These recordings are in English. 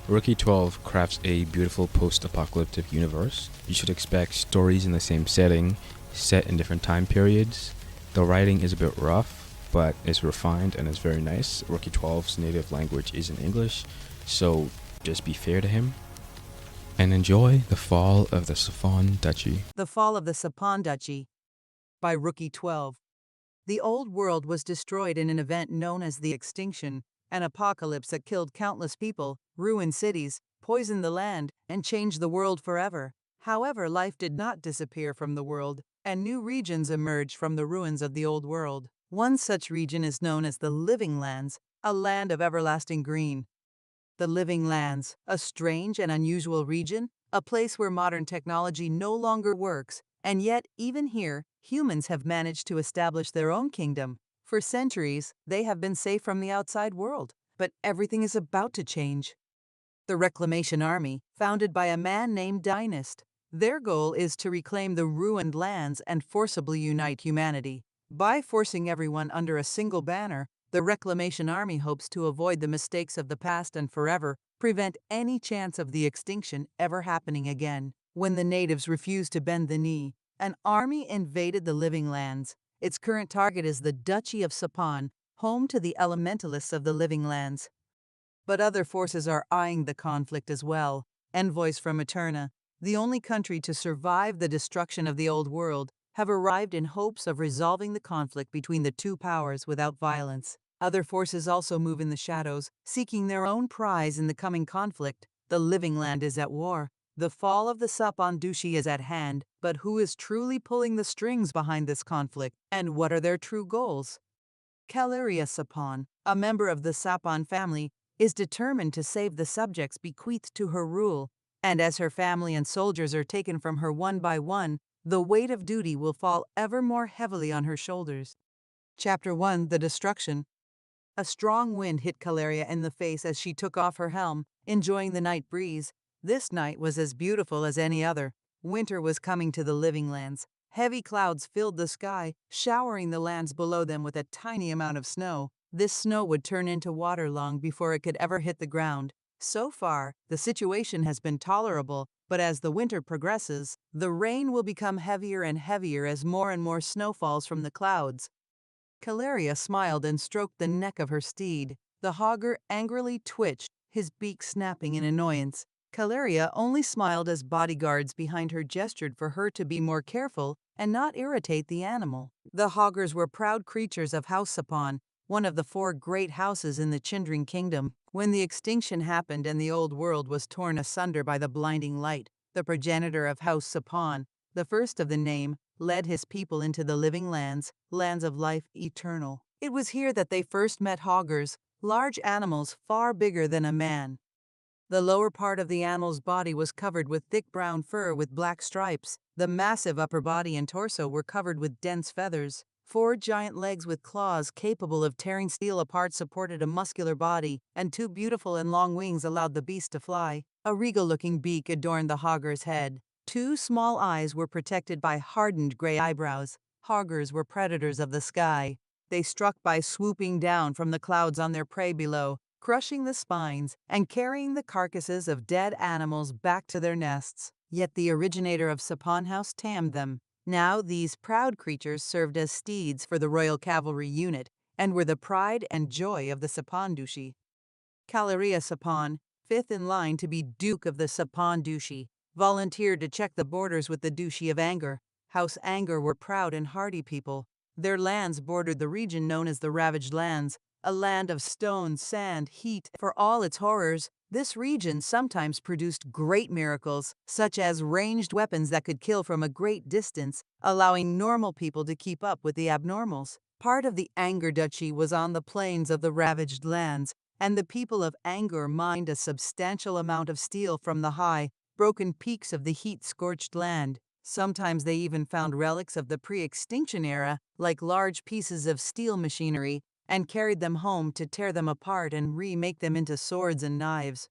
Rookie 12 crafts a beautiful post-apocalyptic universe. You should expect stories in the same setting, set in different time periods. The writing is a bit rough, but it's refined and it's very nice. Rookie 12's native language is in English, so just be fair to him. And enjoy The Fall of the Sapon Duchy. The Fall of the Sapon Duchy by Rookie 12. The old world was destroyed in an event known as the Extinction, an apocalypse that killed countless people, ruined cities, poisoned the land, and changed the world forever. However, life did not disappear from the world, and new regions emerged from the ruins of the old world. One such region is known as the Living Lands, a land of everlasting green. The Living Lands, a strange and unusual region, a place where modern technology no longer works, and yet, even here, humans have managed to establish their own kingdom. For centuries, they have been safe from the outside world, but everything is about to change. The Reclamation Army, founded by a man named Dynast. Their goal is to reclaim the ruined lands and forcibly unite humanity. By forcing everyone under a single banner, the Reclamation Army hopes to avoid the mistakes of the past and forever prevent any chance of the extinction ever happening again. When the natives refused to bend the knee, an army invaded the Living Lands. Its current target is the Duchy of Sapon, home to the elementalists of the Living Lands. But other forces are eyeing the conflict as well. Envoys from Eterna, the only country to survive the destruction of the old world, have arrived in hopes of resolving the conflict between the two powers without violence. Other forces also move in the shadows, seeking their own prize in the coming conflict. The Living Land is at war. The fall of the Sapon Duchy is at hand, but who is truly pulling the strings behind this conflict, and what are their true goals? Caleria Sapon, a member of the Sapon family, is determined to save the subjects bequeathed to her rule, and as her family and soldiers are taken from her one by one, the weight of duty will fall ever more heavily on her shoulders. Chapter 1: The Destruction. A strong wind hit Caleria in the face as she took off her helm, enjoying the night breeze. This night was as beautiful as any other. Winter was coming to the Living Lands. Heavy clouds filled the sky, showering the lands below them with a tiny amount of snow. This snow would turn into water long before it could ever hit the ground. So far, the situation has been tolerable, but as the winter progresses, the rain will become heavier and heavier as more and more snow falls from the clouds. Caleria smiled and stroked the neck of her steed. The hogger angrily twitched, his beak snapping in annoyance. Caleria only smiled as bodyguards behind her gestured for her to be more careful and not irritate the animal. The hoggers were proud creatures of House Sapon, one of the 4 great houses in the Chindring Kingdom. When the extinction happened and the old world was torn asunder by the blinding light, the progenitor of House Sapon, the first of the name, led his people into the Living Lands, lands of life eternal. It was here that they first met hoggers, large animals far bigger than a man. The lower part of the animal's body was covered with thick brown fur with black stripes. The massive upper body and torso were covered with dense feathers. 4 giant legs with claws capable of tearing steel apart supported a muscular body, and 2 beautiful and long wings allowed the beast to fly. A regal-looking beak adorned the hogger's head. 2 small eyes were protected by hardened gray eyebrows. Hoggers were predators of the sky. They struck by swooping down from the clouds on their prey below, crushing the spines and carrying the carcasses of dead animals back to their nests. Yet the originator of Sapon House tamed them. Now these proud creatures served as steeds for the royal cavalry unit and were the pride and joy of the Sapon Duchy. Caleria Sapon, 5th in line to be Duke of the Sapon Duchy, volunteered to check the borders with the Duchy of Anger. House Anger were proud and hardy people. Their lands bordered the region known as the Ravaged Lands, a land of stone, sand, heat. For all its horrors, this region sometimes produced great miracles, such as ranged weapons that could kill from a great distance, allowing normal people to keep up with the abnormals. Part of the Anger Duchy was on the plains of the Ravaged Lands, and the people of Anger mined a substantial amount of steel from the high, broken peaks of the heat-scorched land. Sometimes they even found relics of the pre-extinction era, like large pieces of steel machinery, and carried them home to tear them apart and remake them into swords and knives.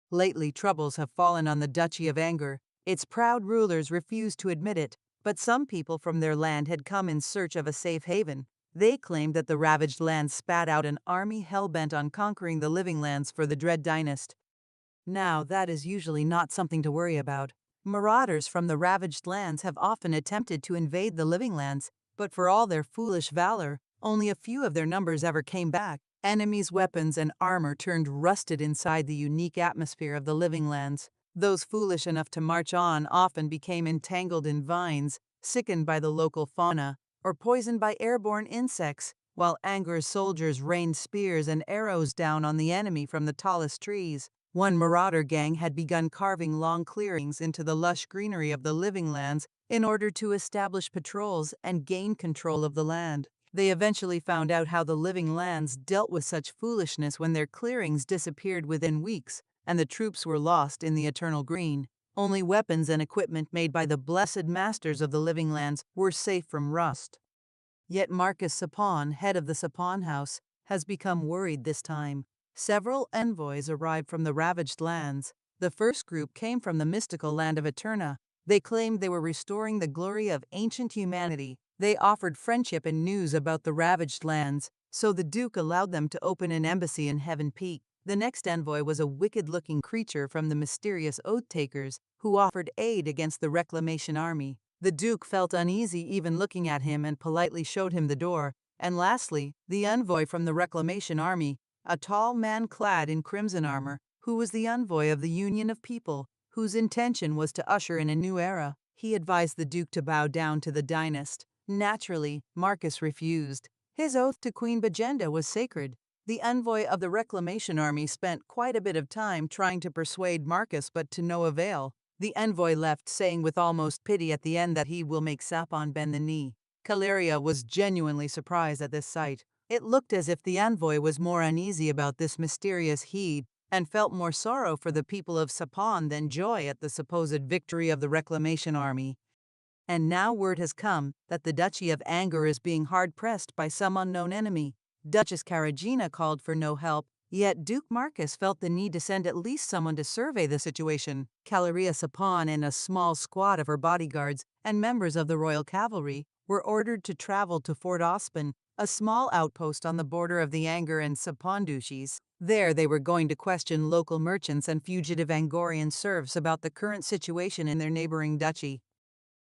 Lately, troubles have fallen on the Duchy of Anger. Its proud rulers refused to admit it, but some people from their land had come in search of a safe haven. They claimed that the ravaged lands spat out an army hell-bent on conquering the Living Lands for the Dread Dynast. Now, that is usually not something to worry about. Marauders from the ravaged lands have often attempted to invade the living lands, but for all their foolish valor, only a few of their numbers ever came back. Enemies' weapons and armor turned rusted inside the unique atmosphere of the living lands. Those foolish enough to march on often became entangled in vines, sickened by the local fauna, or poisoned by airborne insects, while Anger's soldiers rained spears and arrows down on the enemy from the tallest trees. One marauder gang had begun carving long clearings into the lush greenery of the living lands in order to establish patrols and gain control of the land. They eventually found out how the living lands dealt with such foolishness when their clearings disappeared within weeks, and the troops were lost in the eternal green. Only weapons and equipment made by the blessed masters of the living lands were safe from rust. Yet Marcus Sapon, head of the Sapon house, has become worried this time. Several envoys arrived from the ravaged lands. The first group came from the mystical land of Eterna. They claimed they were restoring the glory of ancient humanity. They offered friendship and news about the ravaged lands, so the Duke allowed them to open an embassy in Heaven Peak. The next envoy was a wicked-looking creature from the mysterious Oath-Takers, who offered aid against the Reclamation Army. The Duke felt uneasy even looking at him and politely showed him the door. And lastly, the envoy from the Reclamation Army, a tall man clad in crimson armor, who was the envoy of the Union of People, whose intention was to usher in a new era. He advised the Duke to bow down to the dynast. Naturally, Marcus refused. His oath to Queen Bagenda was sacred. The envoy of the Reclamation Army spent quite a bit of time trying to persuade Marcus, but to no avail. The envoy left, saying with almost pity at the end that he will make Sapon bend the knee. Caleria was genuinely surprised at this sight. It looked as if the envoy was more uneasy about this mysterious heed and felt more sorrow for the people of Sapon than joy at the supposed victory of the Reclamation Army. And now word has come that the Duchy of Anger is being hard-pressed by some unknown enemy. Duchess Caragina called for no help, yet Duke Marcus felt the need to send at least someone to survey the situation. Caleria Sapon and a small squad of her bodyguards and members of the royal cavalry were ordered to travel to Fort Ospin, a small outpost on the border of the Anger and Sapon duchies. There they were going to question local merchants and fugitive Angorian serfs about the current situation in their neighboring duchy.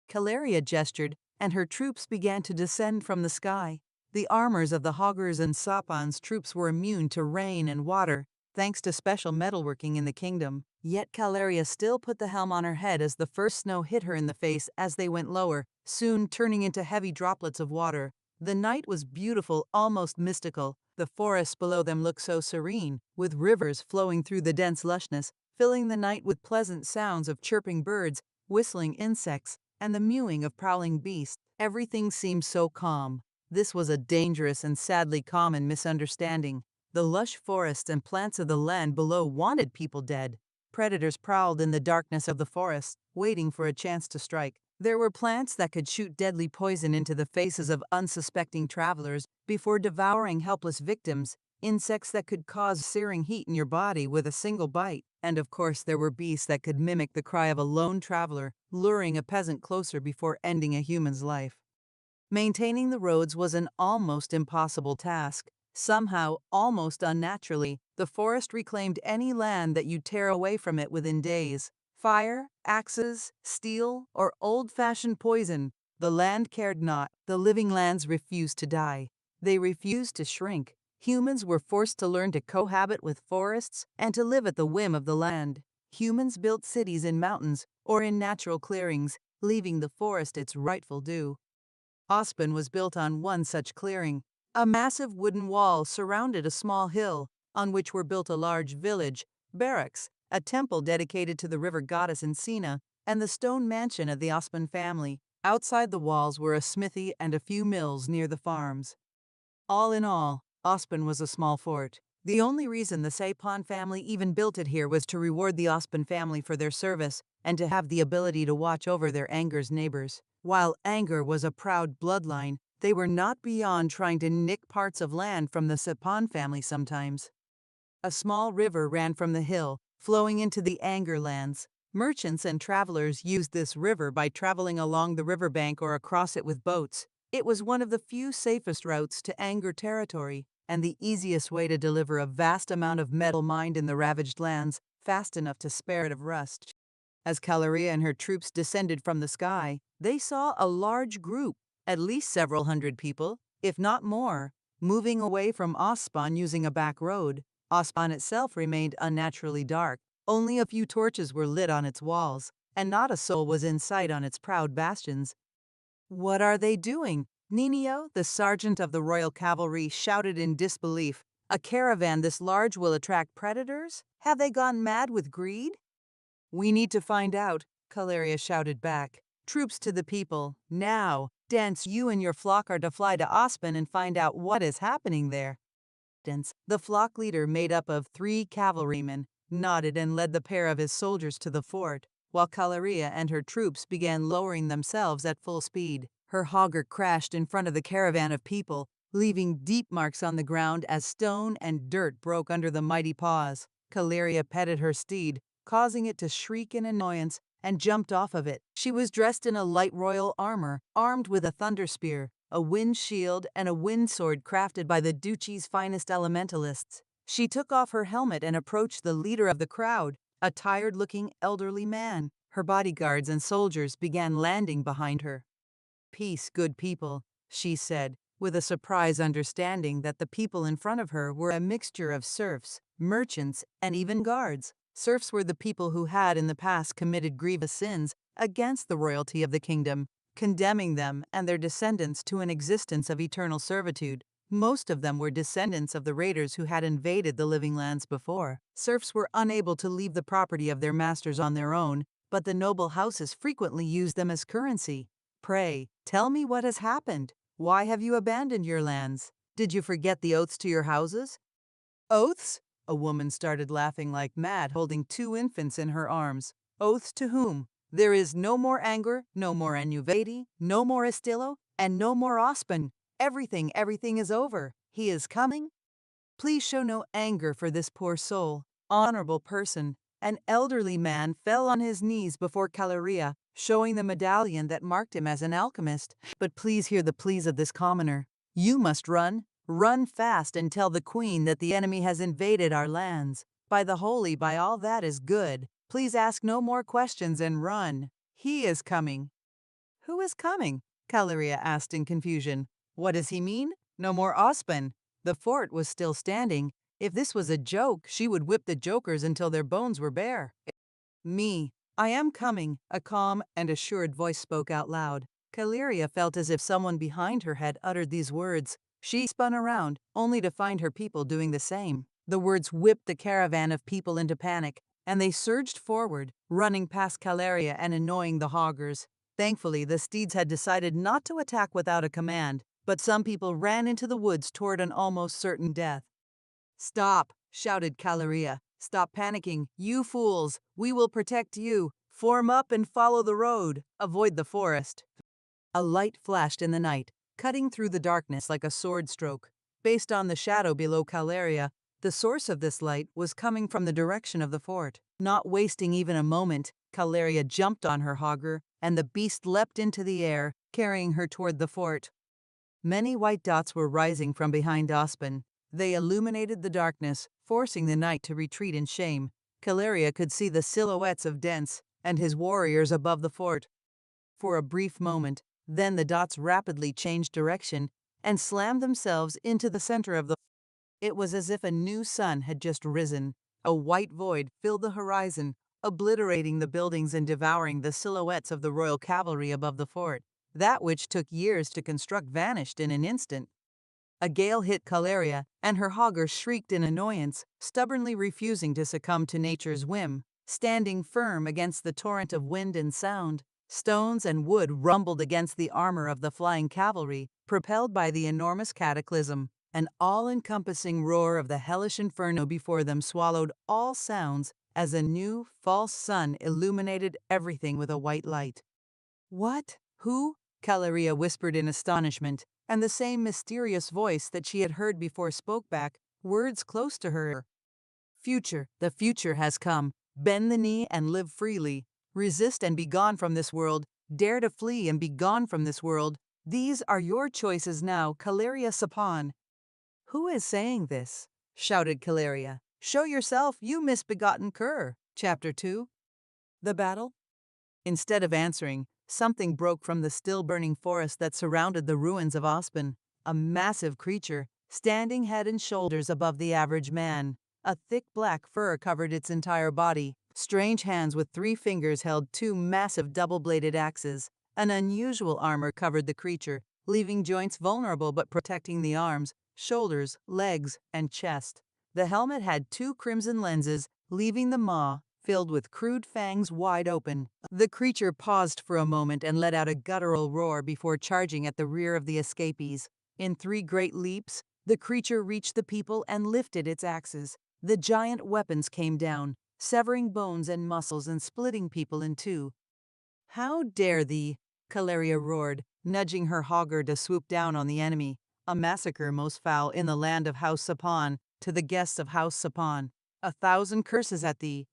Caleria gestured, and her troops began to descend from the sky. The armors of the Hoggers and Sapon's troops were immune to rain and water, thanks to special metalworking in the kingdom. Yet Caleria still put the helm on her head as the first snow hit her in the face as they went lower, soon turning into heavy droplets of water. The night was beautiful, almost mystical. The forests below them looked so serene, with rivers flowing through the dense lushness, filling the night with pleasant sounds of chirping birds, whistling insects, and the mewing of prowling beasts. Everything seemed so calm. This was a dangerous and sadly common misunderstanding. The lush forests and plants of the land below wanted people dead. Predators prowled in the darkness of the forest, waiting for a chance to strike. There were plants that could shoot deadly poison into the faces of unsuspecting travelers before devouring helpless victims, insects that could cause searing heat in your body with a single bite, and of course there were beasts that could mimic the cry of a lone traveler, luring a peasant closer before ending a human's life. Maintaining the roads was an almost impossible task. Somehow, almost unnaturally, the forest reclaimed any land that you'd tear away from it within days. Fire, axes, steel, or old-fashioned poison, the land cared not. The living lands refused to die. They refused to shrink. Humans were forced to learn to cohabit with forests and to live at the whim of the land. Humans built cities in mountains or in natural clearings, leaving the forest its rightful due. Ospin was built on one such clearing. A massive wooden wall surrounded a small hill, on which were built a large village, barracks, a temple dedicated to the river goddess Encina, and the stone mansion of the Ospin family. Outside the walls were a smithy and a few mills near the farms. All in all, Ospin was a small fort. The only reason the Sapon family even built it here was to reward the Ospin family for their service and to have the ability to watch over their Anger's neighbors. While Anger was a proud bloodline, they were not beyond trying to nick parts of land from the Sapon family sometimes. A small river ran from the hill, flowing into the Anger lands. Merchants and travelers used this river by traveling along the riverbank or across it with boats. It was one of the few safest routes to Anger territory, and the easiest way to deliver a vast amount of metal mined in the ravaged lands, fast enough to spare it of rust. As Caleria and her troops descended from the sky, they saw a large group, at least several hundred people, if not more, moving away from Ospon using a back road. Ospon itself remained unnaturally dark. Only a few torches were lit on its walls, and not a soul was in sight on its proud bastions. "What are they doing?" Ninio, the sergeant of the Royal Cavalry, shouted in disbelief. "A caravan this large will attract predators? Have they gone mad with greed?" "We need to find out," Caleria shouted back. "Troops to the people, now! Dance, you and your flock are to fly to Ospon and find out what is happening there." The flock leader, made up of 3 cavalrymen, nodded and led the pair of his soldiers to the fort, while Caleria and her troops began lowering themselves at full speed. Her hogger crashed in front of the caravan of people, leaving deep marks on the ground as stone and dirt broke under the mighty paws. Caleria petted her steed, causing it to shriek in annoyance, and jumped off of it. She was dressed in a light royal armor, armed with a thunder spear, a wind shield, and a wind sword crafted by the duchy's finest elementalists. She took off her helmet and approached the leader of the crowd, a tired-looking elderly man. Her bodyguards and soldiers began landing behind her. "Peace, good people," she said, with a surprised understanding that the people in front of her were a mixture of serfs, merchants, and even guards. Serfs were the people who had in the past committed grievous sins against the royalty of the kingdom, condemning them and their descendants to an existence of eternal servitude. Most of them were descendants of the raiders who had invaded the living lands before. Serfs were unable to leave the property of their masters on their own, but the noble houses frequently used them as currency. "Pray, tell me what has happened. Why have you abandoned your lands? Did you forget the oaths to your houses?" "Oaths?" A woman started laughing like mad, holding 2 infants in her arms. "Oaths to whom? There is no more anger, no more Anuvati, no more Estillo, and no more Ospon. Everything is over. He is coming. Please show no anger for this poor soul, honorable person." An elderly man fell on his knees before Caleria, showing the medallion that marked him as an alchemist. "But please hear the pleas of this commoner. You must run. Run fast and tell the queen that the enemy has invaded our lands. By the holy, by all that is good, please ask no more questions and run. He is coming." "Who is coming?" Caleria asked in confusion. "What does he mean? No more Ospon." The fort was still standing. If this was a joke, she would whip the jokers until their bones were bare. "Me, I am coming," a calm and assured voice spoke out loud. Caleria felt as if someone behind her had uttered these words. She spun around, only to find her people doing the same. The words whipped the caravan of people into panic, and they surged forward, running past Caleria and annoying the hoggers. Thankfully, the steeds had decided not to attack without a command, but some people ran into the woods toward an almost certain death. "Stop!" shouted Caleria. "Stop panicking, you fools! We will protect you! Form up and follow the road! Avoid the forest!" A light flashed in the night, cutting through the darkness like a sword stroke. Based on the shadow below Caleria, the source of this light was coming from the direction of the fort. Not wasting even a moment, Caleria jumped on her hogger, and the beast leapt into the air, carrying her toward the fort. Many white dots were rising from behind Ospon. They illuminated the darkness, forcing the knight to retreat in shame. Caleria could see the silhouettes of Dents and his warriors above the fort. For a brief moment, then the dots rapidly changed direction and slammed themselves into the center of the fort. It was as if a new sun had just risen. A white void filled the horizon, obliterating the buildings and devouring the silhouettes of the royal cavalry above the fort. That which took years to construct vanished in an instant. A gale hit Caleria, and her hogger shrieked in annoyance, stubbornly refusing to succumb to nature's whim. Standing firm against the torrent of wind and sound, stones and wood rumbled against the armor of the flying cavalry, propelled by the enormous cataclysm. An all-encompassing roar of the hellish inferno before them swallowed all sounds as a new, false sun illuminated everything with a white light. "What? Who?" Caleria whispered in astonishment, and the same mysterious voice that she had heard before spoke back, words close to her. "Future, the future has come. Bend the knee and live freely. Resist and be gone from this world. Dare to flee and be gone from this world. These are your choices now, Caleria Sapon." "Who is saying this?" shouted Caleria. Show yourself, you misbegotten cur. Chapter 2. The battle? Instead of answering, something broke from the still burning forest that surrounded the ruins of Aspen. A massive creature, standing head and shoulders above the average man. A thick black fur covered its entire body. Strange hands with 3 fingers held 2 massive double-bladed axes. An unusual armor covered the creature, leaving joints vulnerable but protecting the arms, shoulders, legs, and chest. The helmet had 2 crimson lenses, leaving the maw filled with crude fangs wide open. The creature paused for a moment and let out a guttural roar before charging at the rear of the escapees. In 3 great leaps, the creature reached the people and lifted its axes. The giant weapons came down, severing bones and muscles and splitting people in 2. How dare thee? Caleria roared, nudging her hogger to swoop down on the enemy. A massacre most foul in the land of House Sapon, to the guests of House Sapon. 1,000 curses at thee.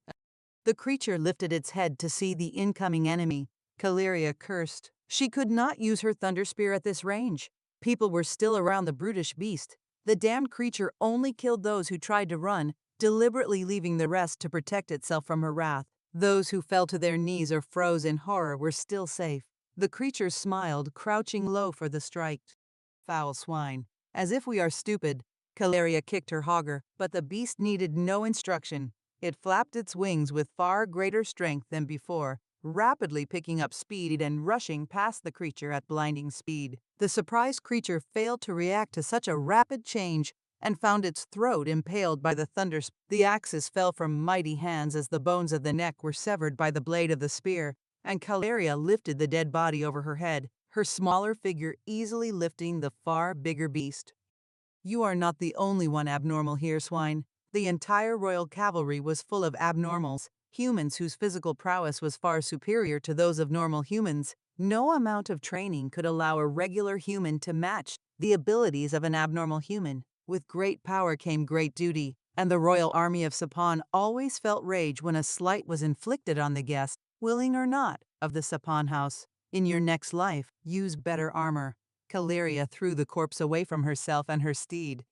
The creature lifted its head to see the incoming enemy. Caleria cursed. She could not use her thunder spear at this range. People were still around the brutish beast. The damned creature only killed those who tried to run, deliberately leaving the rest to protect itself from her wrath. Those who fell to their knees or froze in horror were still safe. The creature smiled, crouching low for the strike. Foul swine. As if we are stupid. Caleria kicked her hogger, but the beast needed no instruction. It flapped its wings with far greater strength than before, rapidly picking up speed and rushing past the creature at blinding speed. The surprised creature failed to react to such a rapid change and found its throat impaled by the thunder. The axes fell from mighty hands as the bones of the neck were severed by the blade of the spear, and Caleria lifted the dead body over her head, her smaller figure easily lifting the far bigger beast. You are not the only one abnormal here, swine. The entire royal cavalry was full of abnormals, humans whose physical prowess was far superior to those of normal humans. No amount of training could allow a regular human to match the abilities of an abnormal human. With great power came great duty, and the royal army of Sapon always felt rage when a slight was inflicted on the guest, willing or not, of the Sapon house. In your next life, use better armor. Caleria threw the corpse away from herself and her steed.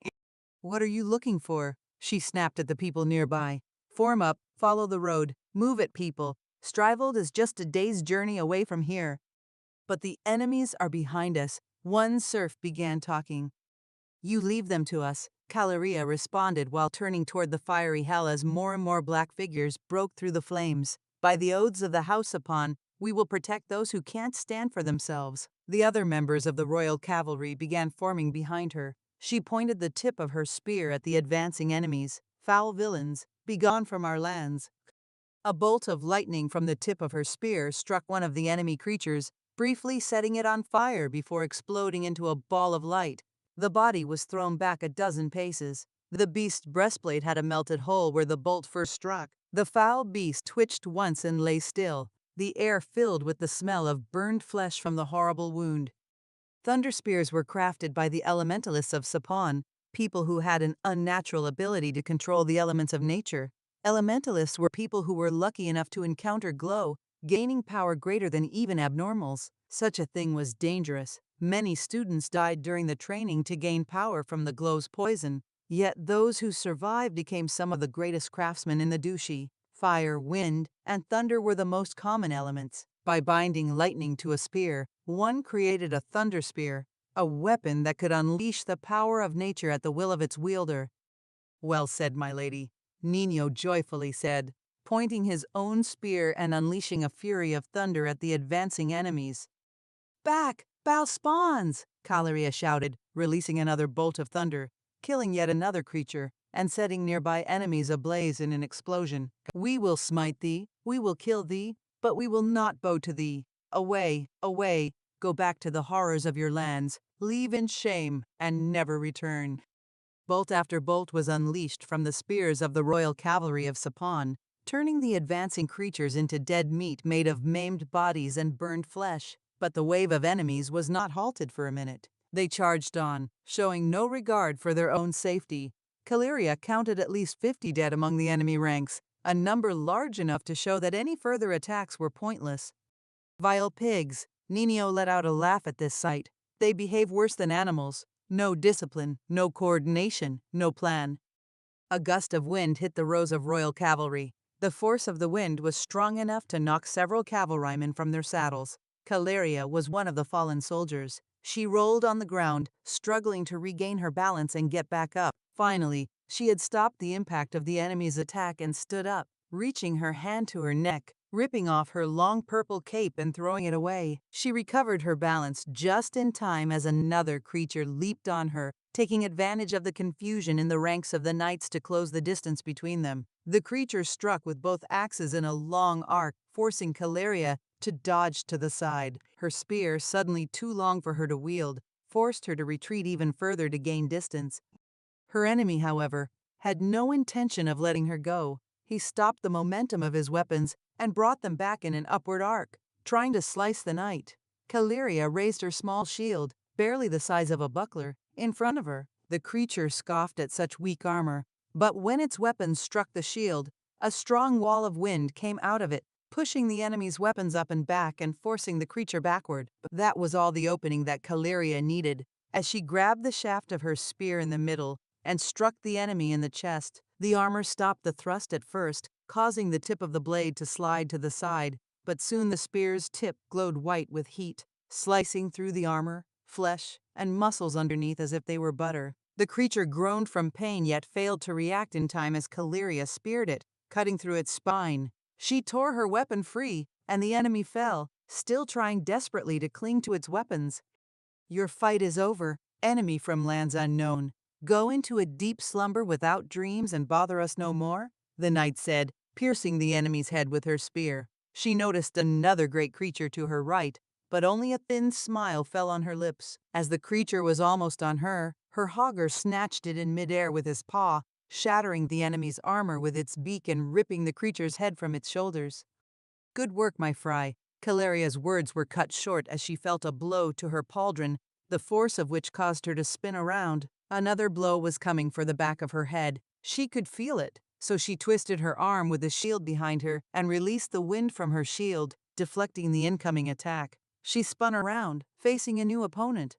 What are you looking for? She snapped at the people nearby. Form up, follow the road, move it, people. Strivold is just a day's journey away from here. But the enemies are behind us. One serf began talking. You leave them to us, Caleria responded while turning toward the fiery hell as more and more black figures broke through the flames. By the oaths of the house upon, we will protect those who can't stand for themselves. The other members of the royal cavalry began forming behind her. She pointed the tip of her spear at the advancing enemies. Foul villains, begone from our lands. A bolt of lightning from the tip of her spear struck one of the enemy creatures, briefly setting it on fire before exploding into a ball of light. The body was thrown back a dozen paces. The beast's breastplate had a melted hole where the bolt first struck. The foul beast twitched once and lay still, the air filled with the smell of burned flesh from the horrible wound. Thunder spears were crafted by the elementalists of Sapon, people who had an unnatural ability to control the elements of nature. Elementalists were people who were lucky enough to encounter glow, gaining power greater than even abnormals. Such a thing was dangerous. Many students died during the training to gain power from the glow's poison, yet those who survived became some of the greatest craftsmen in the duchy. Fire, wind, and thunder were the most common elements. By binding lightning to a spear, one created a thunder spear, a weapon that could unleash the power of nature at the will of its wielder. Well said, my lady, Nino joyfully said, pointing his own spear and unleashing a fury of thunder at the advancing enemies. Back, bow spawns! Caleria shouted, releasing another bolt of thunder, killing yet another creature, and setting nearby enemies ablaze in an explosion. We will smite thee, we will kill thee, but we will not bow to thee. Away, away, go back to the horrors of your lands, leave in shame, and never return. Bolt after bolt was unleashed from the spears of the royal cavalry of Sapon, turning the advancing creatures into dead meat made of maimed bodies and burned flesh. But the wave of enemies was not halted for a minute. They charged on, showing no regard for their own safety. Caleria counted at least 50 dead among the enemy ranks, a number large enough to show that any further attacks were pointless. Vile pigs, Nino let out a laugh at this sight. They behave worse than animals. No discipline, no coordination, no plan. A gust of wind hit the rows of royal cavalry. The force of the wind was strong enough to knock several cavalrymen from their saddles. Caleria was one of the fallen soldiers. She rolled on the ground, struggling to regain her balance and get back up. Finally, she had stopped the impact of the enemy's attack and stood up, reaching her hand to her neck, ripping off her long purple cape and throwing it away. She recovered her balance just in time as another creature leaped on her, taking advantage of the confusion in the ranks of the knights to close the distance between them. The creature struck with both axes in a long arc, forcing Caleria to dodge to the side. Her spear, suddenly too long for her to wield, forced her to retreat even further to gain distance. Her enemy, however, had no intention of letting her go. He stopped the momentum of his weapons and brought them back in an upward arc, trying to slice the knight. Caleria raised her small shield, barely the size of a buckler, in front of her. The creature scoffed at such weak armor, but when its weapons struck the shield, a strong wall of wind came out of it, pushing the enemy's weapons up and back and forcing the creature backward. That was all the opening that Caleria needed. As she grabbed the shaft of her spear in the middle and struck the enemy in the chest, the armor stopped the thrust at first, causing the tip of the blade to slide to the side, but soon the spear's tip glowed white with heat, slicing through the armor, flesh, and muscles underneath as if they were butter. The creature groaned from pain yet failed to react in time as Caleria speared it, cutting through its spine. She tore her weapon free, and the enemy fell, still trying desperately to cling to its weapons. Your fight is over, enemy from lands unknown. Go into a deep slumber without dreams and bother us no more, the knight said, piercing the enemy's head with her spear. She noticed another great creature to her right, but only a thin smile fell on her lips. As the creature was almost on her, her hogger snatched it in midair with his paw, shattering the enemy's armor with its beak and ripping the creature's head from its shoulders. Good work, my fry. Caleria's words were cut short as she felt a blow to her pauldron, the force of which caused her to spin around. Another blow was coming for the back of her head. She could feel it, so she twisted her arm with the shield behind her and released the wind from her shield, deflecting the incoming attack. She spun around, facing a new opponent.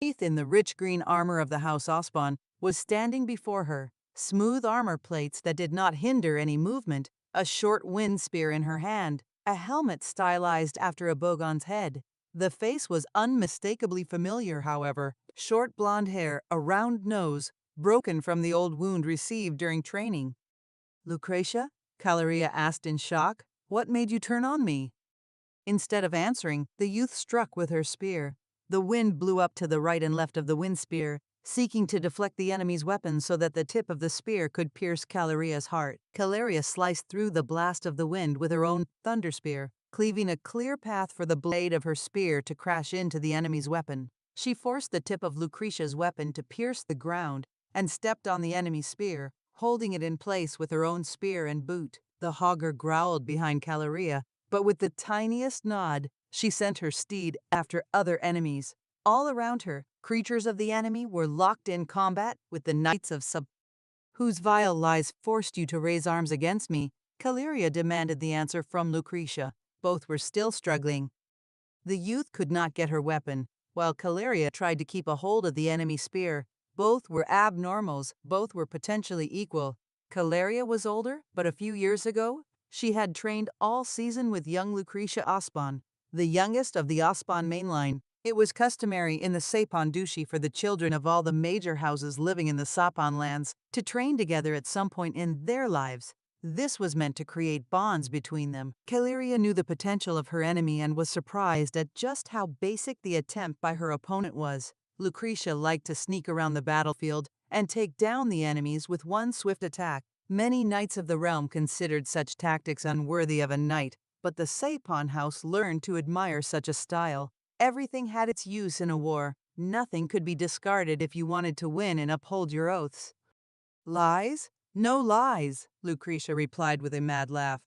Sheath in the rich green armor of the House Ospon was standing before her, smooth armor plates that did not hinder any movement, a short wind spear in her hand, a helmet stylized after a Bogon's head. The face was unmistakably familiar, however. Short blonde hair, a round nose, broken from the old wound received during training. Lucretia? Caleria asked in shock. What made you turn on me? Instead of answering, the youth struck with her spear. The wind blew up to the right and left of the wind spear, seeking to deflect the enemy's weapons so that the tip of the spear could pierce Caleria's heart. Caleria sliced through the blast of the wind with her own thunder spear, cleaving a clear path for the blade of her spear to crash into the enemy's weapon. She forced the tip of Lucretia's weapon to pierce the ground and stepped on the enemy's spear, holding it in place with her own spear and boot. The hogger growled behind Caleria, but with the tiniest nod, she sent her steed after other enemies. All around her, creatures of the enemy were locked in combat with the knights of Sapon. Whose vile lies forced you to raise arms against me? Caleria demanded the answer from Lucretia. Both were still struggling. The youth could not get her weapon, while Caleria tried to keep a hold of the enemy spear. Both were abnormals, both were potentially equal. Caleria was older, but a few years ago, she had trained all season with young Lucretia Ospon, the youngest of the Ospon mainline. It was customary in the Sapon duchy for the children of all the major houses living in the Sapon lands to train together at some point in their lives. This was meant to create bonds between them. Caleria knew the potential of her enemy and was surprised at just how basic the attempt by her opponent was. Lucretia liked to sneak around the battlefield and take down the enemies with one swift attack. Many knights of the realm considered such tactics unworthy of a knight, but the Sapon house learned to admire such a style. Everything had its use in a war. Nothing could be discarded if you wanted to win and uphold your oaths. Lies? No lies, Lucretia replied with a mad laugh.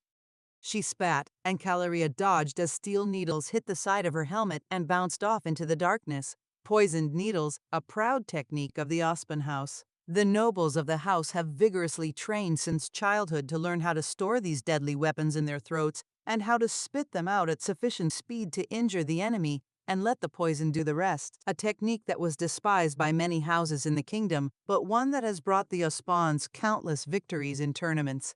She spat, and Caleria dodged as steel needles hit the side of her helmet and bounced off into the darkness. Poisoned needles, a proud technique of the Ospon house. The nobles of the house have vigorously trained since childhood to learn how to store these deadly weapons in their throats and how to spit them out at sufficient speed to injure the enemy. and let the poison do the rest, a technique that was despised by many houses in the kingdom, but one that has brought the Ospans countless victories in tournaments.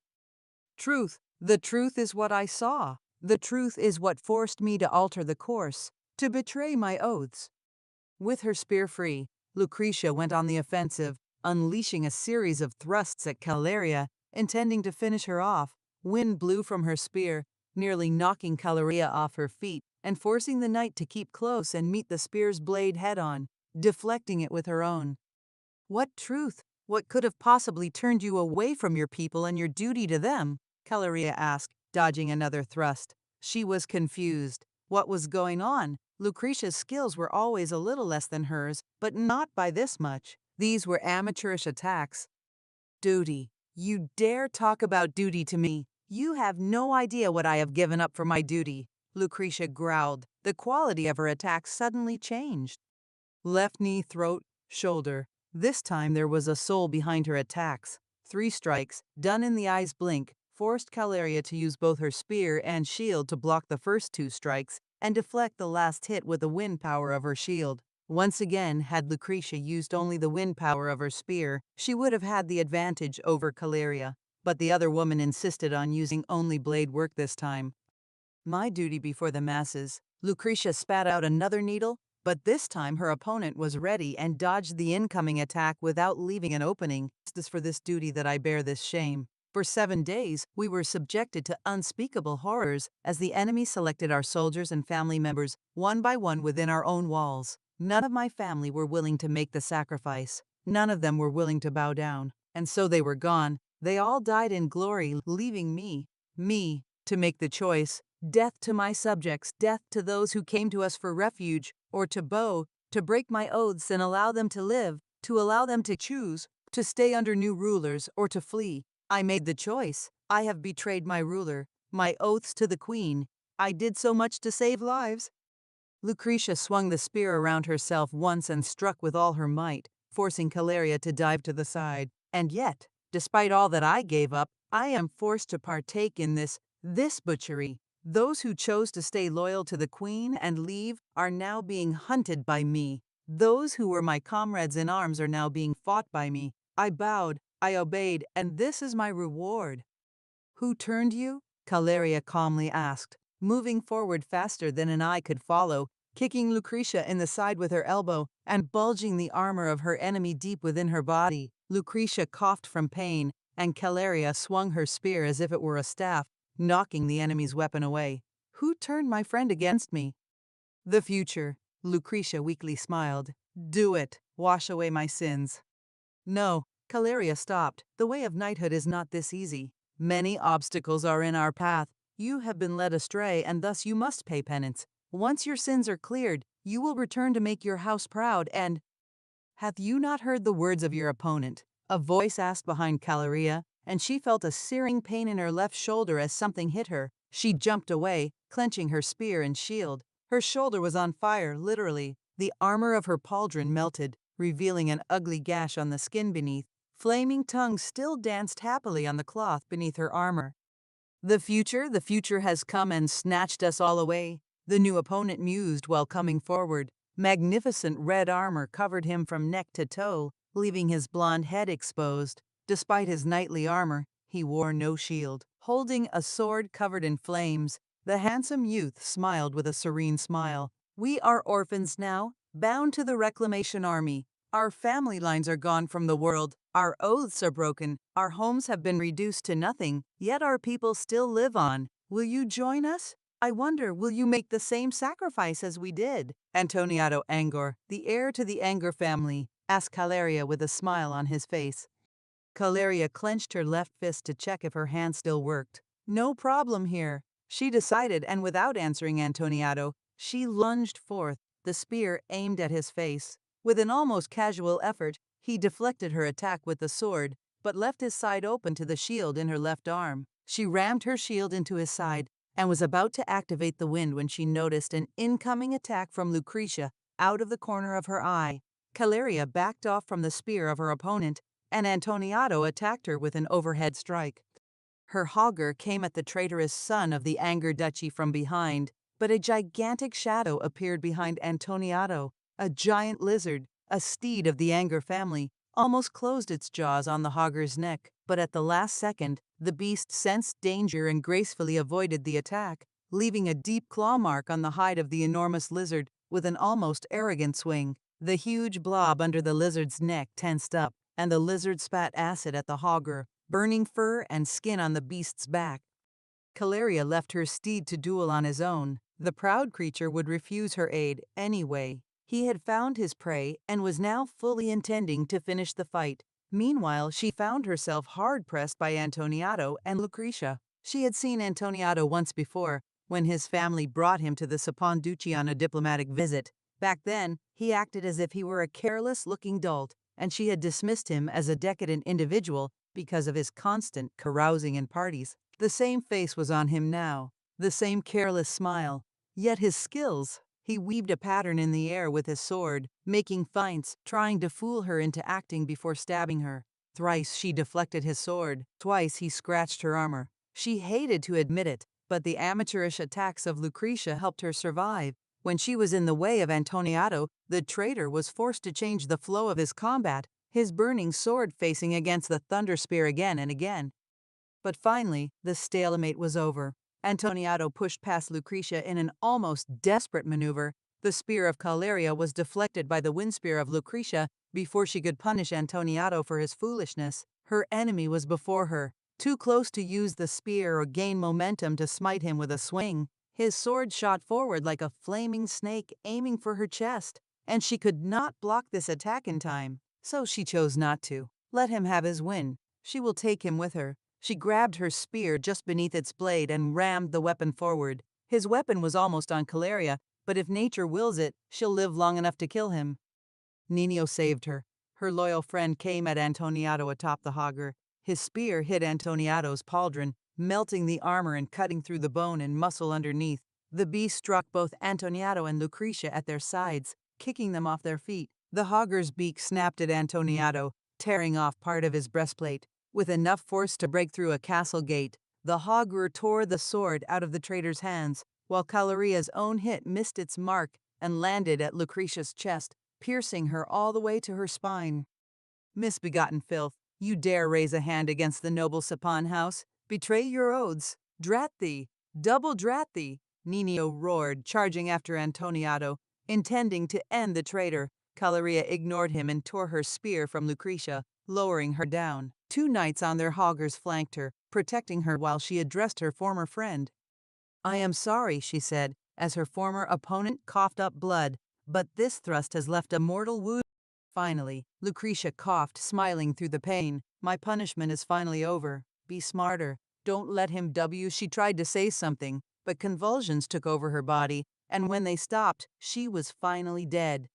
Truth. The truth is what I saw. The truth is what forced me to alter the course, to betray my oaths. With her spear free, Lucretia went on the offensive, unleashing a series of thrusts at Caleria, intending to finish her off. Wind blew from her spear, nearly knocking Caleria off her feet and forcing the knight to keep close and meet the spear's blade head-on, deflecting it with her own. What truth? What could have possibly turned you away from your people and your duty to them? Caleria asked, dodging another thrust. She was confused. What was going on? Lucretia's skills were always a little less than hers, but not by this much. These were amateurish attacks. Duty. You dare talk about duty to me? You have no idea what I have given up for my duty. Lucretia growled. The quality of her attacks suddenly changed. Left knee, throat, shoulder. This time there was a soul behind her attacks. 3 strikes, done in the eye's blink, forced Caleria to use both her spear and shield to block the first 2 strikes and deflect the last hit with the wind power of her shield. Once again, had Lucretia used only the wind power of her spear, she would have had the advantage over Caleria. But the other woman insisted on using only blade work this time. My duty before the masses. Lucretia spat out another needle, but this time her opponent was ready and dodged the incoming attack without leaving an opening. It is for this duty that I bear this shame. For 7 days, we were subjected to unspeakable horrors as the enemy selected our soldiers and family members one by one within our own walls. None of my family were willing to make the sacrifice. None of them were willing to bow down. And so they were gone. They all died in glory, leaving me, to make the choice. Death to my subjects, death to those who came to us for refuge, or to bow, to break my oaths and allow them to live, to allow them to choose, to stay under new rulers, or to flee. I made the choice. I have betrayed my ruler, my oaths to the queen. I did so much to save lives. Lucretia swung the spear around herself once and struck with all her might, forcing Caleria to dive to the side. And yet, despite all that I gave up, I am forced to partake in this butchery. Those who chose to stay loyal to the queen and leave are now being hunted by me. Those who were my comrades in arms are now being fought by me. I bowed, I obeyed, and this is my reward. Who turned you? Caleria calmly asked, moving forward faster than an eye could follow, kicking Lucretia in the side with her elbow and bulging the armor of her enemy deep within her body. Lucretia coughed from pain, and Caleria swung her spear as if it were a staff, knocking the enemy's weapon away. Who turned my friend against me? The future. Lucretia weakly smiled. Do it. Wash away my sins. No, Caleria stopped. The way of knighthood is not this easy. Many obstacles are in our path. You have been led astray, and thus you must pay penance. Once your sins are cleared, you will return to make your house proud and— Hath you not heard the words of your opponent? A voice asked behind Caleria, and she felt a searing pain in her left shoulder as something hit her. She jumped away, clenching her spear and shield. Her shoulder was on fire, literally. The armor of her pauldron melted, revealing an ugly gash on the skin beneath. Flaming tongues still danced happily on the cloth beneath her armor. The future has come and snatched us all away, the new opponent mused while coming forward. Magnificent red armor covered him from neck to toe, leaving his blonde head exposed. Despite his knightly armor, he wore no shield. Holding a sword covered in flames, the handsome youth smiled with a serene smile. We are orphans now, bound to the reclamation army. Our family lines are gone from the world. Our oaths are broken. Our homes have been reduced to nothing, yet our people still live on. Will you join us? I wonder, will you make the same sacrifice as we did? Antoniato Angor, the heir to the Angor family, asked Caleria with a smile on his face. Caleria clenched her left fist to check if her hand still worked. No problem here, she decided, and without answering Antoniato, she lunged forth, the spear aimed at his face. With an almost casual effort, he deflected her attack with the sword, but left his side open to the shield in her left arm. She rammed her shield into his side and was about to activate the wind when she noticed an incoming attack from Lucretia out of the corner of her eye. Caleria backed off from the spear of her opponent, and Antoniato attacked her with an overhead strike. Her hogger came at the traitorous son of the Angor duchy from behind, But a gigantic shadow appeared behind Antoniato, a giant lizard, a steed of the Anger family, almost closed its jaws on the hogger's neck. But at the last second, the beast sensed danger and gracefully avoided the attack, leaving a deep claw mark on the hide of the enormous lizard with an almost arrogant swing. The huge blob under the lizard's neck tensed up, and the lizard spat acid at the hogger, burning fur and skin on the beast's back. Caleria left her steed to duel on his own. The proud creature would refuse her aid anyway. He had found his prey and was now fully intending to finish the fight. Meanwhile, she found herself hard-pressed by Antoniato and Lucretia. She had seen Antoniato once before, when his family brought him to the Sapon duchy on a diplomatic visit. Back then, he acted as if he were a careless-looking dolt, and she had dismissed him as a decadent individual because of his constant carousing in parties. The same face was on him now, the same careless smile. Yet his skills, he weaved a pattern in the air with his sword, making feints, trying to fool her into acting before stabbing her. Thrice she deflected his sword, twice he scratched her armor. She hated to admit it, but the amateurish attacks of Lucretia helped her survive. When she was in the way of Antoniato, the traitor was forced to change the flow of his combat, his burning sword facing against the thunder spear again and again. But finally, the stalemate was over. Antoniato pushed past Lucretia in an almost desperate maneuver. The spear of Caleria was deflected by the wind spear of Lucretia before she could punish Antoniato for his foolishness. Her enemy was before her, too close to use the spear or gain momentum to smite him with a swing. His sword shot forward like a flaming snake aiming for her chest, and she could not block this attack in time. So she chose not to. Let him have his win. She will take him with her. She grabbed her spear just beneath its blade and rammed the weapon forward. His weapon was almost on Caleria, but if nature wills it, she'll live long enough to kill him. Nino saved her. Her loyal friend came at Antoniato atop the hogger. His spear hit Antoniato's pauldron, melting the armor and cutting through the bone and muscle underneath. The beast struck both Antoniato and Lucretia at their sides, kicking them off their feet. The hogger's beak snapped at Antoniato, tearing off part of his breastplate. With enough force to break through a castle gate, the hogger tore the sword out of the traitor's hands, while Caleria's own hit missed its mark and landed at Lucretia's chest, piercing her all the way to her spine. Misbegotten filth, you dare raise a hand against the noble Sapon house? Betray your oaths. Drat thee! Double drat thee! Nino roared, charging after Antoniato, intending to end the traitor. Caleria ignored him and tore her spear from Lucretia, lowering her down. 2 knights on their hoggers flanked her, protecting her while she addressed her former friend. "I am sorry," she said, as her former opponent coughed up blood, "but this thrust has left a mortal wound." Finally, Lucretia coughed, smiling through the pain. "My punishment is finally over. Be smarter. Don't let him W." She tried to say something, but convulsions took over her body, and when they stopped, she was finally dead.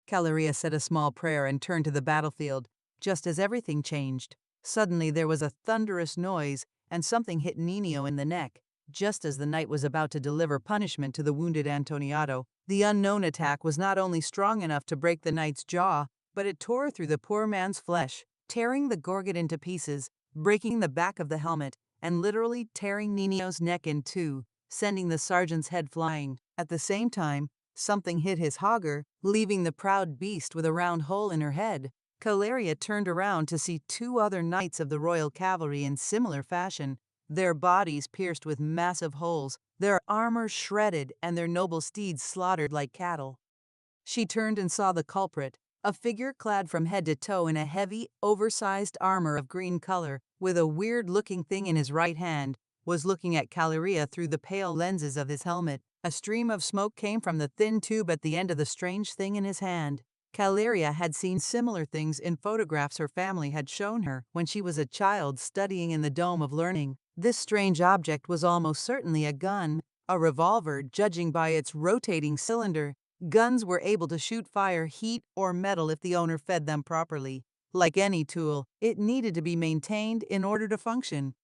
Caleria said a small prayer and turned to the battlefield, just as everything changed. Suddenly there was a thunderous noise, and something hit Nino in the neck. Just as the knight was about to deliver punishment to the wounded Antoniato, the unknown attack was not only strong enough to break the knight's jaw, but it tore through the poor man's flesh, tearing the gorget into pieces, breaking the back of the helmet, and literally tearing Nino's neck in two, sending the sergeant's head flying. At the same time, something hit his hogger, leaving the proud beast with a round hole in her head. Caleria turned around to see 2 other knights of the royal cavalry in similar fashion, their bodies pierced with massive holes, their armor shredded, and their noble steeds slaughtered like cattle. She turned and saw the culprit, a figure clad from head to toe in a heavy, oversized armor of green color, with a weird-looking thing in his right hand, was looking at Caleria through the pale lenses of his helmet. A stream of smoke came from the thin tube at the end of the strange thing in his hand. Caleria had seen similar things in photographs her family had shown her when she was a child studying in the Dome of Learning. This strange object was almost certainly a gun, a revolver, judging by its rotating cylinder. Guns were able to shoot fire, heat, or metal if the owner fed them properly. Like any tool, it needed to be maintained in order to function.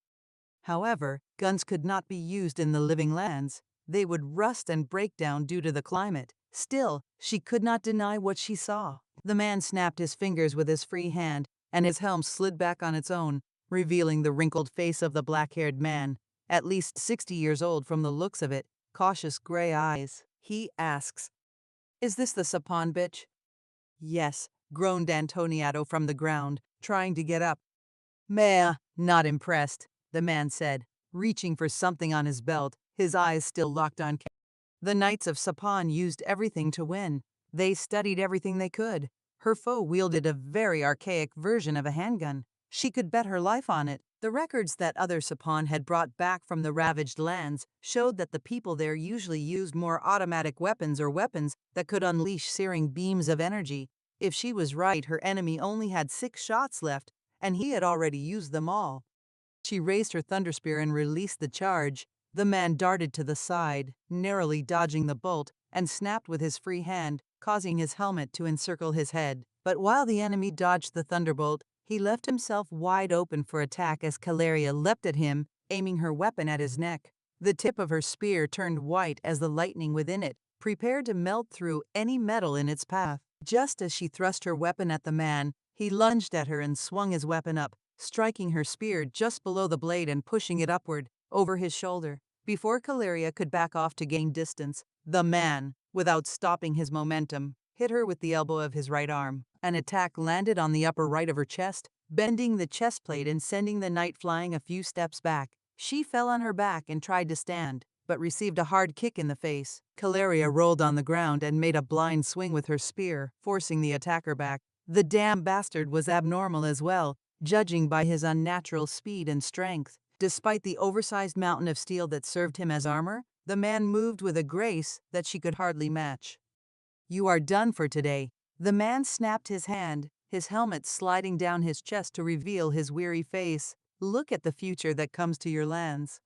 However, guns could not be used in the living lands. They would rust and break down due to the climate. Still, she could not deny what she saw. The man snapped his fingers with his free hand, and his helm slid back on its own, revealing the wrinkled face of the black-haired man, at least 60 years old from the looks of it. cautious gray eyes. He asks, "Is this the Sapon bitch?" "Yes," groaned Antoniato from the ground, trying to get up. "Meh, not impressed," the man said, reaching for something on his belt, his eyes still locked on. The Knights of Sapon used everything to win. They studied everything they could. Her foe wielded a very archaic version of a handgun. She could bet her life on it. The records that other Sapon had brought back from the ravaged lands showed that the people there usually used more automatic weapons or weapons that could unleash searing beams of energy. If she was right, her enemy only had 6 shots left, and he had already used them all. She raised her thunderspear and released the charge. The man darted to the side, narrowly dodging the bolt, and snapped with his free hand, causing his helmet to encircle his head. But while the enemy dodged the thunderbolt, he left himself wide open for attack as Caleria leapt at him, aiming her weapon at his neck. The tip of her spear turned white as the lightning within it prepared to melt through any metal in its path. Just as she thrust her weapon at the man, he lunged at her and swung his weapon up, striking her spear just below the blade and pushing it upward, over his shoulder. Before Caleria could back off to gain distance, the man, without stopping his momentum, hit her with the elbow of his right arm. An attack landed on the upper right of her chest, bending the chest plate and sending the knight flying a few steps back. She fell on her back and tried to stand, but received a hard kick in the face. Caleria rolled on the ground and made a blind swing with her spear, forcing the attacker back. The damn bastard was abnormal as well, judging by his unnatural speed and strength. Despite the oversized mountain of steel that served him as armor, the man moved with a grace that she could hardly match. "You are done for today." The man snapped his hand, his helmet sliding down his chest to reveal his weary face. "Look at the future that comes to your lands."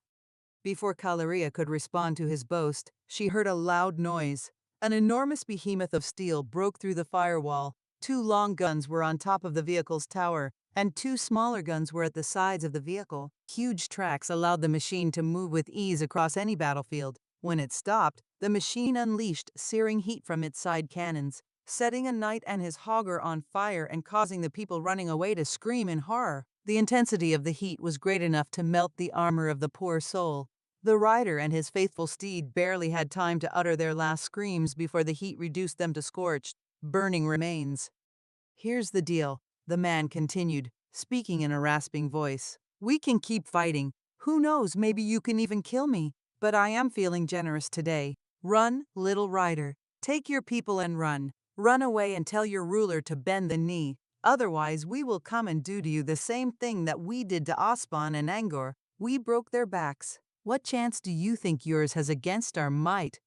Before Caleria could respond to his boast, she heard a loud noise. An enormous behemoth of steel broke through the firewall. 2 long guns were on top of the vehicle's tower, and 2 smaller guns were at the sides of the vehicle. Huge tracks allowed the machine to move with ease across any battlefield. When it stopped, the machine unleashed searing heat from its side cannons, setting a knight and his hogger on fire and causing the people running away to scream in horror. The intensity of the heat was great enough to melt the armor of the poor soul. The rider and his faithful steed barely had time to utter their last screams before the heat reduced them to scorched, burning remains. "Here's the deal," the man continued, speaking in a rasping voice. "We can keep fighting. Who knows, maybe you can even kill me. But I am feeling generous today. Run, little rider. Take your people and run. Run away and tell your ruler to bend the knee. Otherwise, we will come and do to you the same thing that we did to Ospan and Angor. We broke their backs. What chance do you think yours has against our might?"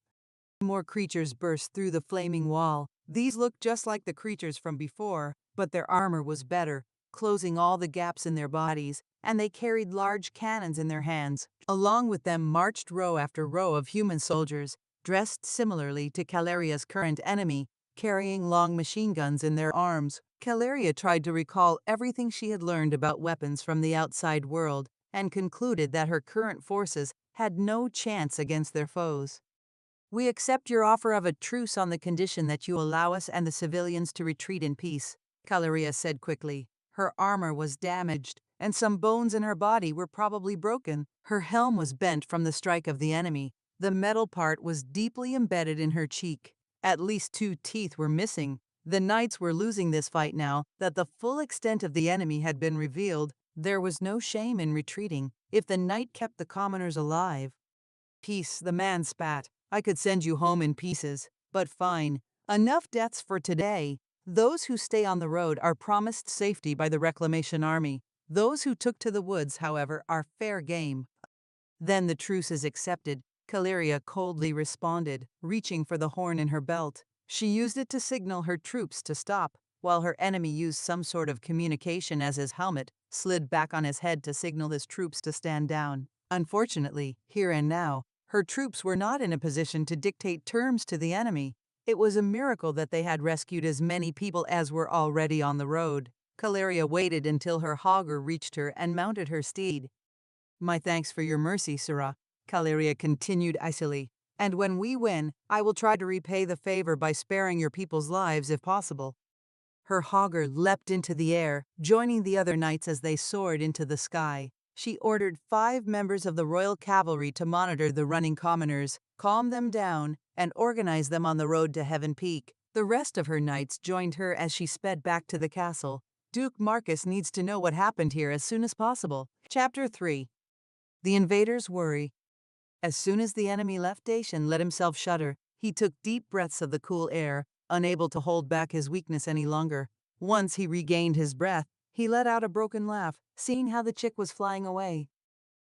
More creatures burst through the flaming wall. These looked just like the creatures from before, but their armor was better, closing all the gaps in their bodies, and they carried large cannons in their hands. Along with them marched row after row of human soldiers, dressed similarly to Caleria's current enemy, carrying long machine guns in their arms. Caleria tried to recall everything she had learned about weapons from the outside world, and concluded that her current forces had no chance against their foes. "We accept your offer of a truce on the condition that you allow us and the civilians to retreat in peace," Caleria said quickly. Her armor was damaged, and some bones in her body were probably broken. Her helm was bent from the strike of the enemy. The metal part was deeply embedded in her cheek. At least 2 teeth were missing. The knights were losing this fight now that the full extent of the enemy had been revealed. There was no shame in retreating if the knight kept the commoners alive. "Peace," the man spat. "I could send you home in pieces. But fine. Enough deaths for today. Those who stay on the road are promised safety by the Reclamation Army. Those who took to the woods, however, are fair game." "Then the truce is accepted," Caleria coldly responded, reaching for the horn in her belt. She used it to signal her troops to stop, while her enemy used some sort of communication as his helmet slid back on his head to signal his troops to stand down. Unfortunately, here and now, her troops were not in a position to dictate terms to the enemy. It was a miracle that they had rescued as many people as were already on the road. Caleria waited until her hogger reached her and mounted her steed. "My thanks for your mercy, Sirrah," Caleria continued icily. "And when we win, I will try to repay the favor by sparing your people's lives if possible." Her hogger leapt into the air, joining the other knights as they soared into the sky. She ordered 5 members of the royal cavalry to monitor the running commoners, calm them down, and organize them on the road to Heaven Peak. The rest of her knights joined her as she sped back to the castle. Duke Marcus needs to know what happened here as soon as possible. Chapter 3. The Invaders' Worry. As soon as the enemy left, Dacian let himself shudder. He took deep breaths of the cool air, unable to hold back his weakness any longer. Once he regained his breath, he let out a broken laugh, seeing how the chick was flying away.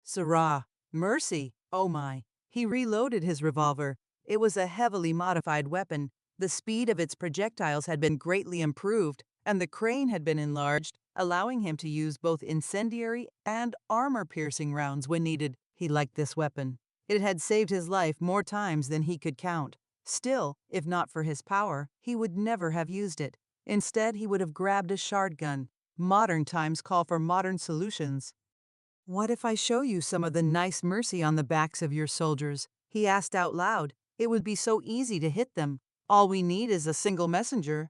Sirrah, mercy, oh my. He reloaded his revolver. It was a heavily modified weapon. The speed of its projectiles had been greatly improved, and the crane had been enlarged, allowing him to use both incendiary and armor-piercing rounds when needed. He liked this weapon. It had saved his life more times than he could count. Still, if not for his power, he would never have used it. Instead, he would have grabbed a shard gun. Modern times call for modern solutions. What if I show you some of the nice mercy on the backs of your soldiers? He asked out loud. It would be so easy to hit them. All we need is a single messenger.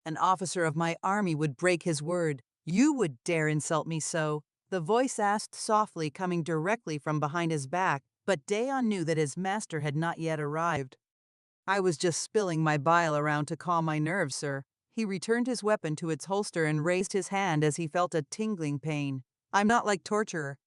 An officer of my army would break his word. You would dare insult me so? The voice asked softly, coming directly from behind his back, but Dayon knew that his master had not yet arrived. I was just spilling my bile around to calm my nerves, sir. He returned his weapon to its holster and raised his hand as he felt a tingling pain. I'm not like torturer.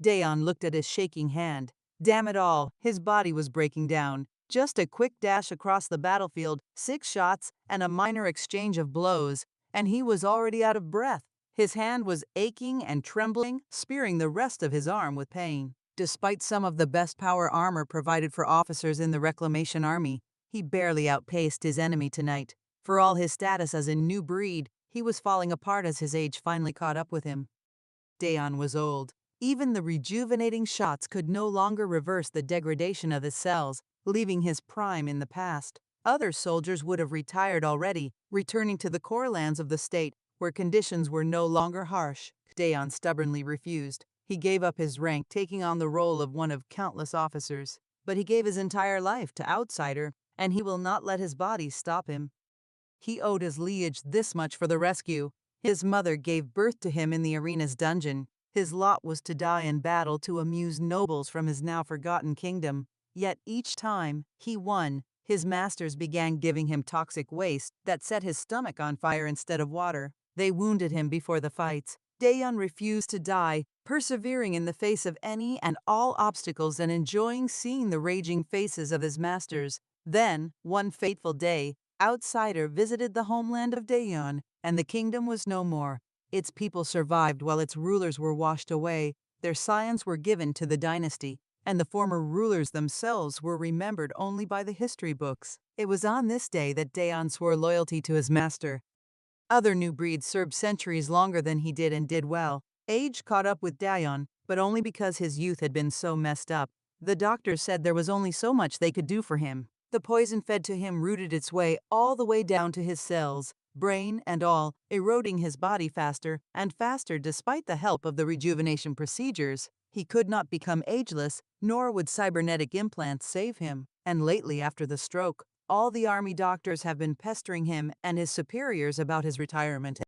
Dayon looked at his shaking hand. Damn it all, his body was breaking down. Just a quick dash across the battlefield, 6 shots, and a minor exchange of blows, and he was already out of breath. His hand was aching and trembling, spearing the rest of his arm with pain. Despite some of the best power armor provided for officers in the Reclamation Army, he barely outpaced his enemy tonight. For all his status as a new breed, he was falling apart as his age finally caught up with him. Dayon was old. Even the rejuvenating shots could no longer reverse the degradation of his cells, leaving his prime in the past. Other soldiers would have retired already, returning to the core lands of the state, where conditions were no longer harsh. Dayon stubbornly refused. He gave up his rank, taking on the role of one of countless officers. But he gave his entire life to Outsider, and he will not let his body stop him. He owed his liege this much for the rescue. His mother gave birth to him in the arena's dungeon. His lot was to die in battle to amuse nobles from his now forgotten kingdom. Yet each time he won, his masters began giving him toxic waste that set his stomach on fire instead of water. They wounded him before the fights. Dayon refused to die, persevering in the face of any and all obstacles and enjoying seeing the raging faces of his masters. Then, one fateful day, Outsider visited the homeland of Dayon, and the kingdom was no more. Its people survived while its rulers were washed away. Their scions were given to the dynasty, and the former rulers themselves were remembered only by the history books. It was on this day that Dayon swore loyalty to his master. Other new breeds served centuries longer than he did and did well. Age caught up with Dayon, but only because his youth had been so messed up. The doctors said there was only so much they could do for him. The poison fed to him rooted its way all the way down to his cells, brain and all, eroding his body faster and faster despite the help of the rejuvenation procedures. He could not become ageless, nor would cybernetic implants save him. And lately, after the stroke, all the army doctors have been pestering him and his superiors about his retirement.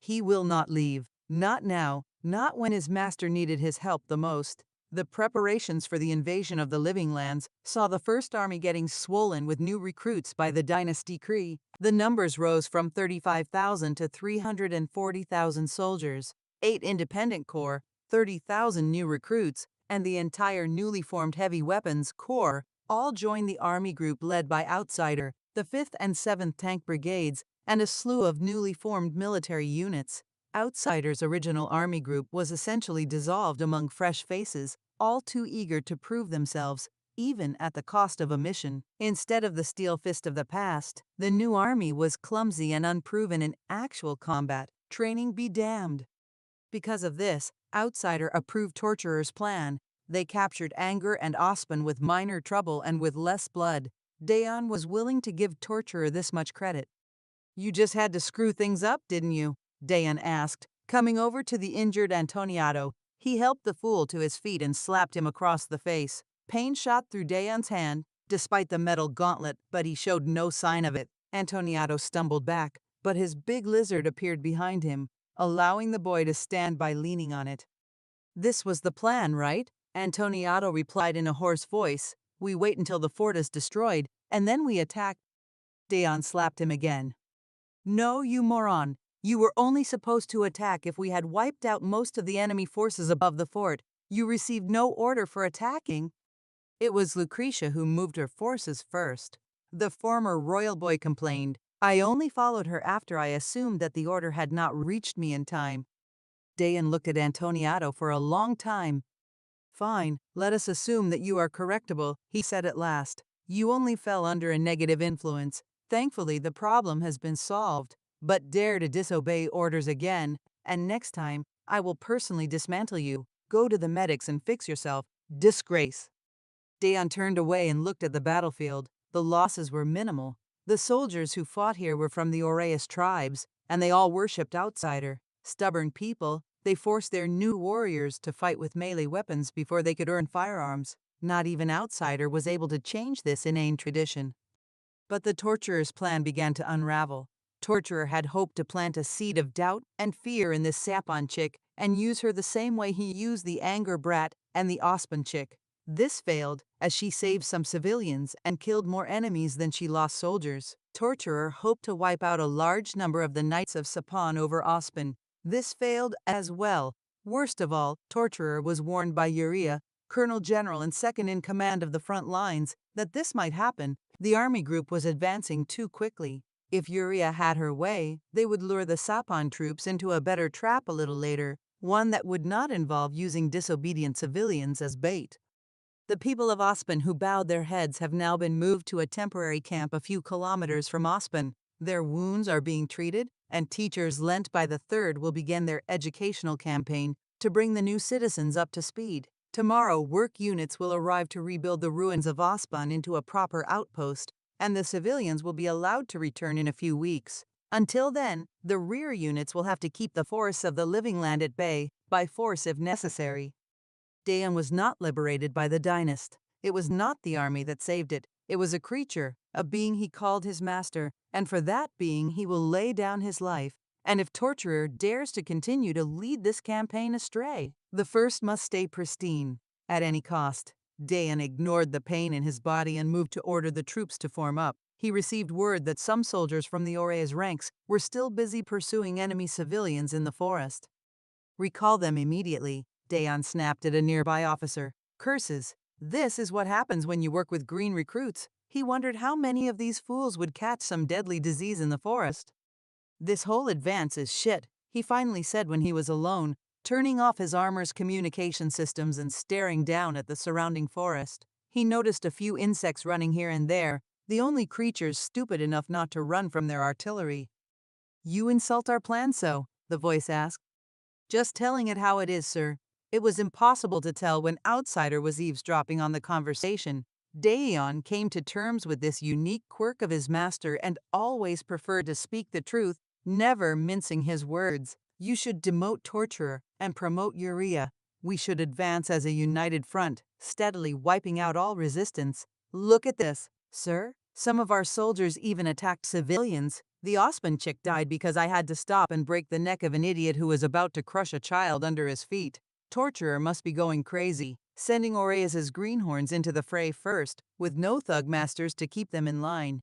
He will not leave. Not now, not when his master needed his help the most. The preparations for the invasion of the Living Lands saw the first army getting swollen with new recruits by the dynasty decree. The numbers rose from 35,000 to 340,000 soldiers, 8 independent corps, 30,000 new recruits, and the entire newly formed Heavy Weapons Corps all joined the army group led by Outsider, the 5th and 7th Tank Brigades, and a slew of newly formed military units. Outsider's original army group was essentially dissolved among fresh faces, all too eager to prove themselves, even at the cost of a mission. Instead of the steel fist of the past, the new army was clumsy and unproven in actual combat. Training be damned. Because of this, Outsider approved Torturer's plan. They captured Anger and Ospen with minor trouble and with less blood. Dayon was willing to give Torturer this much credit. You just had to screw things up, didn't you? Dayon asked. Coming over to the injured Antoniato, he helped the fool to his feet and slapped him across the face. Pain shot through Dayon's hand, despite the metal gauntlet, but he showed no sign of it. Antoniato stumbled back, but his big lizard appeared behind him, allowing the boy to stand by leaning on it. This was the plan, right? Antoniato replied in a hoarse voice. We wait until the fort is destroyed, and then we attack. Dayon slapped him again. No, you moron. You were only supposed to attack if we had wiped out most of the enemy forces above the fort. You received no order for attacking. It was Lucretia who moved her forces first. The former royal boy complained. I only followed her after I assumed that the order had not reached me in time. Dayan looked at Antoniato for a long time. Fine, let us assume that you are correctable, he said at last. You only fell under a negative influence. Thankfully, the problem has been solved. But dare to disobey orders again, and next time, I will personally dismantle you. Go to the medics and fix yourself. Disgrace. Dayan turned away and looked at the battlefield. The losses were minimal. The soldiers who fought here were from the Aureus tribes, and they all worshipped Outsider. Stubborn people, they forced their new warriors to fight with melee weapons before they could earn firearms. Not even Outsider was able to change this inane tradition. But the torturer's plan began to unravel. Torturer had hoped to plant a seed of doubt and fear in this Sapon chick and use her the same way he used the Anger Brat and the Ospan chick. This failed, as she saved some civilians and killed more enemies than she lost soldiers. Torturer hoped to wipe out a large number of the Knights of Sapon over Ospan. This failed as well. Worst of all, Torturer was warned by Uria, Colonel General and second in command of the front lines, that this might happen. The army group was advancing too quickly. If Uria had her way, they would lure the Sapon troops into a better trap a little later, one that would not involve using disobedient civilians as bait. The people of Ospan who bowed their heads have now been moved to a temporary camp a few kilometers from Ospan. Their wounds are being treated, and teachers lent by the Third will begin their educational campaign to bring the new citizens up to speed. Tomorrow, work units will arrive to rebuild the ruins of Ospan into a proper outpost, and the civilians will be allowed to return in a few weeks. Until then, the rear units will have to keep the forests of the living land at bay, by force if necessary. Dayan was not liberated by the dynast. It was not the army that saved it. It was a creature, a being he called his master, and for that being he will lay down his life. And if Torturer dares to continue to lead this campaign astray, the first must stay pristine, at any cost. Dayan ignored the pain in his body and moved to order the troops to form up. He received word that some soldiers from the Aurea's ranks were still busy pursuing enemy civilians in the forest. Recall them immediately, Dayan snapped at a nearby officer. Curses. This is what happens when you work with green recruits. He wondered how many of these fools would catch some deadly disease in the forest. This whole advance is shit, he finally said when he was alone, turning off his armor's communication systems and staring down at the surrounding forest. He noticed a few insects running here and there, the only creatures stupid enough not to run from their artillery. You insult our plan so? The voice asked. Just telling it how it is, sir. It was impossible to tell when Outsider was eavesdropping on the conversation. Dayon came to terms with this unique quirk of his master and always preferred to speak the truth, never mincing his words. You should demote Torturer and promote Uria. We should advance as a united front, steadily wiping out all resistance. Look at this, sir. Some of our soldiers even attacked civilians. The Ospan chick died because I had to stop and break the neck of an idiot who was about to crush a child under his feet. Torturer must be going crazy, sending Aureus' greenhorns into the fray first, with no thug masters to keep them in line.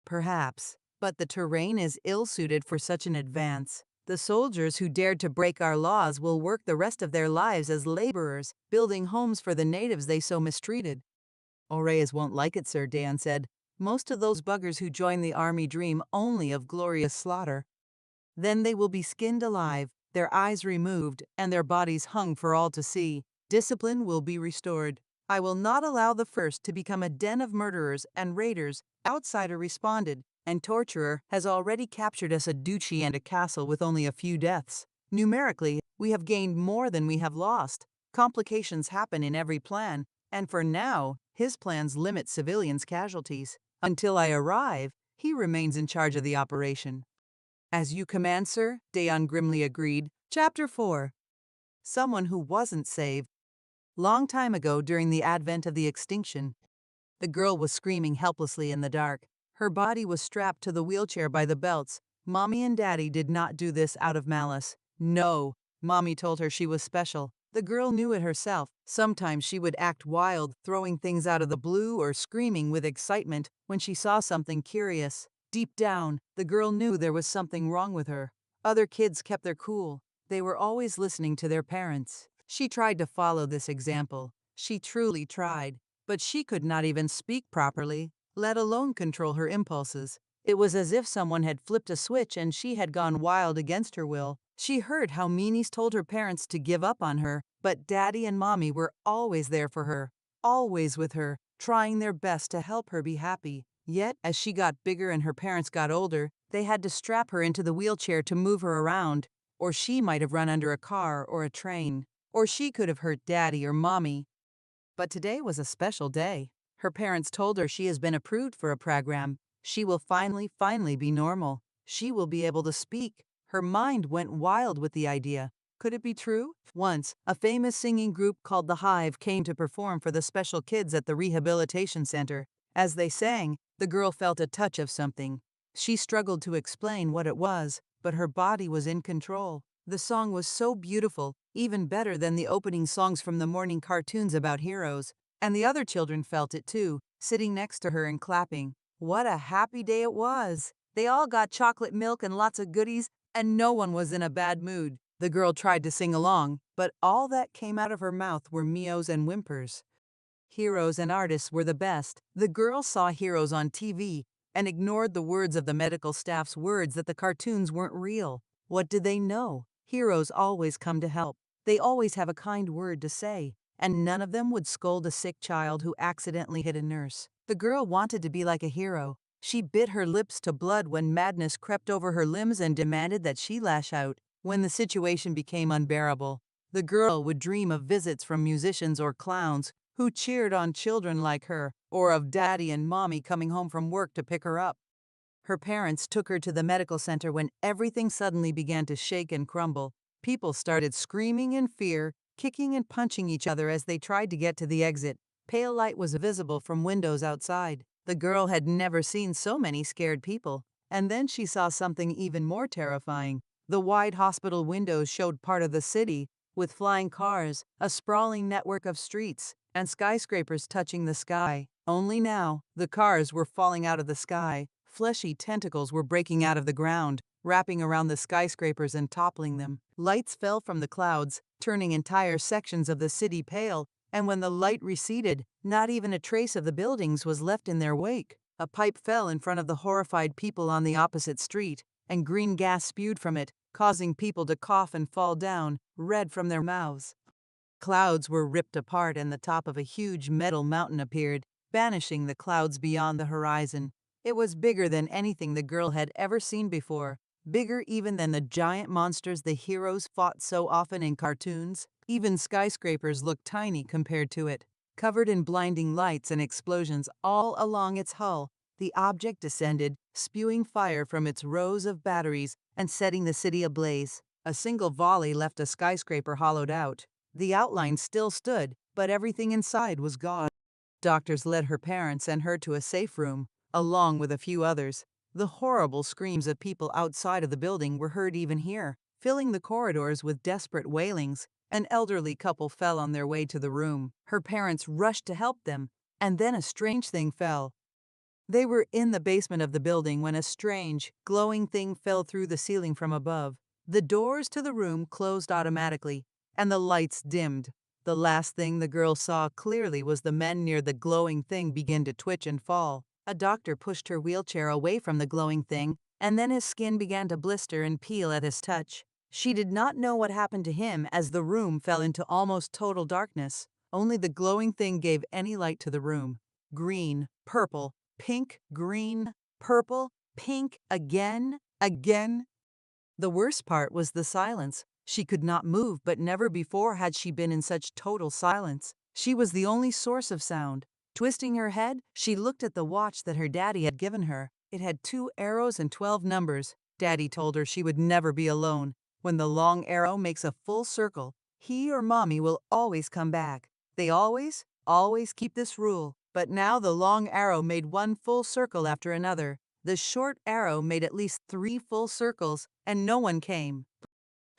Perhaps, but the terrain is ill-suited for such an advance. The soldiers who dared to break our laws will work the rest of their lives as laborers, building homes for the natives they so mistreated. Aureus won't like it, sir, Dan said. Most of those buggers who join the army dream only of glorious slaughter. Then they will be skinned alive, their eyes removed, and their bodies hung for all to see. Discipline will be restored. I will not allow the first to become a den of murderers and raiders, Outsider responded, and Torturer has already captured us a duchy and a castle with only a few deaths. Numerically, we have gained more than we have lost. Complications happen in every plan, and for now, his plans limit civilians' casualties. Until I arrive, he remains in charge of the operation. As you command, sir, Dayon grimly agreed. Chapter 4. Someone who wasn't saved. Long time ago, during the advent of the Extinction, the girl was screaming helplessly in the dark. Her body was strapped to the wheelchair by the belts. Mommy and Daddy did not do this out of malice. No, Mommy told her she was special. The girl knew it herself. Sometimes she would act wild, throwing things out of the blue or screaming with excitement when she saw something curious. Deep down, the girl knew there was something wrong with her. Other kids kept their cool. They were always listening to their parents. She tried to follow this example. She truly tried. But she could not even speak properly, let alone control her impulses. It was as if someone had flipped a switch and she had gone wild against her will. She heard how meanies told her parents to give up on her, but Daddy and Mommy were always there for her, always with her, trying their best to help her be happy. Yet, as she got bigger and her parents got older, they had to strap her into the wheelchair to move her around, or she might have run under a car or a train, or she could have hurt Daddy or Mommy. But today was a special day. Her parents told her she has been approved for a program. She will finally be normal. She will be able to speak. Her mind went wild with the idea. Could it be true? Once, a famous singing group called The Hive came to perform for the special kids at the rehabilitation center. As they sang, the girl felt a touch of something. She struggled to explain what it was, but her body was in control. The song was so beautiful, even better than the opening songs from the morning cartoons about heroes. And the other children felt it too, sitting next to her and clapping. What a happy day it was! They all got chocolate milk and lots of goodies, and no one was in a bad mood. The girl tried to sing along, but all that came out of her mouth were meows and whimpers. Heroes and artists were the best. The girl saw heroes on TV and ignored the words of the medical staff's words that the cartoons weren't real. What did they know? Heroes always come to help. They always have a kind word to say, and none of them would scold a sick child who accidentally hit a nurse. The girl wanted to be like a hero. She bit her lips to blood when madness crept over her limbs and demanded that she lash out. When the situation became unbearable, the girl would dream of visits from musicians or clowns who cheered on children like her, or of Daddy and Mommy coming home from work to pick her up. Her parents took her to the medical center when everything suddenly began to shake and crumble. People started screaming in fear, kicking and punching each other as they tried to get to the exit. Pale light was visible from windows outside. The girl had never seen so many scared people. And then she saw something even more terrifying. The wide hospital windows showed part of the city, with flying cars, a sprawling network of streets, and skyscrapers touching the sky. Only now, the cars were falling out of the sky. Fleshy tentacles were breaking out of the ground, wrapping around the skyscrapers and toppling them. Lights fell from the clouds, turning entire sections of the city pale, and when the light receded, not even a trace of the buildings was left in their wake. A pipe fell in front of the horrified people on the opposite street, and green gas spewed from it, causing people to cough and fall down, red from their mouths. Clouds were ripped apart and the top of a huge metal mountain appeared, banishing the clouds beyond the horizon. It was bigger than anything the girl had ever seen before, bigger even than the giant monsters the heroes fought so often in cartoons. Even skyscrapers looked tiny compared to it. Covered in blinding lights and explosions all along its hull, the object descended, spewing fire from its rows of batteries and setting the city ablaze. A single volley left a skyscraper hollowed out. The outline still stood, but everything inside was gone. Doctors led her parents and her to a safe room, along with a few others. The horrible screams of people outside of the building were heard even here, filling the corridors with desperate wailings. An elderly couple fell on their way to the room. Her parents rushed to help them, and then a strange thing fell. They were in the basement of the building when a strange, glowing thing fell through the ceiling from above. The doors to the room closed automatically, and the lights dimmed. The last thing the girl saw clearly was the men near the glowing thing begin to twitch and fall. A doctor pushed her wheelchair away from the glowing thing, and then his skin began to blister and peel at his touch. She did not know what happened to him as the room fell into almost total darkness. Only the glowing thing gave any light to the room. Green, purple, pink, green, purple, pink, again. The worst part was the silence. She could not move, but never before had she been in such total silence. She was the only source of sound. Twisting her head, she looked at the watch that her daddy had given her. It had 2 arrows and 12 numbers. Daddy told her she would never be alone. When the long arrow makes a full circle, he or mommy will always come back. They always keep this rule. But now the long arrow made 1 full circle after another. The short arrow made at least 3 full circles, and no one came.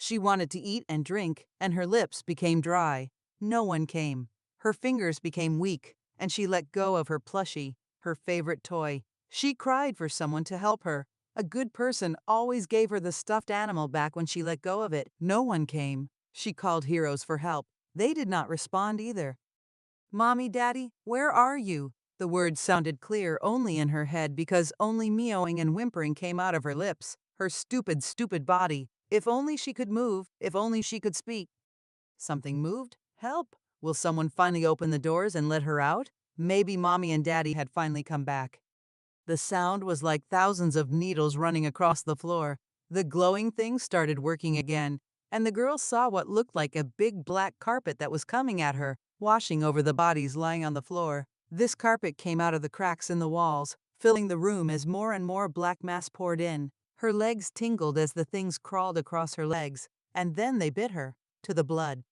She wanted to eat and drink, and her lips became dry. No one came. Her fingers became weak, and she let go of her plushie, her favorite toy. She cried for someone to help her. A good person always gave her the stuffed animal back when she let go of it. No one came. She called heroes for help. They did not respond either. Mommy, Daddy, where are you? The words sounded clear only in her head because only meowing and whimpering came out of her lips. Her stupid, stupid body. If only she could move, if only she could speak. Something moved? Help! Will someone finally open the doors and let her out? Maybe Mommy and Daddy had finally come back. The sound was like thousands of needles running across the floor. The glowing thing started working again, and the girl saw what looked like a big black carpet that was coming at her, washing over the bodies lying on the floor. This carpet came out of the cracks in the walls, filling the room as more and more black mass poured in. Her legs tingled as the things crawled across her legs, and then they bit her, to the blood.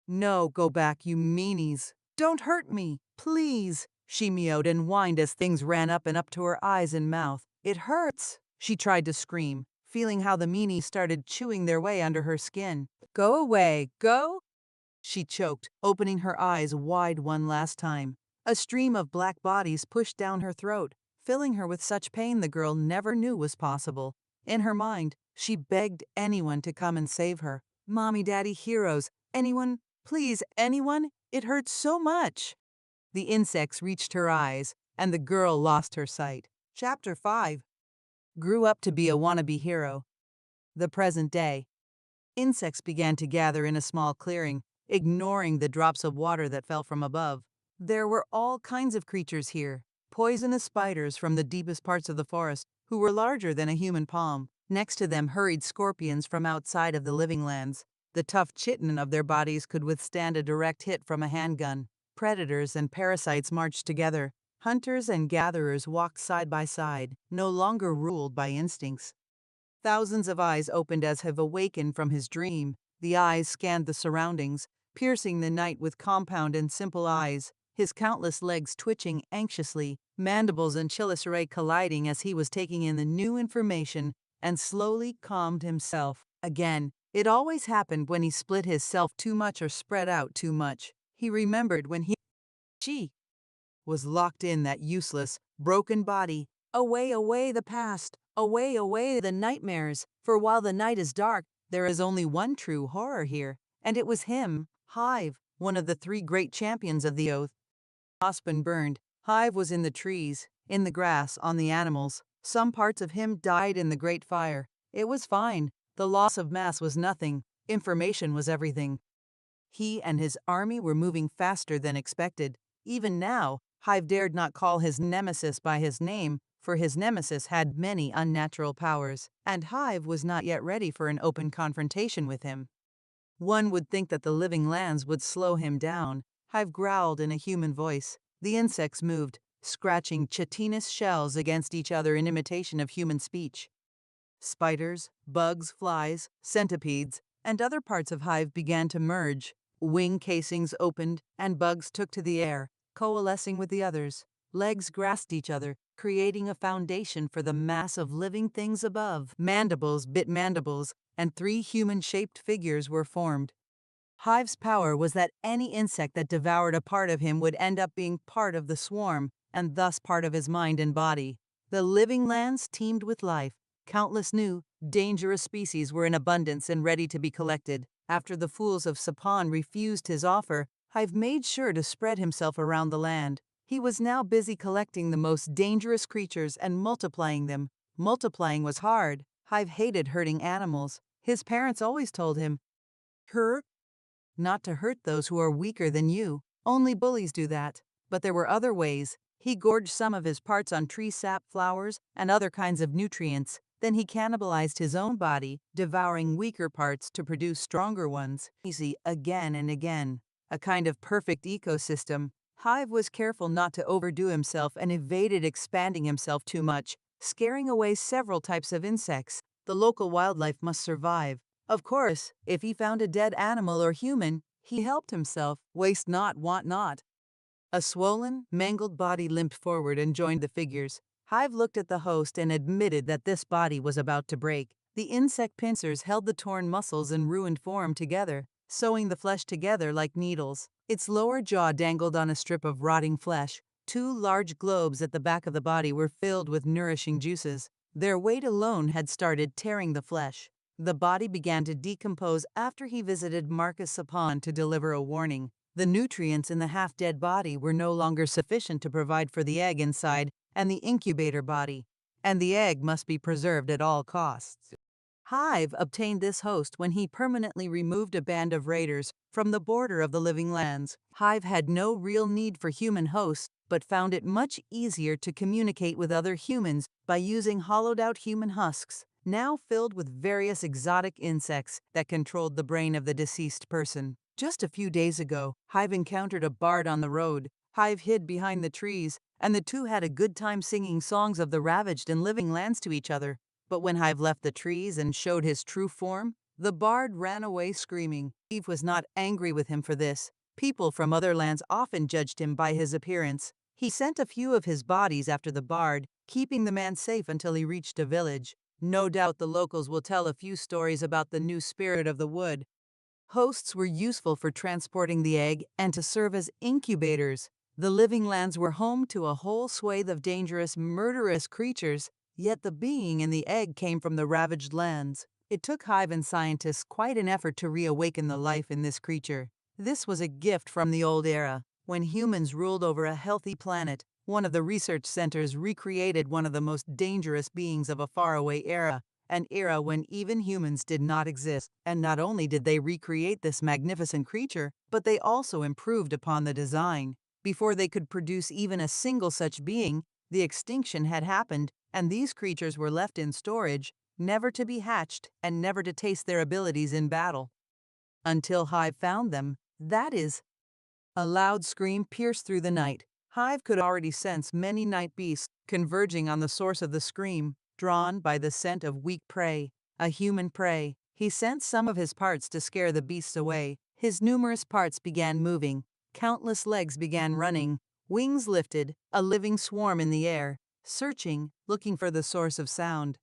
No, go back, you meanies. Don't hurt me, please. She meowed and whined as things ran up and up to her eyes and mouth. It hurts. She tried to scream, feeling how the meanies started chewing their way under her skin. Go away, go. She choked, opening her eyes wide one last time. A stream of black bodies pushed down her throat, filling her with such pain the girl never knew was possible. In her mind, she begged anyone to come and save her. Mommy, Daddy, heroes, anyone, please, anyone, it hurts so much. The insects reached her eyes, and the girl lost her sight. Chapter 5. Grew up to be a wannabe hero. The present day. Insects began to gather in a small clearing, ignoring the drops of water that fell from above. There were all kinds of creatures here, poisonous spiders from the deepest parts of the forest, who were larger than a human palm. Next to them hurried scorpions from outside of the living lands. The tough chitin of their bodies could withstand a direct hit from a handgun. Predators and parasites marched together. Hunters and gatherers walked side by side, no longer ruled by instincts. Thousands of eyes opened as Hive awakened from his dream. The eyes scanned the surroundings, piercing the night with compound and simple eyes, his countless legs twitching anxiously, mandibles and chelicerae colliding as he was taking in the new information, and slowly calmed himself. Again, it always happened when he split his self too much or spread out too much. He remembered when she was locked in that useless, broken body. Away, away the past, away, away the nightmares, for while the night is dark, there is only one true horror here, and it was him, Hive, one of the 3 great champions of the oath. Ospen burned. Hive was in the trees, in the grass, on the animals. Some parts of him died in the great fire. It was fine. The loss of mass was nothing. Information was everything. He and his army were moving faster than expected. Even now, Hive dared not call his nemesis by his name, for his nemesis had many unnatural powers, and Hive was not yet ready for an open confrontation with him. One would think that the living lands would slow him down. Hive growled in a human voice. The insects moved, scratching chitinous shells against each other in imitation of human speech. Spiders, bugs, flies, centipedes, and other parts of Hive began to merge. Wing casings opened, and bugs took to the air, coalescing with the others. Legs grasped each other, creating a foundation for the mass of living things above. Mandibles bit mandibles, and 3 human-shaped figures were formed. Hive's power was that any insect that devoured a part of him would end up being part of the swarm, and thus part of his mind and body. The living lands teemed with life. Countless new, dangerous species were in abundance and ready to be collected. After the fools of Sapon refused his offer, Hive made sure to spread himself around the land. He was now busy collecting the most dangerous creatures and multiplying them. Multiplying was hard. Hive hated hurting animals. His parents always told him, "Hurt? Not to hurt those who are weaker than you. Only bullies do that." But there were other ways. He gorged some of his parts on tree sap, flowers, and other kinds of nutrients. Then he cannibalized his own body, devouring weaker parts to produce stronger ones. Easy again and again. A kind of perfect ecosystem. Hive was careful not to overdo himself and evaded expanding himself too much, scaring away several types of insects. The local wildlife must survive. Of course, if he found a dead animal or human, he helped himself. Waste not, want not. A swollen, mangled body limped forward and joined the figures. Hive looked at the host and admitted that this body was about to break. The insect pincers held the torn muscles and ruined form together, sewing the flesh together like needles. Its lower jaw dangled on a strip of rotting flesh. Two large globes at the back of the body were filled with nourishing juices. Their weight alone had started tearing the flesh. The body began to decompose after he visited Marcus Sapon to deliver a warning. The nutrients in the half-dead body were no longer sufficient to provide for the egg inside and the incubator body, and the egg must be preserved at all costs. Hive obtained this host when he permanently removed a band of raiders from the border of the living lands. Hive had no real need for human hosts, but found it much easier to communicate with other humans by using hollowed-out human husks, now filled with various exotic insects that controlled the brain of the deceased person. Just a few days ago, Hive encountered a bard on the road. Hive hid behind the trees, and the two had a good time singing songs of the ravaged and living lands to each other. But when Hive left the trees and showed his true form, the bard ran away screaming. Hive was not angry with him for this. People from other lands often judged him by his appearance. He sent a few of his bodies after the bard, keeping the man safe until he reached a village. No doubt the locals will tell a few stories about the new spirit of the wood. Hosts were useful for transporting the egg and to serve as incubators. The living lands were home to a whole swathe of dangerous, murderous creatures. Yet the being in the egg came from the ravaged lands. It took Hive and scientists quite an effort to reawaken the life in this creature. This was a gift from the old era, when humans ruled over a healthy planet. One of the research centers recreated one of the most dangerous beings of a faraway era, an era when even humans did not exist. And not only did they recreate this magnificent creature, but they also improved upon the design. Before they could produce even a single such being, the extinction had happened, and these creatures were left in storage, never to be hatched and never to taste their abilities in battle. Until Hive found them, that is. A loud scream pierced through the night. Hive could already sense many night beasts converging on the source of the scream, drawn by the scent of weak prey, a human prey. He sent some of his parts to scare the beasts away. His numerous parts began moving. Countless legs began running, wings lifted, a living swarm in the air, searching, looking for the source of sound.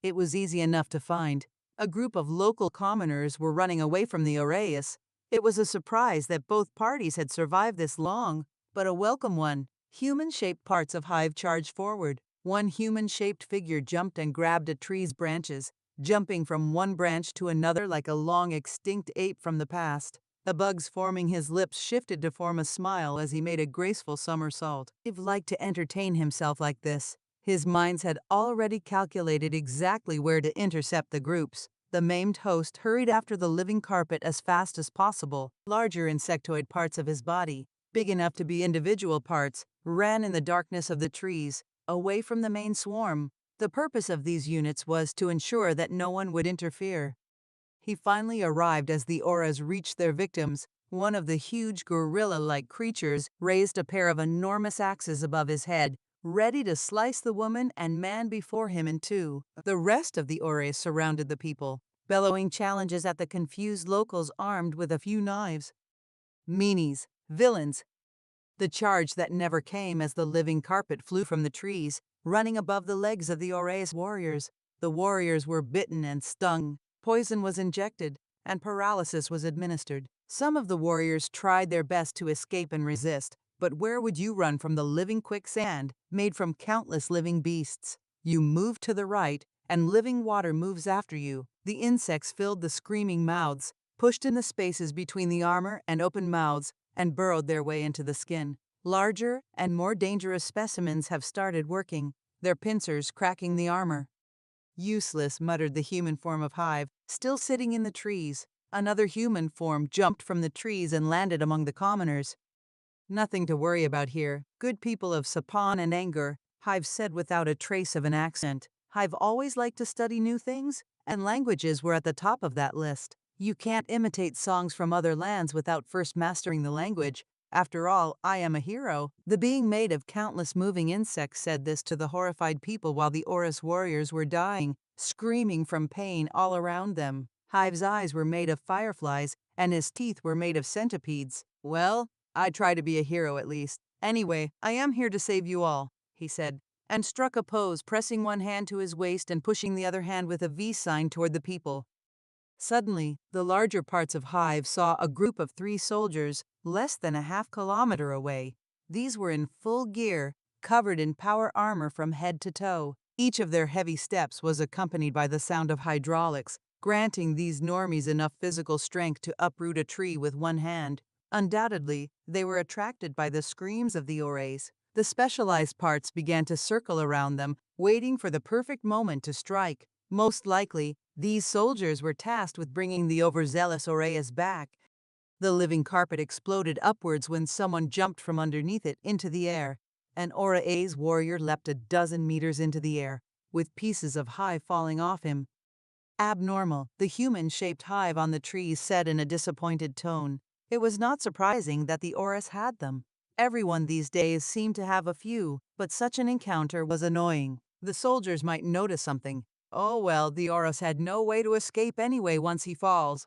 It was easy enough to find. A group of local commoners were running away from the Aureus. It was a surprise that both parties had survived this long, but a welcome one. Human-shaped parts of Hive charged forward. One human-shaped figure jumped and grabbed a tree's branches, jumping from one branch to another like a long extinct ape from the past. The bugs forming his lips shifted to form a smile as he made a graceful somersault. Hive liked to entertain himself like this. His minds had already calculated exactly where to intercept the groups. The maimed host hurried after the living carpet as fast as possible. Larger insectoid parts of his body, big enough to be individual parts, ran in the darkness of the trees, away from the main swarm. The purpose of these units was to ensure that no one would interfere. He finally arrived as the auras reached their victims. One of the huge gorilla-like creatures raised a pair of enormous axes above his head, ready to slice the woman and man before him in two. The rest of the auras surrounded the people, bellowing challenges at the confused locals armed with a few knives. Meanies, villains. The charge that never came as the living carpet flew from the trees, running above the legs of the auras warriors. The warriors were bitten and stung. Poison was injected, and paralysis was administered. Some of the warriors tried their best to escape and resist, but where would you run from the living quicksand, made from countless living beasts? You move to the right, and living water moves after you. The insects filled the screaming mouths, pushed in the spaces between the armor and open mouths, and burrowed their way into the skin. Larger and more dangerous specimens have started working, their pincers cracking the armor. Useless, muttered the human form of Hive, still sitting in the trees. Another human form jumped from the trees and landed among the commoners. Nothing to worry about here. Good people of Sapon and Anger, Hive said without a trace of an accent. Hive always liked to study new things, and languages were at the top of that list. You can't imitate songs from other lands without first mastering the language. After all, I am a hero. The being made of countless moving insects said this to the horrified people while the Horus warriors were dying, screaming from pain all around them. Hive's eyes were made of fireflies, and his teeth were made of centipedes. Well, I try to be a hero at least. Anyway, I am here to save you all, he said, and struck a pose, pressing one hand to his waist and pushing the other hand with a V sign toward the people. Suddenly, the larger parts of Hive saw a group of 3 soldiers less than a half-kilometer away. These were in full gear, covered in power armor from head to toe. Each of their heavy steps was accompanied by the sound of hydraulics, granting these normies enough physical strength to uproot a tree with one hand. Undoubtedly, they were attracted by the screams of the Ores. The specialized parts began to circle around them, waiting for the perfect moment to strike. Most likely, these soldiers were tasked with bringing the overzealous Oreas back. The living carpet exploded upwards when someone jumped from underneath it into the air. An Oraes warrior leapt a dozen meters into the air, with pieces of hive falling off him. Abnormal, the human-shaped hive on the trees said in a disappointed tone. It was not surprising that the Oris had them. Everyone these days seemed to have a few, but such an encounter was annoying. The soldiers might notice something. Oh well, the Oris had no way to escape anyway once he falls.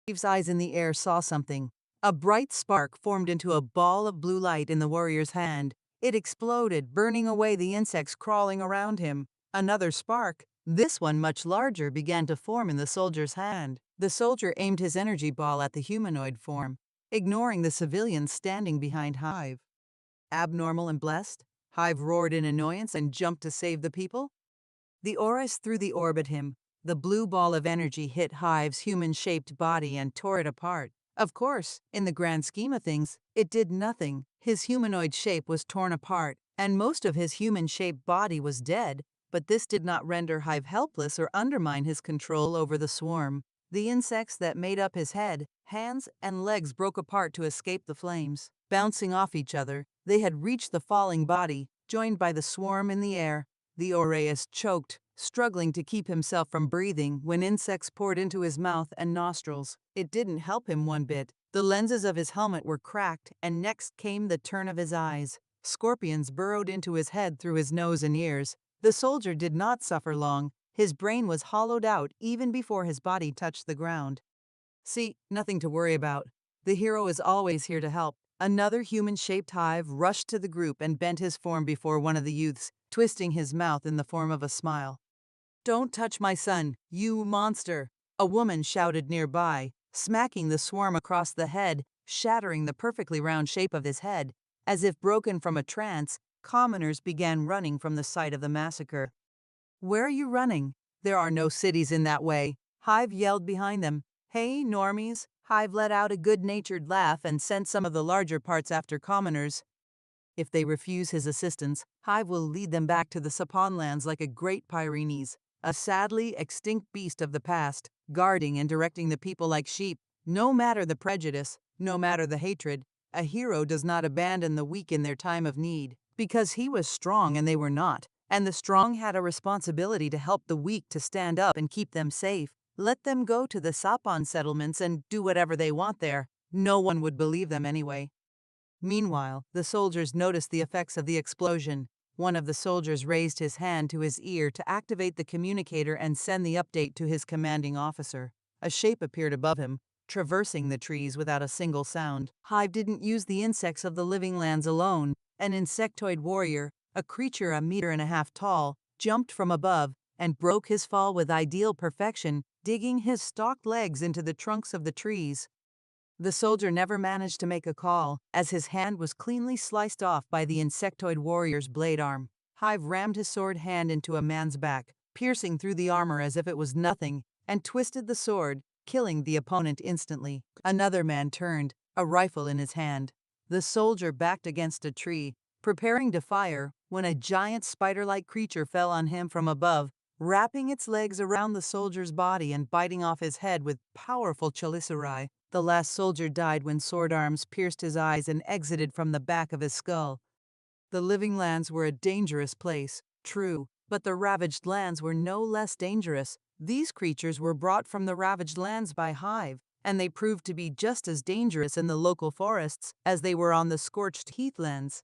Steve's eyes in the air saw something. A bright spark formed into a ball of blue light in the warrior's hand. It exploded, burning away the insects crawling around him. Another spark, this one much larger, began to form in the soldier's hand. The soldier aimed his energy ball at the humanoid form, ignoring the civilians standing behind Hive. Abnormal and blessed, Hive roared in annoyance and jumped to save the people. The Oris threw the orb at him. The blue ball of energy hit Hive's human-shaped body and tore it apart. Of course, in the grand scheme of things, it did nothing. His humanoid shape was torn apart, and most of his human-shaped body was dead, but this did not render Hive helpless or undermine his control over the swarm. The insects that made up his head, hands, and legs broke apart to escape the flames. Bouncing off each other, they had reached the falling body, joined by the swarm in the air. The Oreas choked, struggling to keep himself from breathing when insects poured into his mouth and nostrils. It didn't help him one bit. The lenses of his helmet were cracked, and next came the turn of his eyes. Scorpions burrowed into his head through his nose and ears. The soldier did not suffer long. His brain was hollowed out even before his body touched the ground. See, nothing to worry about. The hero is always here to help. Another human-shaped hive rushed to the group and bent his form before one of the youths, twisting his mouth in the form of a smile. "Don't touch my son, you monster!" a woman shouted nearby, smacking the swarm across the head, shattering the perfectly round shape of his head. As if broken from a trance, commoners began running from the site of the massacre. "Where are you running? There are no cities in that way," Hive yelled behind them. "Hey, normies!" Hive let out a good-natured laugh and sent some of the larger parts after commoners. If they refuse his assistance, Hive will lead them back to the Sapon lands like a great Pyrenees, a sadly extinct beast of the past, guarding and directing the people like sheep. No matter the prejudice, no matter the hatred, a hero does not abandon the weak in their time of need, because he was strong and they were not, and the strong had a responsibility to help the weak to stand up and keep them safe. Let them go to the Sapon settlements and do whatever they want there. No one would believe them anyway. Meanwhile, the soldiers noticed the effects of the explosion. One of the soldiers raised his hand to his ear to activate the communicator and send the update to his commanding officer. A shape appeared above him, traversing the trees without a single sound. Hive didn't use the insects of the living lands alone. An insectoid warrior, a creature 1.5 meters tall, jumped from above and broke his fall with ideal perfection, digging his stalked legs into the trunks of the trees. The soldier never managed to make a call, as his hand was cleanly sliced off by the insectoid warrior's blade arm. Hive rammed his sword hand into a man's back, piercing through the armor as if it was nothing, and twisted the sword, killing the opponent instantly. Another man turned, a rifle in his hand. The soldier backed against a tree, preparing to fire, when a giant spider-like creature fell on him from above, wrapping its legs around the soldier's body and biting off his head with powerful chelicerae. The last soldier died when sword arms pierced his eyes and exited from the back of his skull. The living lands were a dangerous place, true, but the ravaged lands were no less dangerous. These creatures were brought from the ravaged lands by Hive, and they proved to be just as dangerous in the local forests as they were on the scorched heathlands.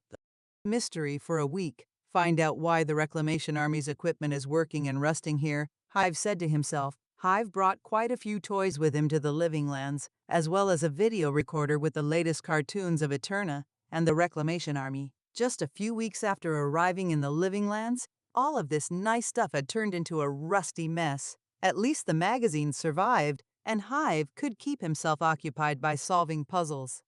Mystery for a week. Find out why the Reclamation Army's equipment is working and rusting here, Hive said to himself. Hive brought quite a few toys with him to the living lands, as well as a video recorder with the latest cartoons of Eterna and the Reclamation Army. Just a few weeks after arriving in the living lands, all of this nice stuff had turned into a rusty mess. At least the magazine survived, and Hive could keep himself occupied by solving puzzles.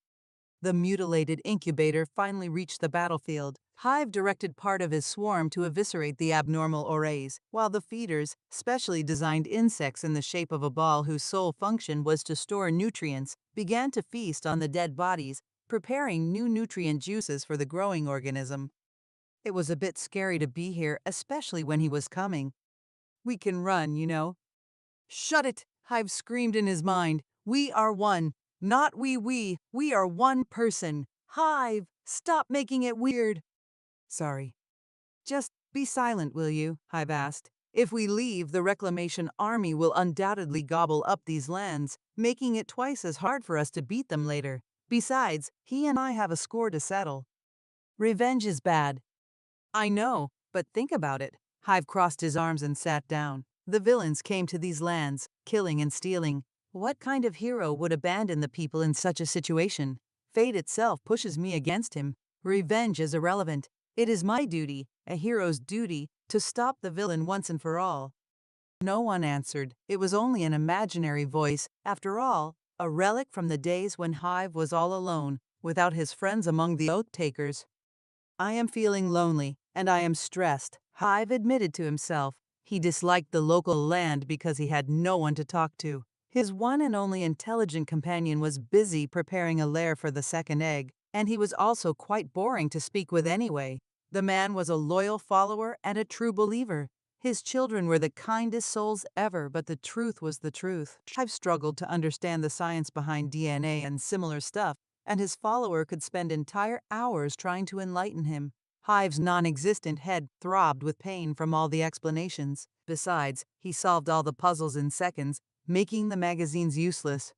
The mutilated incubator finally reached the battlefield. Hive directed part of his swarm to eviscerate the abnormal arrays, while the feeders, specially designed insects in the shape of a ball whose sole function was to store nutrients, began to feast on the dead bodies, preparing new nutrient juices for the growing organism. It was a bit scary to be here, especially when he was coming. We can run, you know. Shut it! Hive screamed in his mind. We are one. Not we are one person. Hive, stop making it weird. Sorry. Just be silent, will you? Hive asked. If we leave, the Reclamation Army will undoubtedly gobble up these lands, making it twice as hard for us to beat them later. Besides, he and I have a score to settle. Revenge is bad. I know, but think about it. Hive crossed his arms and sat down. The villains came to these lands, killing and stealing. What kind of hero would abandon the people in such a situation? Fate itself pushes me against him. Revenge is irrelevant. It is my duty, a hero's duty, to stop the villain once and for all. No one answered. It was only an imaginary voice, after all, a relic from the days when Hive was all alone, without his friends among the oath takers. I am feeling lonely, and I am stressed, Hive admitted to himself. He disliked the local land because he had no one to talk to. His one and only intelligent companion was busy preparing a lair for the second egg, and he was also quite boring to speak with anyway. The man was a loyal follower and a true believer. His children were the kindest souls ever, but the truth was the truth. Hive struggled to understand the science behind DNA and similar stuff, and his follower could spend entire hours trying to enlighten him. Hive's non-existent head throbbed with pain from all the explanations. Besides, he solved all the puzzles in seconds, making the magazines useless.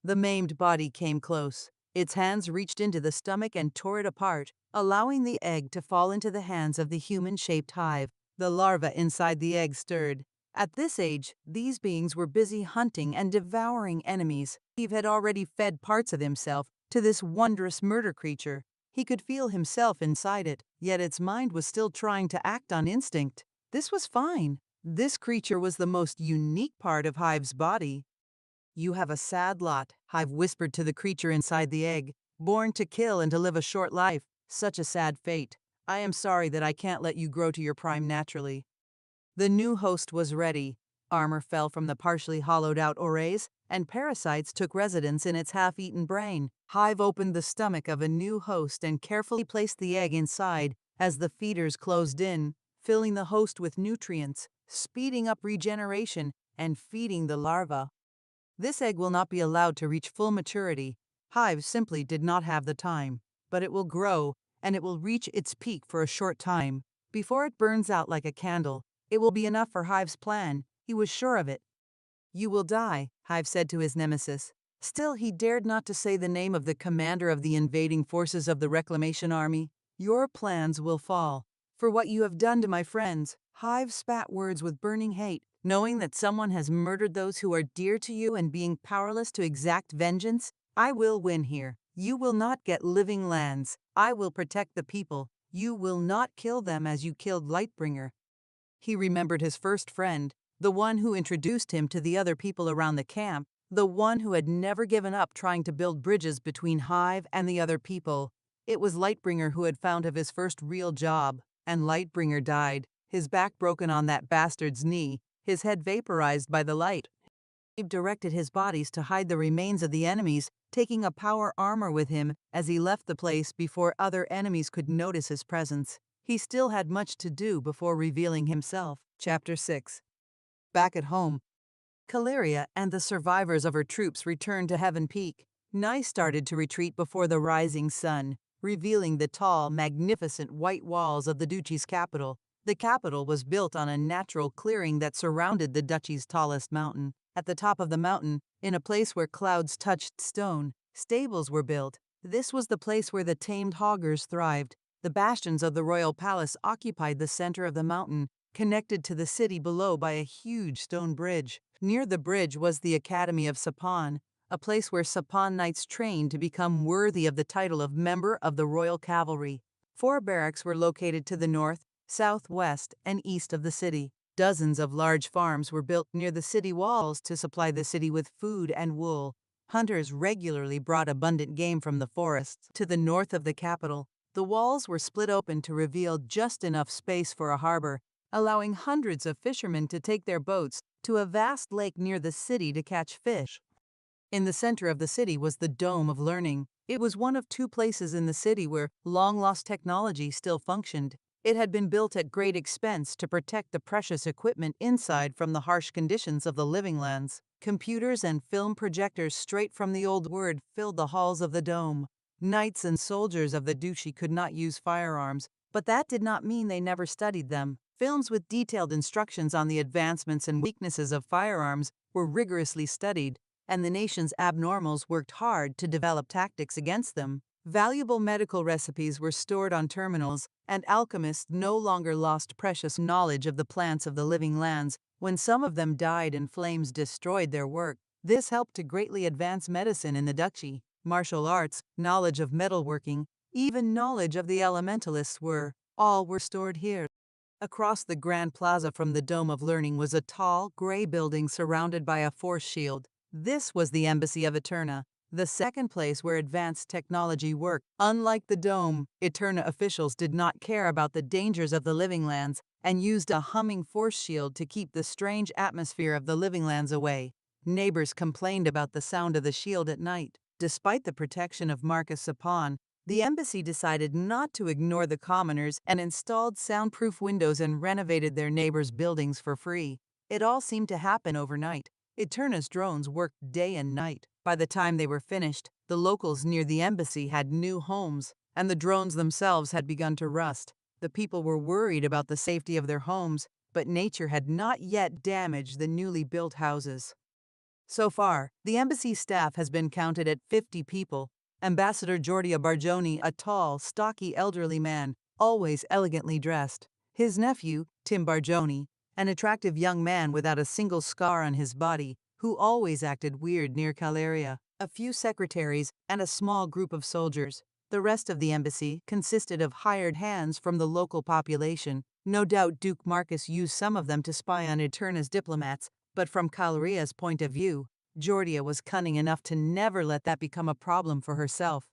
The maimed body came close. Its hands reached into the stomach and tore it apart, allowing the egg to fall into the hands of the human-shaped Hive. The larva inside the egg stirred. At this age, these beings were busy hunting and devouring enemies. Hive had already fed parts of himself to this wondrous murder creature. He could feel himself inside it, yet its mind was still trying to act on instinct. This was fine. This creature was the most unique part of Hive's body. You have a sad lot, Hive whispered to the creature inside the egg. Born to kill and to live a short life. Such a sad fate. I am sorry that I can't let you grow to your prime naturally. The new host was ready. Armor fell from the partially hollowed-out oreys, and parasites took residence in its half-eaten brain. Hive opened the stomach of a new host and carefully placed the egg inside as the feeders closed in, filling the host with nutrients, speeding up regeneration, and feeding the larva. This egg will not be allowed to reach full maturity. Hive simply did not have the time. But it will grow, and it will reach its peak for a short time. Before it burns out like a candle, it will be enough for Hive's plan. He was sure of it. You will die, Hive said to his nemesis. Still, he dared not to say the name of the commander of the invading forces of the Reclamation Army. Your plans will fall. For what you have done to my friends. Hive spat words with burning hate, knowing that someone has murdered those who are dear to you and being powerless to exact vengeance. I will win here. You will not get living lands. I will protect the people. You will not kill them as you killed Lightbringer. He remembered his first friend, the one who introduced him to the other people around the camp, the one who had never given up trying to build bridges between Hive and the other people. It was Lightbringer who had found of his first real job, and Lightbringer died, his back broken on that bastard's knee, his head vaporized by the light. He directed his bodies to hide the remains of the enemies, taking a power armor with him as he left the place before other enemies could notice his presence. He still had much to do before revealing himself. Chapter 6. Back at home, Caleria and the survivors of her troops returned to Heaven Peak. Night started to retreat before the rising sun, revealing the tall, magnificent white walls of the duchy's capital. The capital was built on a natural clearing that surrounded the duchy's tallest mountain. At the top of the mountain, in a place where clouds touched stone, stables were built. This was the place where the tamed hoggers thrived. The bastions of the royal palace occupied the center of the mountain, connected to the city below by a huge stone bridge. Near the bridge was the Academy of Sapon, a place where Sapon knights trained to become worthy of the title of member of the royal cavalry. 4 barracks were located to the north, southwest, and east of the city. Dozens of large farms were built near the city walls to supply the city with food and wool. Hunters regularly brought abundant game from the forests to the north of the capital. The walls were split open to reveal just enough space for a harbor, allowing hundreds of fishermen to take their boats to a vast lake near the city to catch fish. In the center of the city was the Dome of Learning. It was one of 2 places in the city where long-lost technology still functioned. It had been built at great expense to protect the precious equipment inside from the harsh conditions of the living lands. Computers and film projectors straight from the old world filled the halls of the dome. Knights and soldiers of the duchy could not use firearms, but that did not mean they never studied them. Films with detailed instructions on the advancements and weaknesses of firearms were rigorously studied, and the nation's abnormals worked hard to develop tactics against them. Valuable medical recipes were stored on terminals, and alchemists no longer lost precious knowledge of the plants of the living lands when some of them died and flames destroyed their work. This helped to greatly advance medicine in the duchy. Martial arts, knowledge of metalworking, even knowledge of the elementalists all were stored here. Across the Grand Plaza from the Dome of Learning was a tall, gray building surrounded by a force shield. This was the Embassy of Eterna, the second place where advanced technology worked. Unlike the Dome, Eterna officials did not care about the dangers of the living lands and used a humming force shield to keep the strange atmosphere of the living lands away. Neighbors complained about the sound of the shield at night. Despite the protection of Marcus Sapon, the embassy decided not to ignore the commoners and installed soundproof windows and renovated their neighbors' buildings for free. It all seemed to happen overnight. Eterna's drones worked day and night. By the time they were finished, the locals near the embassy had new homes, and the drones themselves had begun to rust. The people were worried about the safety of their homes, but nature had not yet damaged the newly built houses. So far, the embassy staff has been counted at 50 people. Ambassador Giorgia Bargioni, a tall, stocky elderly man, always elegantly dressed. His nephew, Tim Bargioni, an attractive young man without a single scar on his body, who always acted weird near Caleria. A few secretaries, and a small group of soldiers. The rest of the embassy consisted of hired hands from the local population. No doubt Duke Marcus used some of them to spy on Eterna's diplomats, but from Caleria's point of view, Giorgia was cunning enough to never let that become a problem for herself.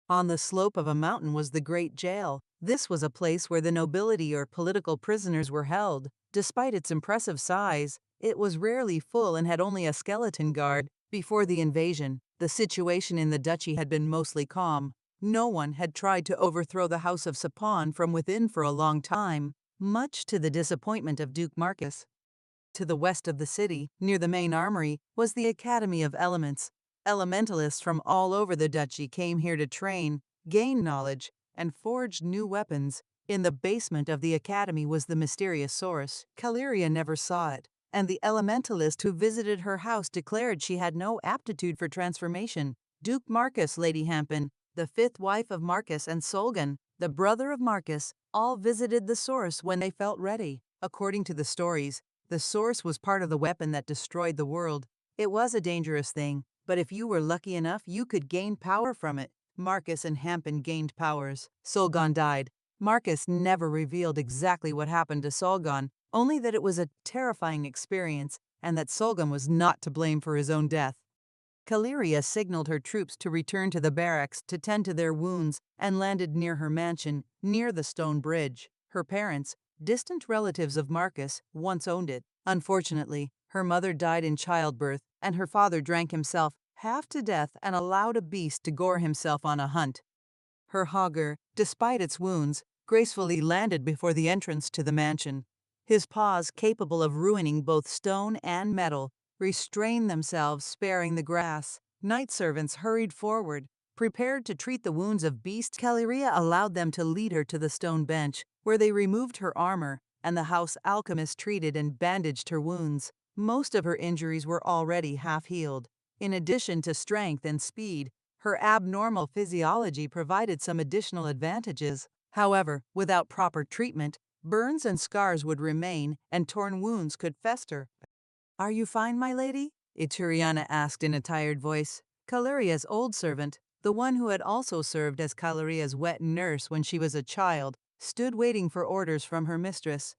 On the slope of a mountain was the Great Jail. This was a place where the nobility or political prisoners were held. Despite its impressive size, it was rarely full and had only a skeleton guard. Before the invasion, the situation in the duchy had been mostly calm. No one had tried to overthrow the House of Sapon from within for a long time, much to the disappointment of Duke Marcus. To the west of the city, near the main armory, was the Academy of Elements. Elementalists from all over the duchy came here to train, gain knowledge, and forge new weapons. In the basement of the academy was the mysterious source. Caleria never saw it, and the elementalist who visited her house declared she had no aptitude for transformation. Duke Marcus, Lady Hampton, the 5th wife of Marcus, and Solgan, the brother of Marcus, all visited the source when they felt ready. According to the stories, the source was part of the weapon that destroyed the world. It was a dangerous thing, but if you were lucky enough, you could gain power from it. Marcus and Hampton gained powers. Solgan died. Marcus never revealed exactly what happened to Solgan, only that it was a terrifying experience and that Solgan was not to blame for his own death. Caleria signaled her troops to return to the barracks to tend to their wounds and landed near her mansion, near the stone bridge. Her parents, distant relatives of Marcus, once owned it. Unfortunately, her mother died in childbirth, and her father drank himself half to death and allowed a beast to gore himself on a hunt. Her hogger, despite its wounds, gracefully landed before the entrance to the mansion. His paws, capable of ruining both stone and metal, restrained themselves, sparing the grass. Night servants hurried forward, prepared to treat the wounds of beast. Caleria allowed them to lead her to the stone bench, where they removed her armor, and the house alchemist treated and bandaged her wounds. Most of her injuries were already half healed. In addition to strength and speed, her abnormal physiology provided some additional advantages. However, without proper treatment, burns and scars would remain, and torn wounds could fester. "Are you fine, my lady?" Ituriana asked in a tired voice. Caleria's old servant, The one who had also served as Caleria's wet nurse when she was a child, stood waiting for orders from her mistress.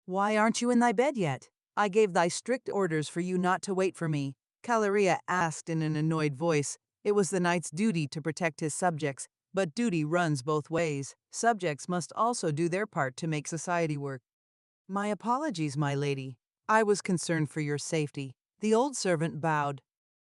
"Why aren't you in thy bed yet? I gave thy strict orders for you not to wait for me," Caleria asked in an annoyed voice. It was the knight's duty to protect his subjects, but duty runs both ways. Subjects must also do their part to make society work. "My apologies, my lady. I was concerned for your safety." The old servant bowed.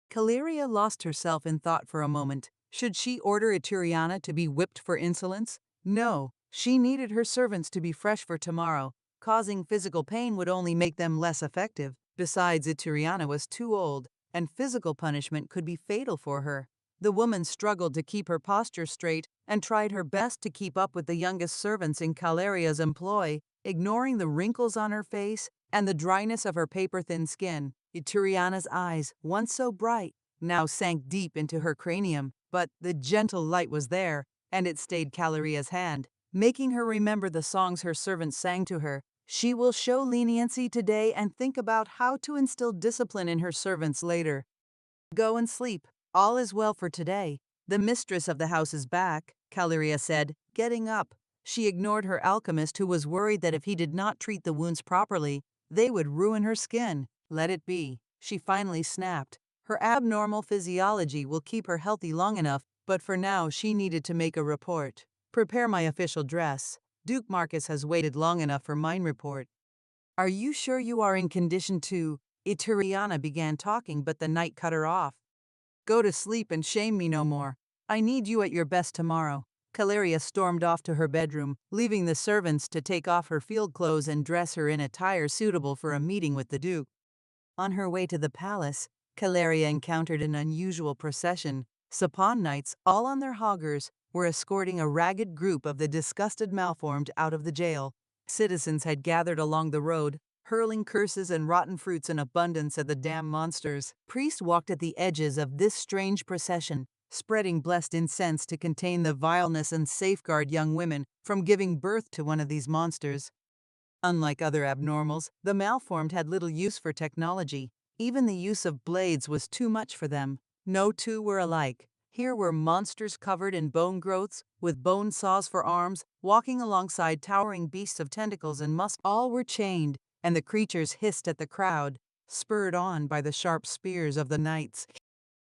Caleria lost herself in thought for a moment. Should she order Ituriana to be whipped for insolence? No, she needed her servants to be fresh for tomorrow. Causing physical pain would only make them less effective. Besides, Ituriana was too old, and physical punishment could be fatal for her. The woman struggled to keep her posture straight and tried her best to keep up with the youngest servants in Caleria's employ, ignoring the wrinkles on her face and the dryness of her paper-thin skin. Ituriana's eyes, once so bright, now sank deep into her cranium, but the gentle light was there, and it stayed Caleria's hand, making her remember the songs her servants sang to her. She will show leniency today and think about how to instill discipline in her servants later. "Go and sleep. All is well for today. The mistress of the house is back," Caleria said, getting up. She ignored her alchemist, who was worried that if he did not treat the wounds properly, they would ruin her skin. "Let it be," she finally snapped. Her abnormal physiology will keep her healthy long enough, but for now she needed to make a report. "Prepare my official dress. Duke Marcus has waited long enough for mine report." "Are you sure you are in condition to—" Ituriana began talking, but the knight cut her off. "Go to sleep and shame me no more. I need you at your best tomorrow." Caleria stormed off to her bedroom, leaving the servants to take off her field clothes and dress her in attire suitable for a meeting with the Duke. On her way to the palace, Caleria encountered an unusual procession. Sapon knights, all on their hoggers, were escorting a ragged group of the disgusted malformed out of the jail. Citizens had gathered along the road, hurling curses and rotten fruits in abundance at the damn monsters. Priests walked at the edges of this strange procession, spreading blessed incense to contain the vileness and safeguard young women from giving birth to one of these monsters. Unlike other abnormals, the malformed had little use for technology. Even the use of blades was too much for them. No two were alike. Here were monsters covered in bone growths, with bone saws for arms, walking alongside towering beasts of tentacles and musk. All were chained, and the creatures hissed at the crowd, spurred on by the sharp spears of the knights.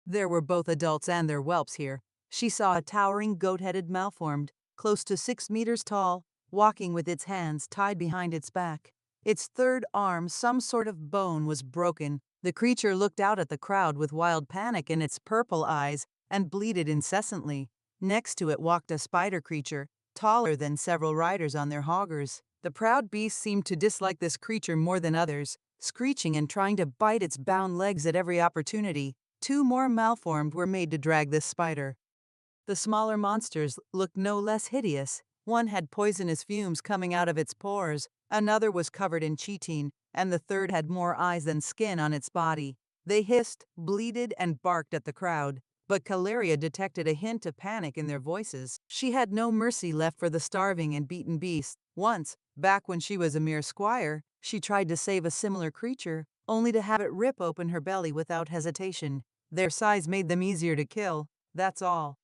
There were both adults and their whelps here. She saw a towering goat-headed malformed, close to 6 meters tall, walking with its hands tied behind its back. Its third arm, some sort of bone, was broken. The creature looked out at the crowd with wild panic in its purple eyes and bleated incessantly. Next to it walked a spider creature, taller than several riders on their hoggers. The proud beast seemed to dislike this creature more than others, screeching and trying to bite its bound legs at every opportunity. 2 more malformed were made to drag this spider. The smaller monsters looked no less hideous. One had poisonous fumes coming out of its pores, another was covered in chitin, and the third had more eyes than skin on its body. They hissed, bleated, and barked at the crowd, but Caleria detected a hint of panic in their voices. She had no mercy left for the starving and beaten beasts. Once, back when she was a mere squire, she tried to save a similar creature, only to have it rip open her belly without hesitation. Their size made them easier to kill, that's all.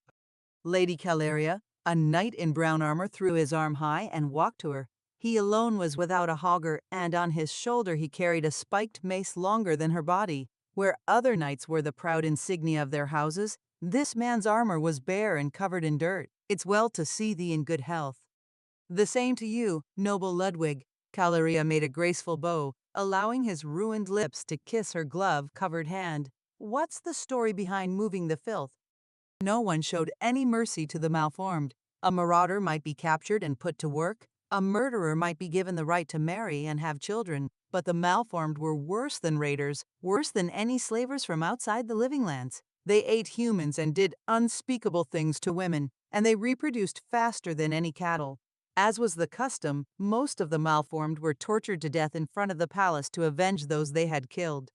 Lady Caleria, a knight in brown armor, threw his arm high and walked to her. He alone was without a hogger, and on his shoulder he carried a spiked mace longer than her body. Where other knights wore the proud insignia of their houses, this man's armor was bare and covered in dirt. "It's well to see thee in good health." "The same to you, noble Ludwig." Caleria made a graceful bow, allowing his ruined lips to kiss her glove-covered hand. "What's the story behind moving the filth?" No one showed any mercy to the malformed. A marauder might be captured and put to work. A murderer might be given the right to marry and have children. But the malformed were worse than raiders, worse than any slavers from outside the living lands. They ate humans and did unspeakable things to women, and they reproduced faster than any cattle. As was the custom, most of the malformed were tortured to death in front of the palace to avenge those they had killed.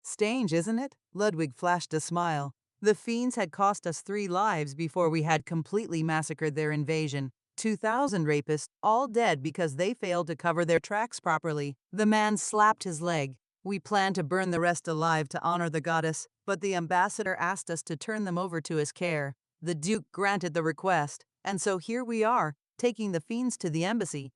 Strange, isn't it? Ludwig flashed a smile. The fiends had cost us 3 lives before we had completely massacred their invasion. 2,000 rapists, all dead because they failed to cover their tracks properly. The man slapped his leg. "We planned to burn the rest alive to honor the goddess, but the ambassador asked us to turn them over to his care. The Duke granted the request, and so here we are, taking the fiends to the embassy.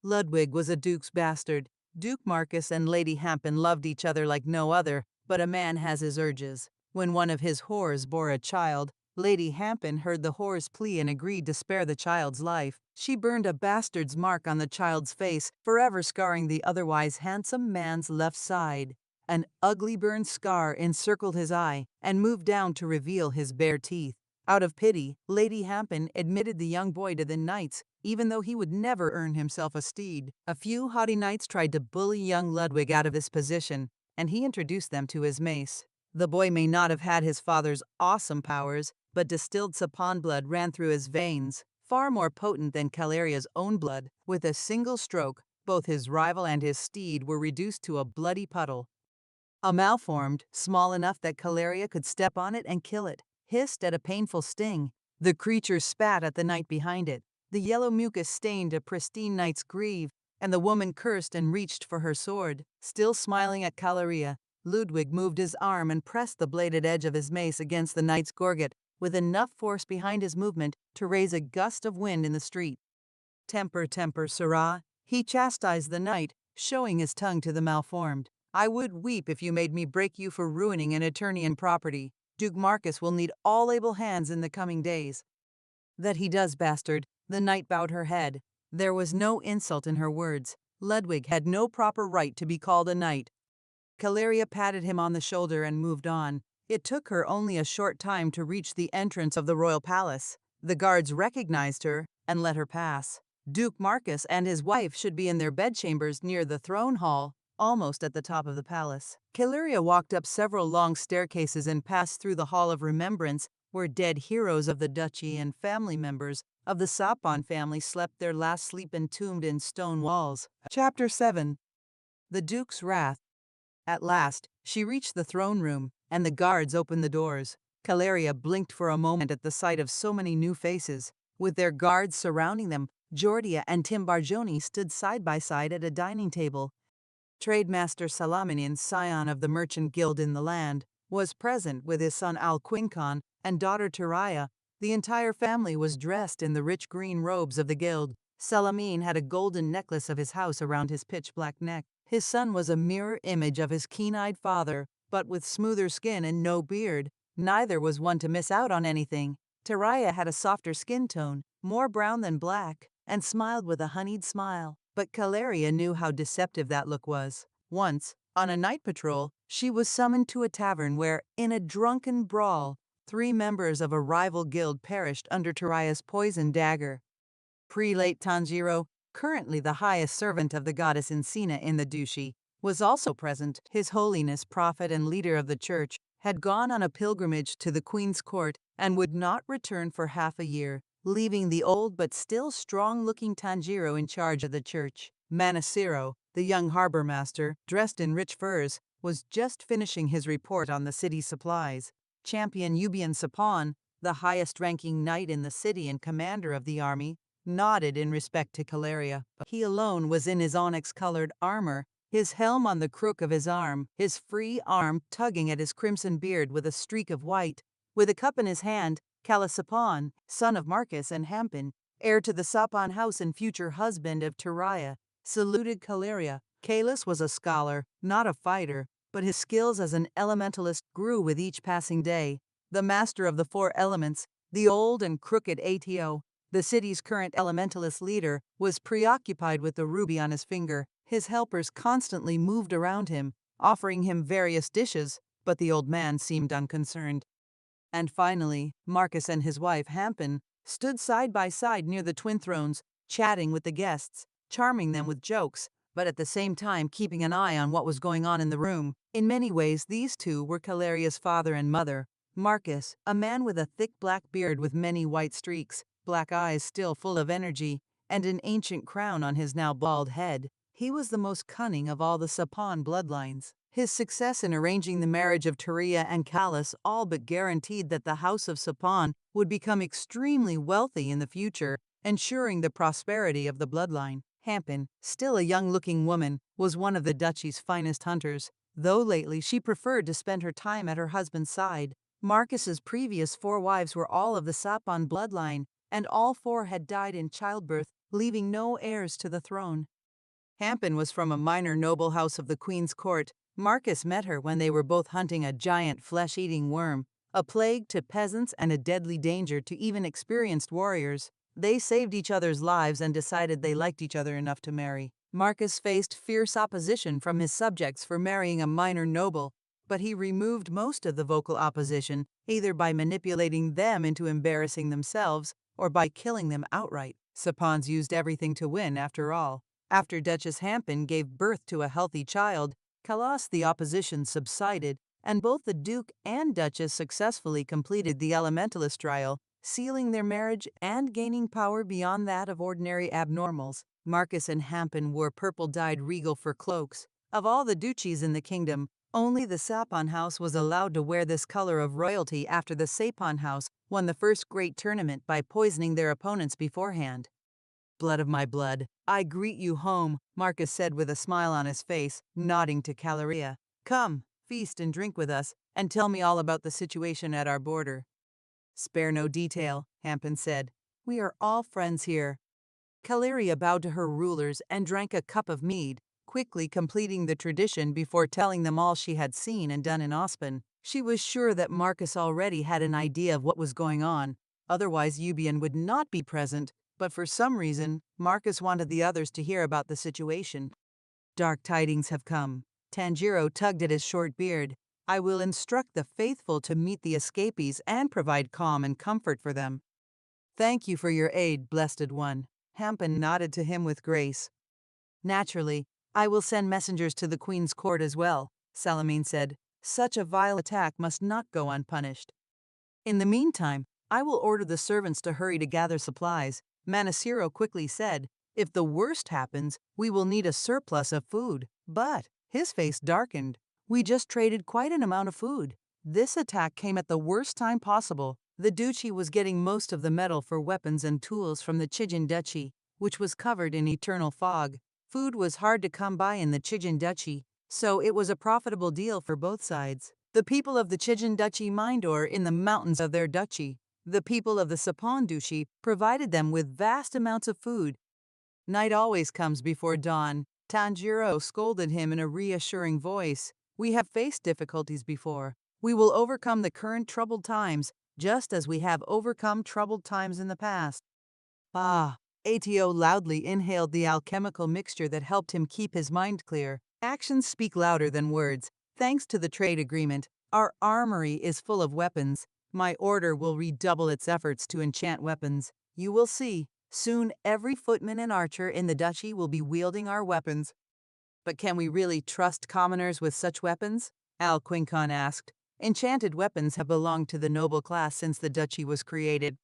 Ludwig was a duke's bastard. Duke Marcus and Lady Hampton loved each other like no other, but a man has his urges. When one of his whores bore a child, Lady Hampton heard the whore's plea and agreed to spare the child's life. She burned a bastard's mark on the child's face, forever scarring the otherwise handsome man's left side. An ugly burned scar encircled his eye and moved down to reveal his bare teeth. Out of pity, Lady Hampton admitted the young boy to the knights, even though he would never earn himself a steed. A few haughty knights tried to bully young Ludwig out of this position, and he introduced them to his mace. The boy may not have had his father's awesome powers, but distilled Sapon blood ran through his veins, far more potent than Caleria's own blood. With a single stroke, both his rival and his steed were reduced to a bloody puddle. A malformed, small enough that Caleria could step on it and kill it, hissed at a painful sting. The creature spat at the knight behind it. The yellow mucus stained a pristine knight's greave, and the woman cursed and reached for her sword. Still smiling at Caleria, Ludwig moved his arm and pressed the bladed edge of his mace against the knight's gorget, with enough force behind his movement to raise a gust of wind in the street. Temper, temper, sirrah, he chastised the knight, showing his tongue to the malformed. I would weep if you made me break you for ruining an Eternian property. Duke Marcus will need all able hands in the coming days. That he does, bastard. The knight bowed her head. There was no insult in her words. Ludwig had no proper right to be called a knight. Caleria patted him on the shoulder and moved on. It took her only a short time to reach the entrance of the royal palace. The guards recognized her and let her pass. Duke Marcus and his wife should be in their bedchambers near the throne hall, almost at the top of the palace. Caleria walked up several long staircases and passed through the Hall of Remembrance, where dead heroes of the duchy and family members of the Sapon family slept their last sleep entombed in stone walls. Chapter 7. The Duke's Wrath. At last, she reached the throne room, and the guards opened the doors. Caleria blinked for a moment at the sight of so many new faces. With their guards surrounding them, Giordia and Timbargioni stood side by side at a dining table. Trademaster Salaminian, scion of the merchant guild in the land, was present with his son Alquincon and daughter Tyrrhia. The entire family was dressed in the rich green robes of the guild. Salamine had a golden necklace of his house around his pitch-black neck. His son was a mirror image of his keen-eyed father, but with smoother skin and no beard. Neither was one to miss out on anything. Tyrrhia had a softer skin tone, more brown than black, and smiled with a honeyed smile. But Caleria knew how deceptive that look was. Once, on a night patrol, she was summoned to a tavern where, in a drunken brawl, 3 members of a rival guild perished under Tyrrhia's poisoned dagger. Prelate Tanjiro, currently the highest servant of the goddess Encina in the duchy, was also present. His Holiness, prophet and leader of the church, had gone on a pilgrimage to the Queen's court and would not return for half a year, leaving the old but still strong-looking Tanjiro in charge of the church. Manaciro, the young harbor master, dressed in rich furs, was just finishing his report on the city's supplies. Champion Eubian Sapon, the highest-ranking knight in the city and commander of the army, nodded in respect to Caleria. He alone was in his onyx-colored armor, his helm on the crook of his arm, his free arm tugging at his crimson beard with a streak of white. With a cup in his hand, Sapon, son of Marcus and Hampton, heir to the Sapon house and future husband of Tyrrhia, saluted Caleria. Calus was a scholar, not a fighter, but his skills as an elementalist grew with each passing day. The master of the 4 elements, the old and crooked Ato, the city's current elementalist leader, was preoccupied with the ruby on his finger. His helpers constantly moved around him, offering him various dishes, but the old man seemed unconcerned. And finally, Marcus and his wife Hampton stood side by side near the twin thrones, chatting with the guests, charming them with jokes, but at the same time keeping an eye on what was going on in the room. In many ways, these two were Caleria's father and mother. Marcus, a man with a thick black beard with many white streaks, black eyes still full of energy, and an ancient crown on his now bald head. He was the most cunning of all the Sapon bloodlines. His success in arranging the marriage of Tyrrhia and Calus all but guaranteed that the House of Sapon would become extremely wealthy in the future, ensuring the prosperity of the bloodline. Hampton, still a young-looking woman, was one of the duchy's finest hunters, though lately she preferred to spend her time at her husband's side. Marcus's previous 4 wives were all of the Sapon bloodline, and all 4 had died in childbirth, leaving no heirs to the throne. Hampin was from a minor noble house of the Queen's court. Marcus met her when they were both hunting a giant flesh-eating worm, a plague to peasants and a deadly danger to even experienced warriors. They saved each other's lives and decided they liked each other enough to marry. Marcus faced fierce opposition from his subjects for marrying a minor noble, but he removed most of the vocal opposition, either by manipulating them into embarrassing themselves or by killing them outright. Sapons used everything to win, after all. After Duchess Hampin gave birth to a healthy child, the opposition subsided, and both the Duke and Duchess successfully completed the Elementalist trial, sealing their marriage and gaining power beyond that of ordinary abnormals. Marcus and Hampin wore purple-dyed regal fur cloaks. Of all the duchies in the kingdom, only the Sapon house was allowed to wear this color of royalty after the Sapon house won the first great tournament by poisoning their opponents beforehand. "Blood of my blood, I greet you home," Marcus said with a smile on his face, nodding to Caleria. "Come, feast and drink with us, and tell me all about the situation at our border." "Spare no detail," Hampin said. "We are all friends here." Caleria bowed to her rulers and drank a cup of mead, quickly completing the tradition before telling them all she had seen and done in Ospin. She was sure that Marcus already had an idea of what was going on, otherwise Eubion would not be present, but for some reason, Marcus wanted the others to hear about the situation. "Dark tidings have come." Tanjiro tugged at his short beard. "I will instruct the faithful to meet the escapees and provide calm and comfort for them." "Thank you for your aid, blessed one." Hampin nodded to him with grace. "Naturally, I will send messengers to the Queen's court as well," Salamine said. "Such a vile attack must not go unpunished. In the meantime, I will order the servants to hurry to gather supplies." Manasiro quickly said, "If the worst happens, we will need a surplus of food." But his face darkened. "We just traded quite an amount of food. This attack came at the worst time possible." The duchy was getting most of the metal for weapons and tools from the Chijan duchy, which was covered in eternal fog. Food was hard to come by in the Chijan duchy, so it was a profitable deal for both sides. The people of the Chijan duchy mined ore in the mountains of their duchy. The people of the Sapon duchy provided them with vast amounts of food. "Night always comes before dawn," Tanjiro scolded him in a reassuring voice. "We have faced difficulties before. We will overcome the current troubled times, just as we have overcome troubled times in the past." "Ah." Ato loudly inhaled the alchemical mixture that helped him keep his mind clear. "Actions speak louder than words. Thanks to the trade agreement, our armory is full of weapons. My order will redouble its efforts to enchant weapons. You will see, soon every footman and archer in the duchy will be wielding our weapons." "But can we really trust commoners with such weapons?" Al Quincon asked. "Enchanted weapons have belonged to the noble class since the duchy was created."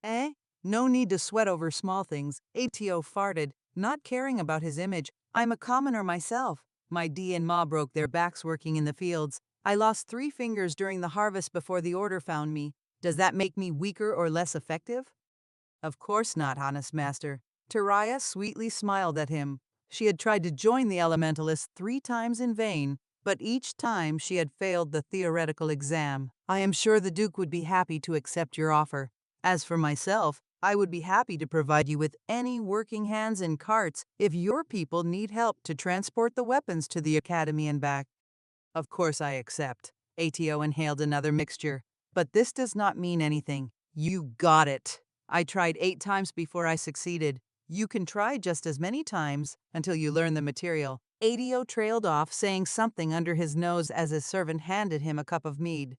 "Eh? No need to sweat over small things," Ato farted, not caring about his image. "I'm a commoner myself. My D and Ma broke their backs working in the fields. I lost 3 fingers during the harvest before the order found me. Does that make me weaker or less effective?" "Of course not, honest master." Taraya sweetly smiled at him. She had tried to join the Elementalists 3 times in vain, but each time she had failed the theoretical exam. "I am sure the Duke would be happy to accept your offer. As for myself, I would be happy to provide you with any working hands and carts if your people need help to transport the weapons to the academy and back." "Of course I accept." Ato inhaled another mixture. "But this does not mean anything. You got it. I tried 8 times before I succeeded. You can try just as many times until you learn the material." Ato trailed off, saying something under his nose as his servant handed him a cup of mead.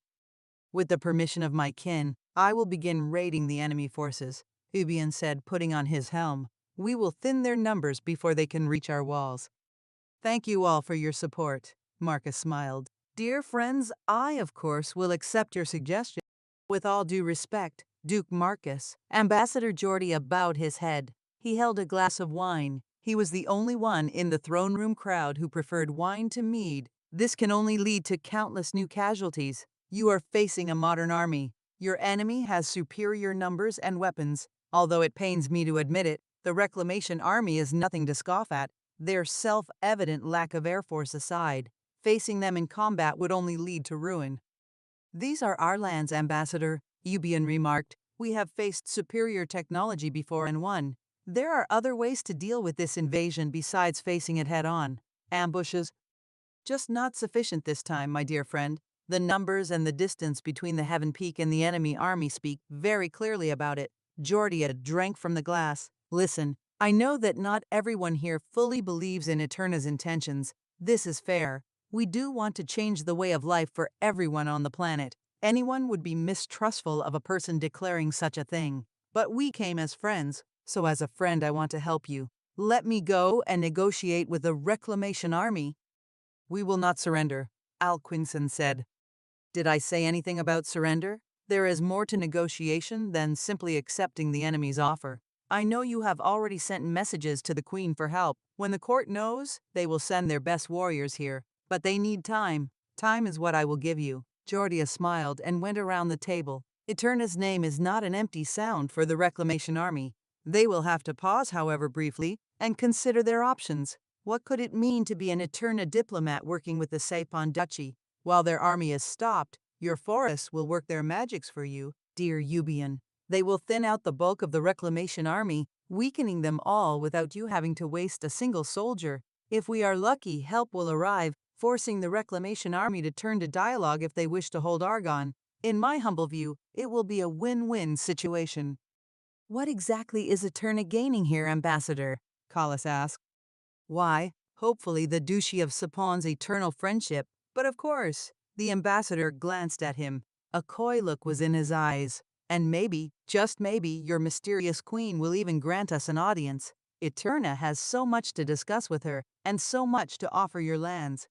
"With the permission of my kin, I will begin raiding the enemy forces," Eubion said, putting on his helm. "We will thin their numbers before they can reach our walls." "Thank you all for your support," Marcus smiled. "Dear friends, I, of course, will accept your suggestion." "With all due respect, Duke Marcus." Ambassador Jordia bowed his head. He held a glass of wine. He was the only one in the throne room crowd who preferred wine to mead. "This can only lead to countless new casualties. You are facing a modern army. Your enemy has superior numbers and weapons. Although it pains me to admit it, the Reclamation Army is nothing to scoff at. Their self-evident lack of air force aside, facing them in combat would only lead to ruin." These are our lands, Ambassador, Eubian remarked. We have faced superior technology before and won. There are other ways to deal with this invasion besides facing it head on. Ambushes, just not sufficient this time, my dear friend. The numbers and the distance between the Heaven Peak and the enemy army speak very clearly about it. Jordia drank from the glass. Listen, I know that not everyone here fully believes in Eterna's intentions. This is fair. We do want to change the way of life for everyone on the planet. Anyone would be mistrustful of a person declaring such a thing. But we came as friends, so as a friend I want to help you. Let me go and negotiate with the Reclamation Army. We will not surrender, Al Quinson said. Did I say anything about surrender? There is more to negotiation than simply accepting the enemy's offer. I know you have already sent messages to the Queen for help. When the court knows, they will send their best warriors here. But they need time. Time is what I will give you. Jordia smiled and went around the table. Eterna's name is not an empty sound for the Reclamation Army. They will have to pause, however, briefly, and consider their options. What could it mean to be an Eterna diplomat working with the Sapon duchy? While their army is stopped, your forests will work their magics for you, dear Eubian. They will thin out the bulk of the Reclamation Army, weakening them all without you having to waste a single soldier. If we are lucky, help will arrive, forcing the Reclamation Army to turn to dialogue if they wish to hold Argon. In my humble view, it will be a win-win situation. What exactly is Eterna gaining here, Ambassador? Collis asked. Why, hopefully the duchy of Sapon's eternal friendship. But of course, the ambassador glanced at him. A coy look was in his eyes. And maybe, just maybe, your mysterious queen will even grant us an audience. Eterna has so much to discuss with her, and so much to offer your lands.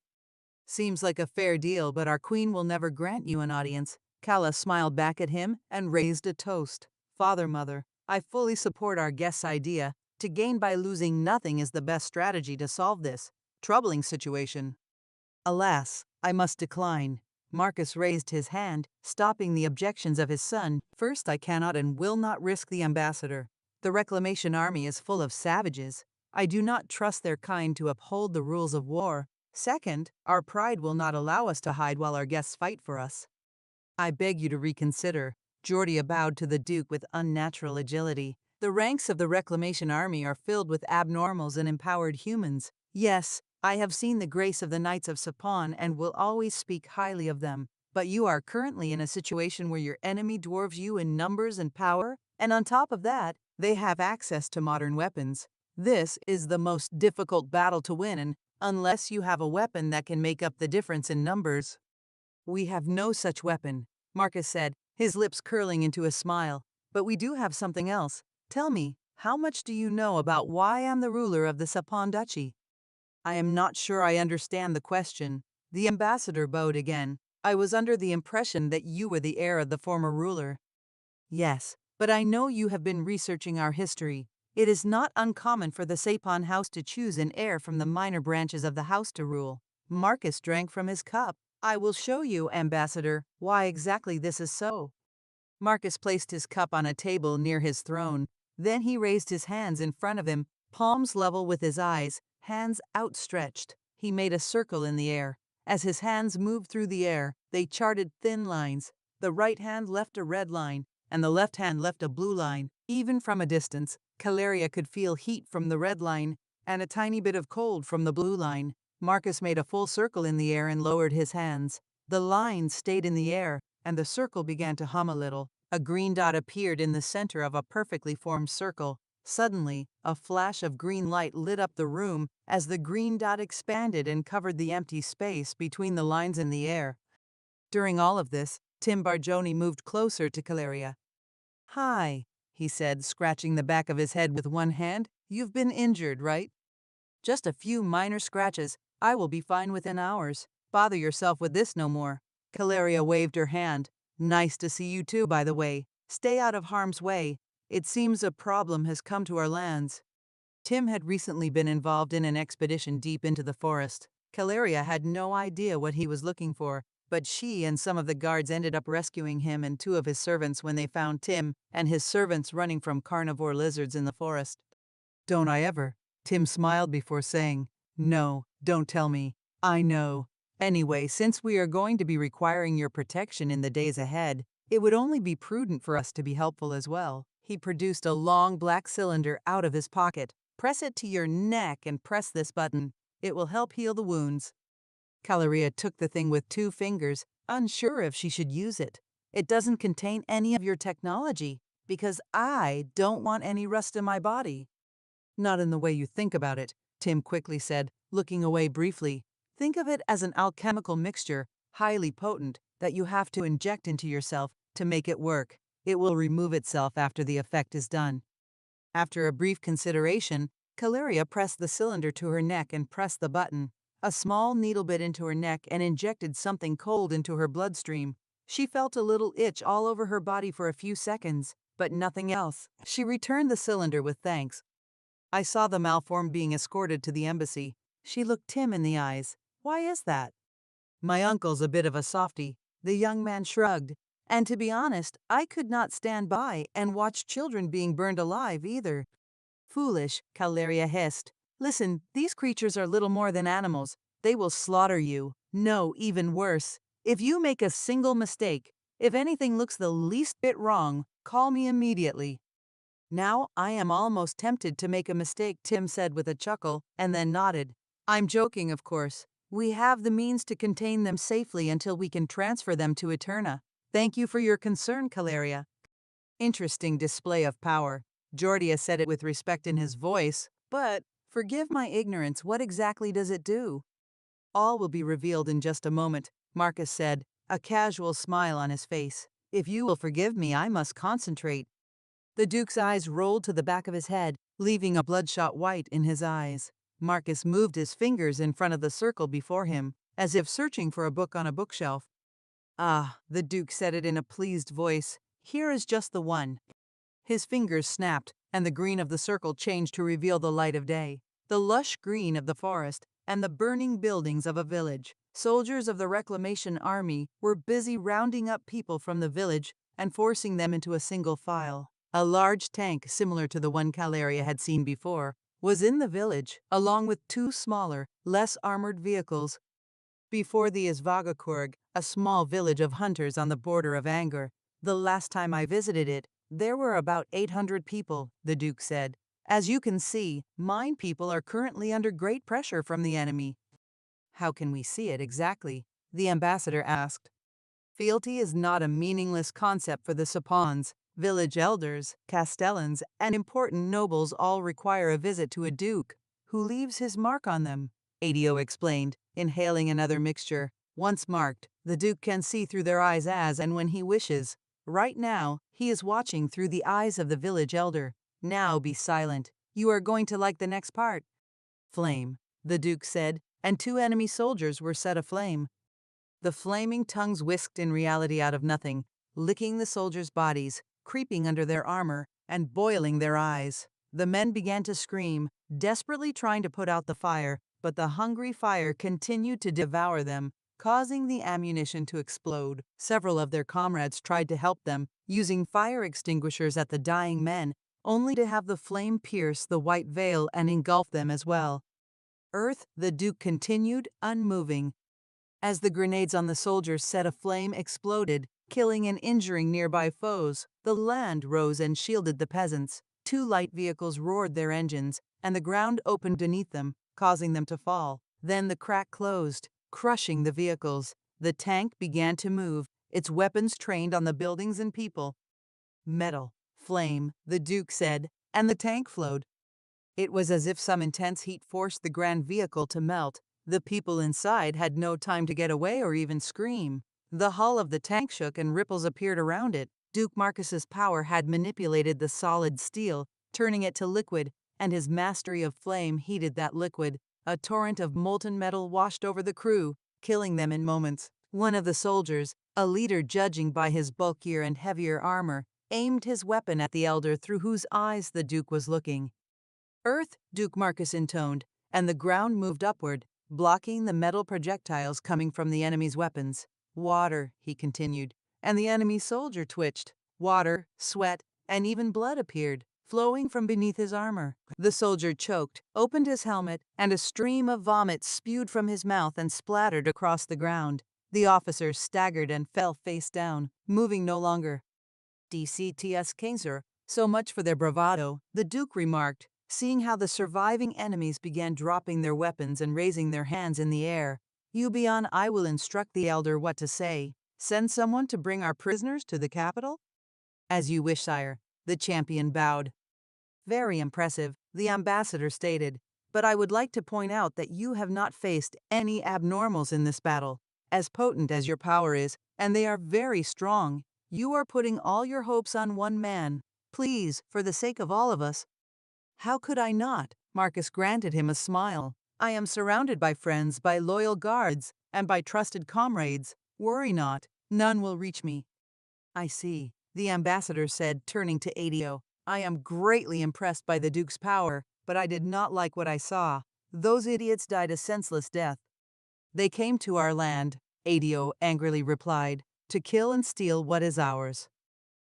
Seems like a fair deal, but our queen will never grant you an audience. Kala smiled back at him and raised a toast. Father, Mother, I fully support our guest's idea. To gain by losing nothing is the best strategy to solve this troubling situation. Alas, I must decline. Marcus raised his hand, stopping the objections of his son. First, I cannot and will not risk the ambassador. The Reclamation Army is full of savages. I do not trust their kind to uphold the rules of war. Second, our pride will not allow us to hide while our guests fight for us. I beg you to reconsider. Jordia bowed to the Duke with unnatural agility. The ranks of the Reclamation Army are filled with abnormals and empowered humans. Yes, I have seen the grace of the Knights of Sapon and will always speak highly of them. But you are currently in a situation where your enemy dwarfs you in numbers and power, and on top of that, they have access to modern weapons. This is the most difficult battle to win, and unless you have a weapon that can make up the difference in numbers. We have no such weapon, Marcus said, his lips curling into a smile. But we do have something else. Tell me, how much do you know about why I'm the ruler of the Sapon Duchy? I am not sure I understand the question. The ambassador bowed again. I was under the impression that you were the heir of the former ruler. Yes, but I know you have been researching our history. It is not uncommon for the Sapon house to choose an heir from the minor branches of the house to rule. Marcus drank from his cup. I will show you, Ambassador, why exactly this is so. Marcus placed his cup on a table near his throne. Then he raised his hands in front of him, palms level with his eyes, hands outstretched. He made a circle in the air. As his hands moved through the air, they charted thin lines. The right hand left a red line, and the left hand left a blue line. Even from a distance, Caleria could feel heat from the red line and a tiny bit of cold from the blue line. Marcus made a full circle in the air and lowered his hands. The line stayed in the air, and the circle began to hum a little. A green dot appeared in the center of a perfectly formed circle. Suddenly, a flash of green light lit up the room as the green dot expanded and covered the empty space between the lines in the air. During all of this, Tim Bargioni moved closer to Caleria. Hi, he said, scratching the back of his head with one hand. You've been injured, right? Just a few minor scratches. I will be fine within hours. Bother yourself with this no more. Caleria waved her hand. Nice to see you too, by the way. Stay out of harm's way. It seems a problem has come to our lands. Tim had recently been involved in an expedition deep into the forest. Caleria had no idea what he was looking for, but she and some of the guards ended up rescuing him and two of his servants when they found Tim and his servants running from carnivore lizards in the forest. Don't I ever? Tim smiled before saying, No, don't tell me. I know. Anyway, since we are going to be requiring your protection in the days ahead, it would only be prudent for us to be helpful as well. He produced a long black cylinder out of his pocket. Press it to your neck and press this button. It will help heal the wounds. Caloria took the thing with 2 fingers, unsure if she should use it. It doesn't contain any of your technology, because I don't want any rust in my body. Not in the way you think about it, Tim quickly said, looking away briefly. Think of it as an alchemical mixture, highly potent, that you have to inject into yourself to make it work. It will remove itself after the effect is done. After a brief consideration, Caleria pressed the cylinder to her neck and pressed the button. A small needle bit into her neck and injected something cold into her bloodstream. She felt a little itch all over her body for a few seconds, but nothing else. She returned the cylinder with thanks. I saw the malformed being escorted to the embassy. She looked Tim in the eyes. Why is that? My uncle's a bit of a softy, the young man shrugged. And to be honest, I could not stand by and watch children being burned alive either. Foolish, Caleria hissed. Listen, these creatures are little more than animals. They will slaughter you. No, even worse. If you make a single mistake, if anything looks the least bit wrong, call me immediately. Now I am almost tempted to make a mistake, Tim said with a chuckle, and then nodded. I'm joking, of course. We have the means to contain them safely until we can transfer them to Eterna. Thank you for your concern, Caleria. Interesting display of power. Jordia said it with respect in his voice, but, forgive my ignorance, what exactly does it do? All will be revealed in just a moment, Marcus said, a casual smile on his face. If you will forgive me, I must concentrate. The Duke's eyes rolled to the back of his head, leaving a bloodshot white in his eyes. Marcus moved his fingers in front of the circle before him, as if searching for a book on a bookshelf. Ah, the Duke said it in a pleased voice. Here is just the one. His fingers snapped, and the green of the circle changed to reveal the light of day, the lush green of the forest, and the burning buildings of a village. Soldiers of the Reclamation Army were busy rounding up people from the village and forcing them into a single file. A large tank, similar to the one Caleria had seen before, was in the village, along with 2 smaller, less armored vehicles. Before the Isvagakurg, a small village of hunters on the border of Angr, the last time I visited it, there were about 800 people, the Duke said. As you can see, mine people are currently under great pressure from the enemy. How can we see it exactly? The ambassador asked. Fealty is not a meaningless concept for the Sapons. Village elders, castellans, and important nobles all require a visit to a duke, who leaves his mark on them, Adio explained, inhaling another mixture. Once marked, the duke can see through their eyes as and when he wishes. Right now, he is watching through the eyes of the village elder. Now be silent. You are going to like the next part. Flame, the duke said, and 2 enemy soldiers were set aflame. The flaming tongues whisked in reality out of nothing, licking the soldiers' bodies, creeping under their armor, and boiling their eyes. The men began to scream, desperately trying to put out the fire, but the hungry fire continued to devour them, causing the ammunition to explode. Several of their comrades tried to help them, using fire extinguishers at the dying men, only to have the flame pierce the white veil and engulf them as well. Earth, the Duke continued, unmoving. As the grenades on the soldiers set aflame exploded, killing and injuring nearby foes, the land rose and shielded the peasants. 2 light vehicles roared their engines, and the ground opened beneath them, causing them to fall. Then the crack closed, crushing the vehicles. The tank began to move, its weapons trained on the buildings and people. Metal, flame, the Duke said, and the tank flowed. It was as if some intense heat forced the grand vehicle to melt. The people inside had no time to get away or even scream. The hull of the tank shook and ripples appeared around it. Duke Marcus's power had manipulated the solid steel, turning it to liquid, and his mastery of flame heated that liquid. A torrent of molten metal washed over the crew, killing them in moments. One of the soldiers, a leader judging by his bulkier and heavier armor, aimed his weapon at the elder through whose eyes the Duke was looking. Earth, Duke Marcus intoned, and the ground moved upward, blocking the metal projectiles coming from the enemy's weapons. Water, he continued, and the enemy soldier twitched. Water, sweat, and even blood appeared, flowing from beneath his armor. The soldier choked, opened his helmet, and a stream of vomit spewed from his mouth and splattered across the ground. The officer staggered and fell face down, moving no longer. DCTS Kaiser, so much for their bravado, the Duke remarked, seeing how the surviving enemies began dropping their weapons and raising their hands in the air. You be on, I will instruct the elder what to say. Send someone to bring our prisoners to the capital? As you wish, sire, the champion bowed. Very impressive, the ambassador stated, but I would like to point out that you have not faced any abnormals in this battle. As potent as your power is, and they are very strong, you are putting all your hopes on one man. Please, for the sake of all of us. How could I not? Marcus granted him a smile. I am surrounded by friends, by loyal guards, and by trusted comrades. Worry not, none will reach me. I see, the ambassador said, turning to Adio. I am greatly impressed by the Duke's power, but I did not like what I saw. Those idiots died a senseless death. They came to our land, Adio angrily replied, to kill and steal what is ours.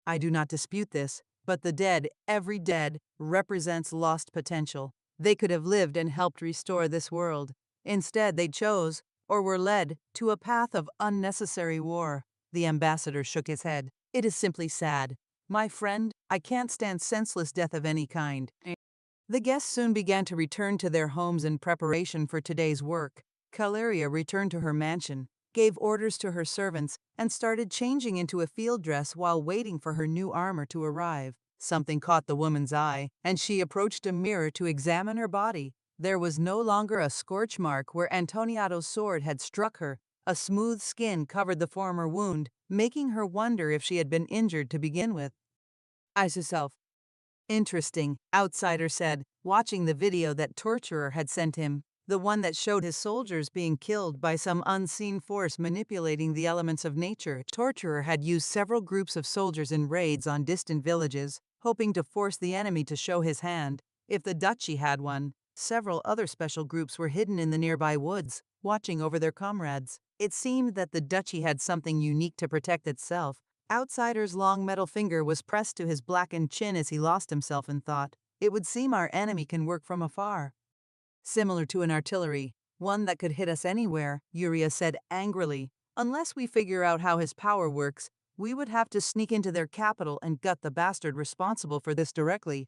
I do not dispute this, but the dead, every dead, represents lost potential. They could have lived and helped restore this world. Instead, they chose, or were led, to a path of unnecessary war. The ambassador shook his head. It is simply sad. My friend, I can't stand senseless death of any kind. The guests soon began to return to their homes in preparation for today's work. Caleria returned to her mansion, gave orders to her servants, and started changing into a field dress while waiting for her new armor to arrive. Something caught the woman's eye, and she approached a mirror to examine her body. There was no longer a scorch mark where Antoniato's sword had struck her. A smooth skin covered the former wound, making her wonder if she had been injured to begin with. Eyes herself. Interesting, outsider said, watching the video that torturer had sent him. The one that showed his soldiers being killed by some unseen force manipulating the elements of nature. Torturer had used several groups of soldiers in raids on distant villages, hoping to force the enemy to show his hand. If the duchy had one, several other special groups were hidden in the nearby woods, watching over their comrades. It seemed that the duchy had something unique to protect itself. Outsider's long metal finger was pressed to his blackened chin as he lost himself in thought. It would seem our enemy can work from afar. Similar to an artillery, one that could hit us anywhere, Yuria said angrily. Unless we figure out how his power works, we would have to sneak into their capital and gut the bastard responsible for this directly.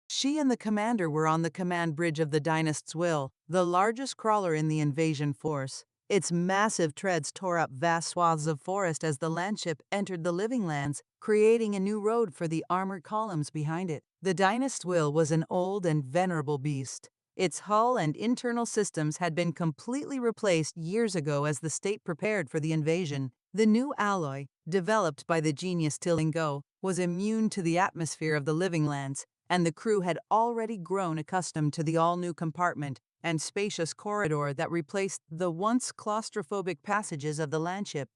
She and the commander were on the command bridge of the Dynast's Will, the largest crawler in the invasion force. Its massive treads tore up vast swaths of forest as the landship entered the living lands, creating a new road for the armored columns behind it. The Dynast's Will was an old and venerable beast. Its hull and internal systems had been completely replaced years ago as the state prepared for the invasion. The new alloy, developed by the genius Tillingo, was immune to the atmosphere of the living lands, and the crew had already grown accustomed to the all-new compartment and spacious corridor that replaced the once claustrophobic passages of the landship.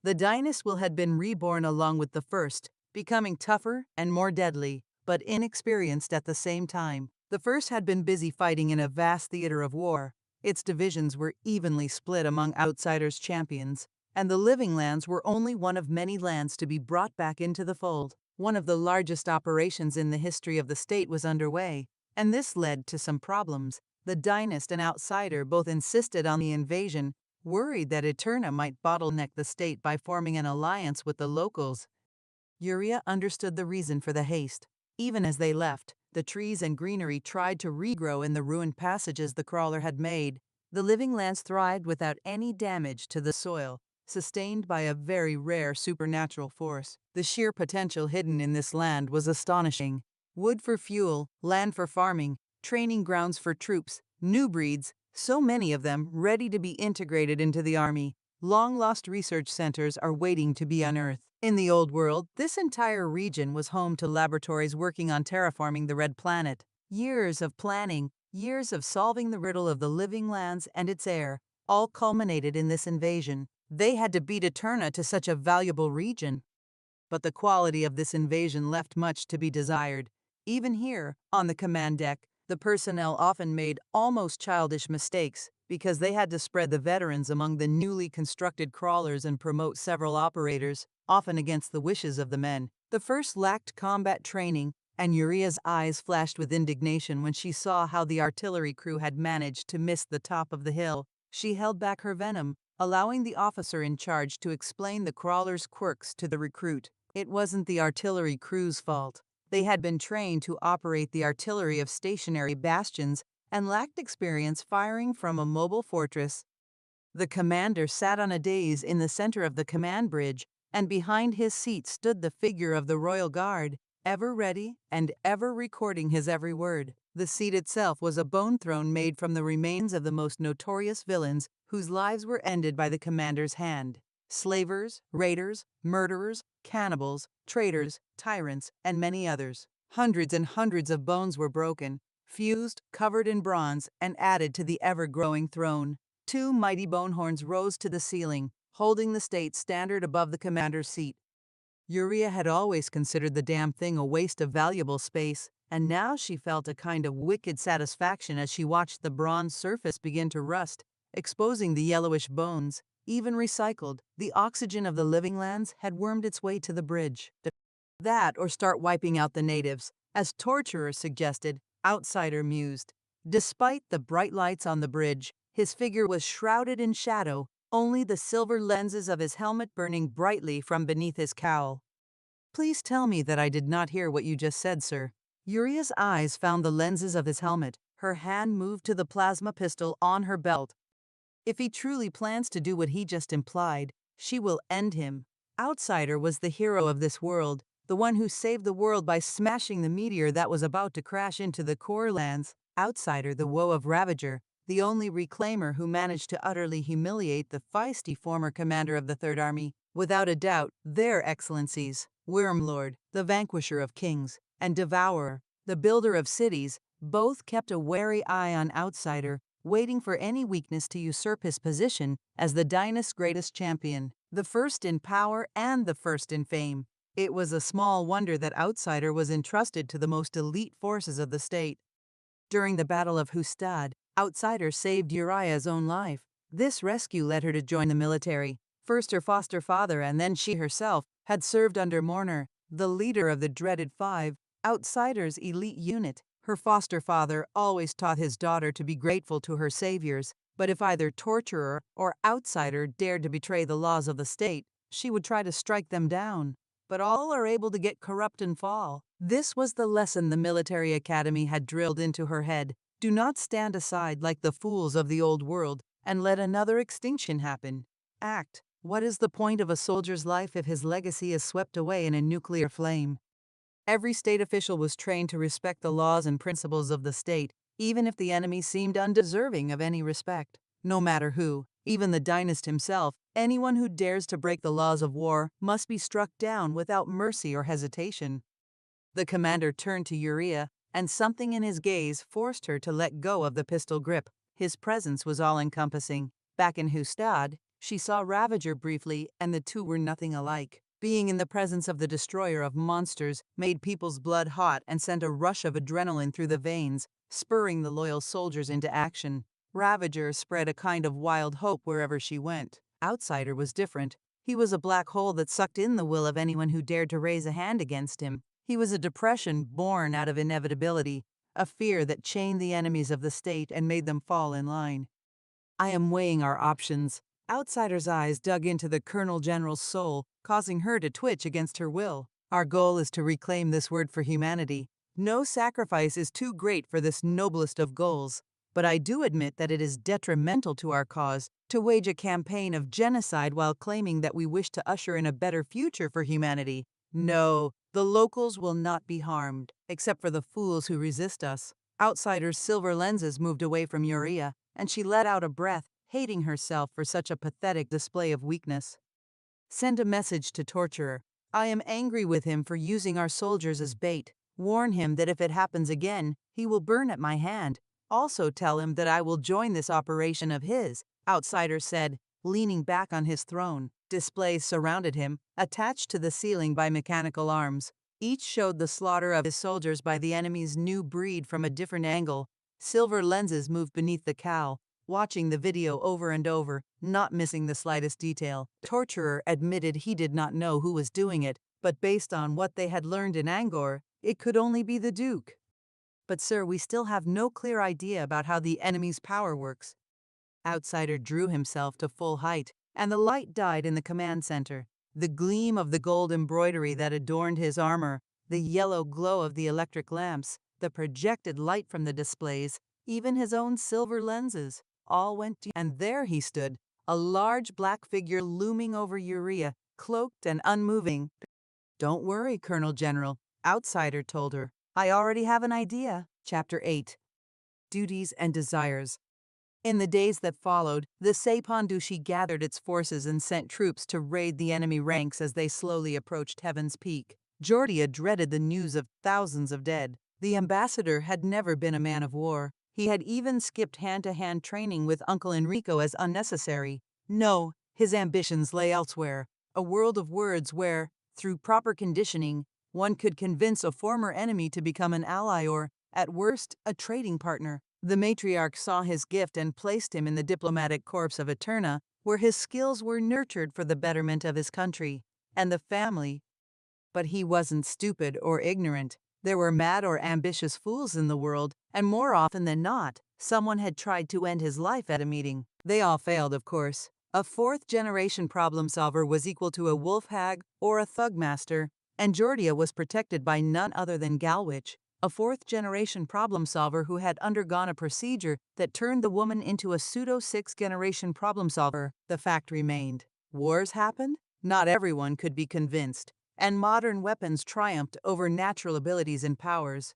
The Dynast's Will had been reborn along with the first, becoming tougher and more deadly, but inexperienced at the same time. The first had been busy fighting in a vast theater of war. Its divisions were evenly split among outsiders' champions, and the living lands were only one of many lands to be brought back into the fold. One of the largest operations in the history of the state was underway, and this led to some problems. The Dynast and Outsider both insisted on the invasion, worried that Eterna might bottleneck the state by forming an alliance with the locals. Yuria understood the reason for the haste. Even as they left, the trees and greenery tried to regrow in the ruined passages the crawler had made. The living lands thrived without any damage to the soil, sustained by a very rare supernatural force. The sheer potential hidden in this land was astonishing. Wood for fuel, land for farming, training grounds for troops, new breeds, so many of them ready to be integrated into the army. Long-lost research centers are waiting to be unearthed. In the old world, this entire region was home to laboratories working on terraforming the Red Planet. Years of planning, years of solving the riddle of the living lands and its air, all culminated in this invasion. They had to beat Eterna to such a valuable region. But the quality of this invasion left much to be desired. Even here, on the command deck, the personnel often made almost childish mistakes because they had to spread the veterans among the newly constructed crawlers and promote several operators, often against the wishes of the men. The first lacked combat training, And Uriah's eyes flashed with indignation when she saw how the artillery crew had managed to miss the top of the hill. She held back her venom, allowing the officer in charge to explain the crawler's quirks to the recruit. It wasn't the artillery crew's fault. They had been trained to operate the artillery of stationary bastions and lacked experience firing from a mobile fortress. The commander sat on a dais in the center of the command bridge, and behind his seat stood the figure of the royal guard, ever ready and ever recording his every word. The seat itself was a bone throne made from the remains of the most notorious villains whose lives were ended by the commander's hand. Slavers, raiders, murderers, cannibals, traitors, tyrants, and many others. Hundreds and hundreds of bones were broken, fused, covered in bronze, and added to the ever-growing throne. Two mighty bone horns rose to the ceiling, holding the state standard above the commander's seat. Uriah had always considered the damn thing a waste of valuable space, and now she felt a kind of wicked satisfaction as she watched the bronze surface begin to rust, exposing the yellowish bones. Even recycled, the oxygen of the living lands had wormed its way to the bridge. That or start wiping out the natives, as Torturer suggested, Outsider mused. Despite the bright lights on the bridge, his figure was shrouded in shadow, only the silver lenses of his helmet burning brightly from beneath his cowl. Please tell me that I did not hear what you just said, sir. Uriah's eyes found the lenses of his helmet. Her hand moved to the plasma pistol on her belt. If he truly plans to do what he just implied, she will end him. Outsider was the hero of this world, the one who saved the world by smashing the meteor that was about to crash into the core lands. Outsider, the woe of Ravager, the only reclaimer who managed to utterly humiliate the feisty former commander of the Third Army. Without a doubt, their excellencies, Wormlord, the vanquisher of kings, and Devourer, the builder of cities, both kept a wary eye on Outsider, waiting for any weakness to usurp his position as the dynast's greatest champion, the first in power and the first in fame. It was a small wonder that Outsider was entrusted to the most elite forces of the state. During the Battle of Hustad, Outsider saved Uriah's own life. This rescue led her to join the military. First her foster father and then she herself had served under Mourner, the leader of the dreaded Five, Outsider's elite unit. Her foster father always taught his daughter to be grateful to her saviors, but if either Torturer or Outsider dared to betray the laws of the state, she would try to strike them down. But all are able to get corrupt and fall. This was the lesson the military academy had drilled into her head. Do not stand aside like the fools of the old world and let another extinction happen. Act. What is the point of a soldier's life if his legacy is swept away in a nuclear flame? Every state official was trained to respect the laws and principles of the state, even if the enemy seemed undeserving of any respect. No matter who, even the dynast himself, anyone who dares to break the laws of war must be struck down without mercy or hesitation. The commander turned to Uriah, and something in his gaze forced her to let go of the pistol grip. His presence was all-encompassing. Back in Hustad, she saw Ravager briefly, and the two were nothing alike. Being in the presence of the destroyer of monsters made people's blood hot and sent a rush of adrenaline through the veins, spurring the loyal soldiers into action. Ravager spread a kind of wild hope wherever she went. Outsider was different. He was a black hole that sucked in the will of anyone who dared to raise a hand against him. He was a depression born out of inevitability, a fear that chained the enemies of the state and made them fall in line. I am weighing our options. Outsider's eyes dug into the Colonel General's soul, causing her to twitch against her will. Our goal is to reclaim this word for humanity. No sacrifice is too great for this noblest of goals, but I do admit that it is detrimental to our cause to wage a campaign of genocide while claiming that we wish to usher in a better future for humanity. No, the locals will not be harmed, except for the fools who resist us. Outsider's silver lenses moved away from Uriah, and she let out a breath, hating herself for such a pathetic display of weakness. Send a message to Torturer. I am angry with him for using our soldiers as bait. Warn him that if it happens again, he will burn at my hand. Also tell him that I will join this operation of his, Outsider said, leaning back on his throne. Displays surrounded him, attached to the ceiling by mechanical arms. Each showed the slaughter of his soldiers by the enemy's new breed from a different angle. Silver lenses moved beneath the cowl, watching the video over and over, not missing the slightest detail. Torturer admitted he did not know who was doing it, but based on what they had learned in Angor, It could only be the Duke. But sir, we still have no clear idea about how the enemy's power works. Outsider drew himself to full height, and the light died in the command center. The gleam of the gold embroidery that adorned his armor, the yellow glow of the electric lamps, the projected light from the displays, even his own silver lenses, all went to, and there he stood, a large black figure looming over Urea, cloaked and unmoving. Don't worry, Colonel General, Outsider told her. I already have an idea. Chapter 8. Duties and Desires. In the days that followed, the Sapon duchy gathered its forces and sent troops to raid the enemy ranks as they slowly approached Heaven's Peak. Georgia dreaded the news of thousands of dead. The ambassador had never been a man of war. He had even skipped hand-to-hand training with Uncle Enrico as unnecessary. No, his ambitions lay elsewhere. A world of words where, through proper conditioning, one could convince a former enemy to become an ally or, at worst, a trading partner. The matriarch saw his gift and placed him in the diplomatic corps of Eterna, where his skills were nurtured for the betterment of his country and the family. But he wasn't stupid or ignorant. There were mad or ambitious fools in the world, and more often than not, someone had tried to end his life at a meeting. They all failed, of course. A fourth-generation problem solver was equal to a wolf hag or a thug master, and Georgia was protected by none other than Galwich, a fourth-generation problem solver who had undergone a procedure that turned the woman into a pseudo-sixth-generation problem solver. The fact remained. Wars happened? Not everyone could be convinced, and modern weapons triumphed over natural abilities and powers.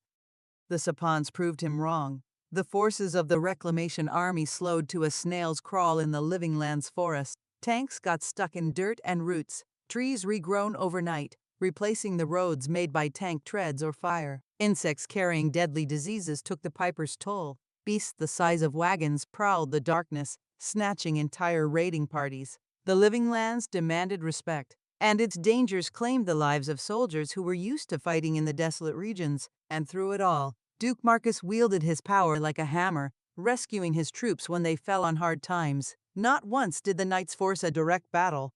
The Sapons proved him wrong. The forces of the Reclamation Army slowed to a snail's crawl in the Living Lands forest. Tanks got stuck in dirt and roots, trees regrown overnight, replacing the roads made by tank treads or fire. Insects carrying deadly diseases took the piper's toll. Beasts the size of wagons prowled the darkness, snatching entire raiding parties. The Living Lands demanded respect, and its dangers claimed the lives of soldiers who were used to fighting in the desolate regions. And through it all, Duke Marcus wielded his power like a hammer, rescuing his troops when they fell on hard times. Not once did the knights force a direct battle.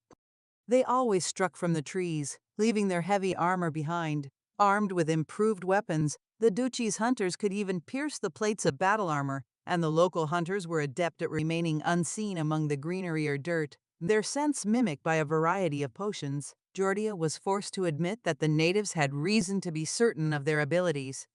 They always struck from the trees, leaving their heavy armor behind. Armed with improved weapons, the duchy's hunters could even pierce the plates of battle armor, and the local hunters were adept at remaining unseen among the greenery or dirt, their scents mimicked by a variety of potions. Georgia was forced to admit that the natives had reason to be certain of their abilities.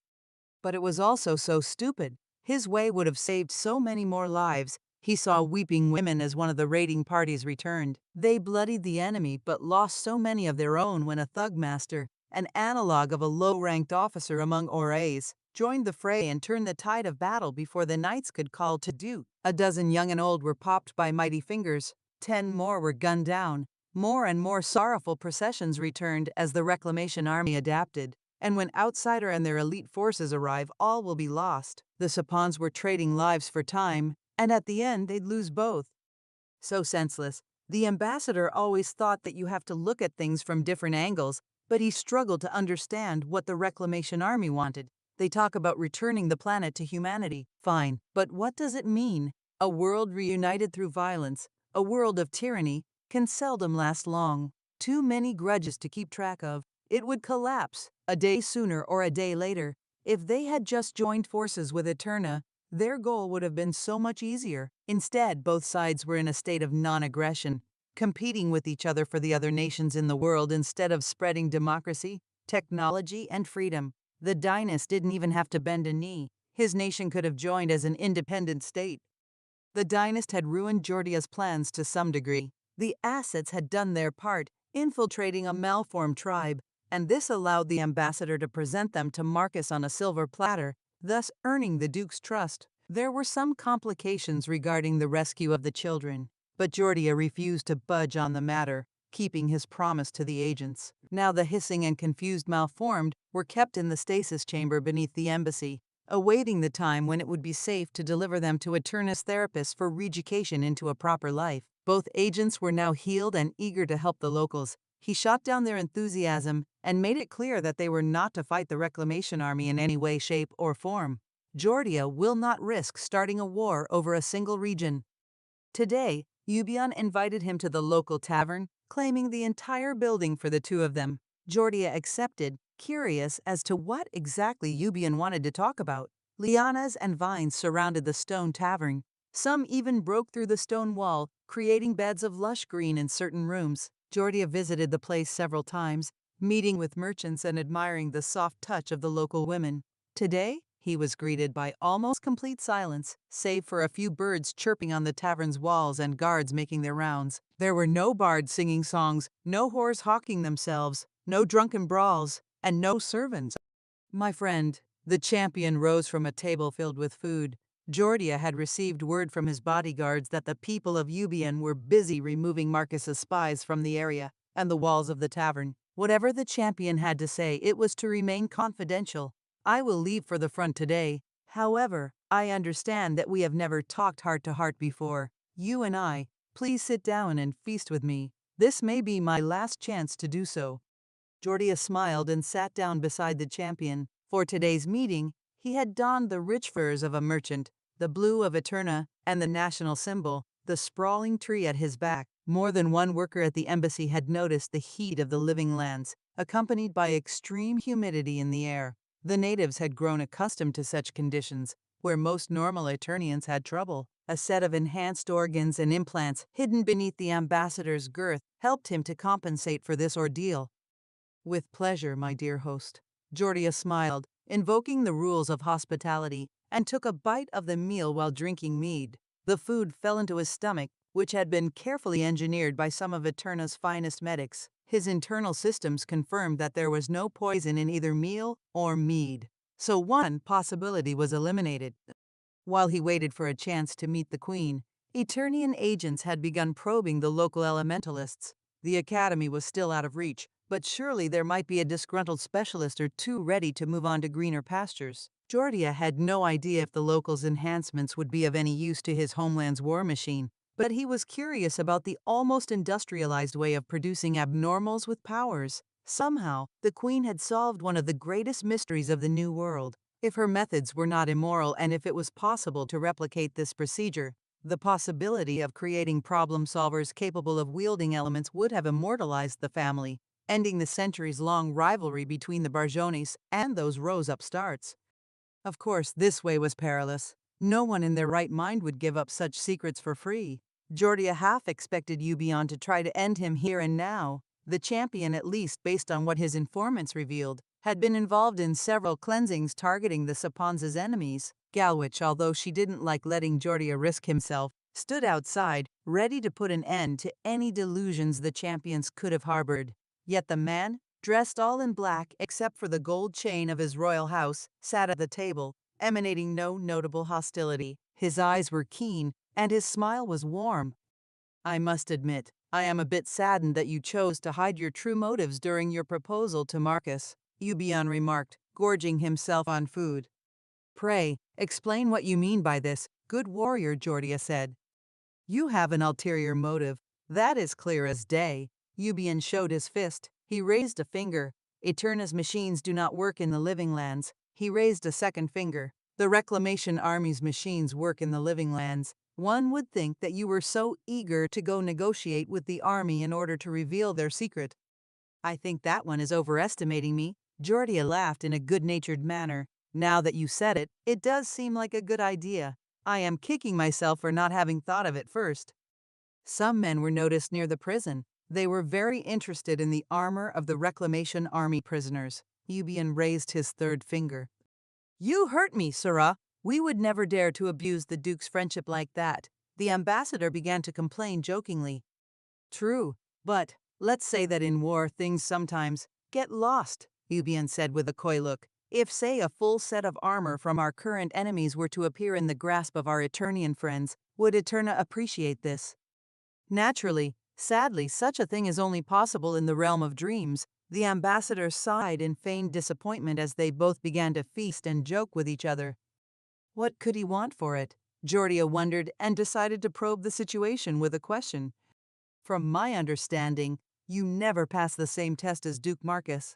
But it was also so stupid. His way would have saved so many more lives. He saw weeping women as one of the raiding parties returned. They bloodied the enemy but lost so many of their own when a thug master, an analog of a low-ranked officer among Oraes, joined the fray and turned the tide of battle before the knights could call to duty. A dozen young and old were popped by mighty fingers. 10 more were gunned down. More and more sorrowful processions returned as the Reclamation Army adapted. And when Outsider and their elite forces arrive, all will be lost. The Sapons were trading lives for time, and at the end they'd lose both. So senseless. The ambassador always thought that you have to look at things from different angles, but he struggled to understand what the Reclamation Army wanted. They talk about returning the planet to humanity. Fine, but what does it mean? A world reunited through violence, a world of tyranny, can seldom last long. Too many grudges to keep track of. It would collapse, a day sooner or a day later. If they had just joined forces with Eterna, their goal would have been so much easier. Instead, both sides were in a state of non-aggression, competing with each other for the other nations in the world instead of spreading democracy, technology, and freedom. The Dynast didn't even have to bend a knee. His nation could have joined as an independent state. The Dynast had ruined Georgia's plans to some degree. The assets had done their part, infiltrating a malformed tribe, and this allowed the ambassador to present them to Marcus on a silver platter, thus earning the Duke's trust. There were some complications regarding the rescue of the children, but Georgia refused to budge on the matter, keeping his promise to the agents. Now the hissing and confused malformed were kept in the stasis chamber beneath the embassy, awaiting the time when it would be safe to deliver them to Eterna's therapists for reeducation into a proper life. Both agents were now healed and eager to help the locals. He shot down their enthusiasm and made it clear that they were not to fight the Reclamation Army in any way, shape, or form. Georgia will not risk starting a war over a single region. Today, Eubion invited him to the local tavern, claiming the entire building for the two of them. Jordia accepted, curious as to what exactly Yubian wanted to talk about. Lianas and vines surrounded the stone tavern. Some even broke through the stone wall, creating beds of lush green in certain rooms. Jordia visited the place several times, meeting with merchants and admiring the soft touch of the local women. Today, he was greeted by almost complete silence, save for a few birds chirping on the tavern's walls and guards making their rounds. There were no bards singing songs, no whores hawking themselves, no drunken brawls, and no servants. My friend, the champion rose from a table filled with food. Jordia had received word from his bodyguards that the people of Ubian were busy removing Marcus's spies from the area and the walls of the tavern. Whatever the champion had to say, it was to remain confidential. I will leave for the front today. However, I understand that we have never talked heart to heart before. You and I, please sit down and feast with me. This may be my last chance to do so. Jordia smiled and sat down beside the champion. For today's meeting, he had donned the rich furs of a merchant, the blue of Eterna, and the national symbol, the sprawling tree at his back. More than one worker at the embassy had noticed the heat of the living lands, accompanied by extreme humidity in the air. The natives had grown accustomed to such conditions, where most normal Eternians had trouble. A set of enhanced organs and implants hidden beneath the ambassador's girth helped him to compensate for this ordeal. With pleasure, my dear host. Jordia smiled, invoking the rules of hospitality, and took a bite of the meal while drinking mead. The food fell into his stomach, which had been carefully engineered by some of Eterna's finest medics. His internal systems confirmed that there was no poison in either meal or mead. So one possibility was eliminated. While he waited for a chance to meet the queen, Eternian agents had begun probing the local elementalists. The academy was still out of reach, but surely there might be a disgruntled specialist or two ready to move on to greener pastures. Jordia had no idea if the locals' enhancements would be of any use to his homeland's war machine, but he was curious about the almost industrialized way of producing abnormals with powers. Somehow, the queen had solved one of the greatest mysteries of the New World. If her methods were not immoral and if it was possible to replicate this procedure, the possibility of creating problem solvers capable of wielding elements would have immortalized the family, ending the centuries-long rivalry between the Barjones and those rose upstarts. Of course, this way was perilous. No one in their right mind would give up such secrets for free. Jordia half expected Eubion to try to end him here and now. The champion, at least based on what his informants revealed, had been involved in several cleansings targeting the Sapons' enemies. Galwitch, although she didn't like letting Jordia risk himself, stood outside, ready to put an end to any delusions the champions could have harbored. Yet the man, dressed all in black except for the gold chain of his royal house, sat at the table, emanating no notable hostility. His eyes were keen, and his smile was warm. I must admit, I am a bit saddened that you chose to hide your true motives during your proposal to Marcus, Eubion remarked, gorging himself on food. Pray, explain what you mean by this, good warrior, Jordia said. You have an ulterior motive. That is clear as day. Eubion showed his fist. He raised a finger. Eterna's machines do not work in the living lands. He raised a second finger. The Reclamation Army's machines work in the living lands. One would think that you were so eager to go negotiate with the army in order to reveal their secret. I think that one is overestimating me. Jordia laughed in a good-natured manner. Now that you said it, it does seem like a good idea. I am kicking myself for not having thought of it first. Some men were noticed near the prison. They were very interested in the armor of the Reclamation Army prisoners. Eubion raised his third finger. You hurt me, Sirrah. We would never dare to abuse the Duke's friendship like that. The ambassador began to complain jokingly. True, but let's say that in war things sometimes get lost, Eubion said with a coy look. If, say, a full set of armor from our current enemies were to appear in the grasp of our Eternian friends, would Eterna appreciate this? Naturally. Sadly, such a thing is only possible in the realm of dreams. The ambassador sighed in feigned disappointment as they both began to feast and joke with each other. What could he want for it? Jordia wondered and decided to probe the situation with a question. From my understanding, you never passed the same test as Duke Marcus.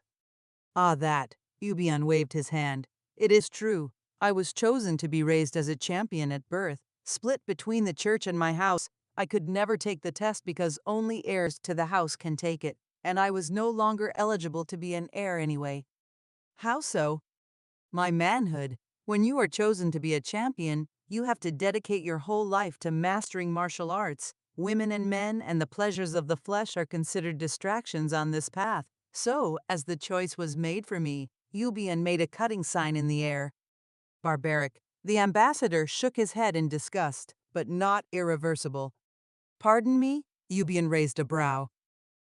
Ah, that. Eubion waved his hand. It is true. I was chosen to be raised as a champion at birth. Split between the church and my house, I could never take the test because only heirs to the house can take it. and I was no longer eligible to be an heir anyway. How so? My manhood. When you are chosen to be a champion, you have to dedicate your whole life to mastering martial arts. Women and men and the pleasures of the flesh are considered distractions on this path. So, as the choice was made for me, Eubion made a cutting sign in the air. Barbaric. The ambassador shook his head in disgust, but not irreversible. Pardon me? Eubion raised a brow.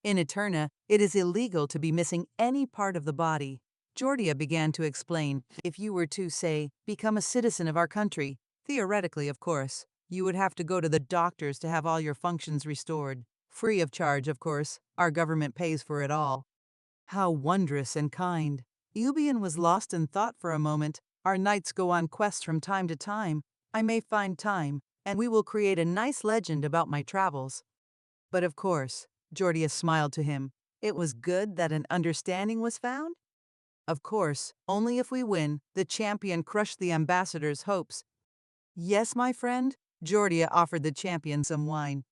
In Eterna, it is illegal to be missing any part of the body. Jordia began to explain. If you were to, say, become a citizen of our country, theoretically, of course, you would have to go to the doctors to have all your functions restored. Free of charge, of course. Our government pays for it all. How wondrous and kind. Eubion was lost in thought for a moment. Our knights go on quests from time to time. I may find time, and we will create a nice legend about my travels. But of course, Jordia smiled to him. It was good that an understanding was found? Of course, only if we win, the champion crushed the ambassador's hopes. Yes, my friend, Jordia offered the champion some wine.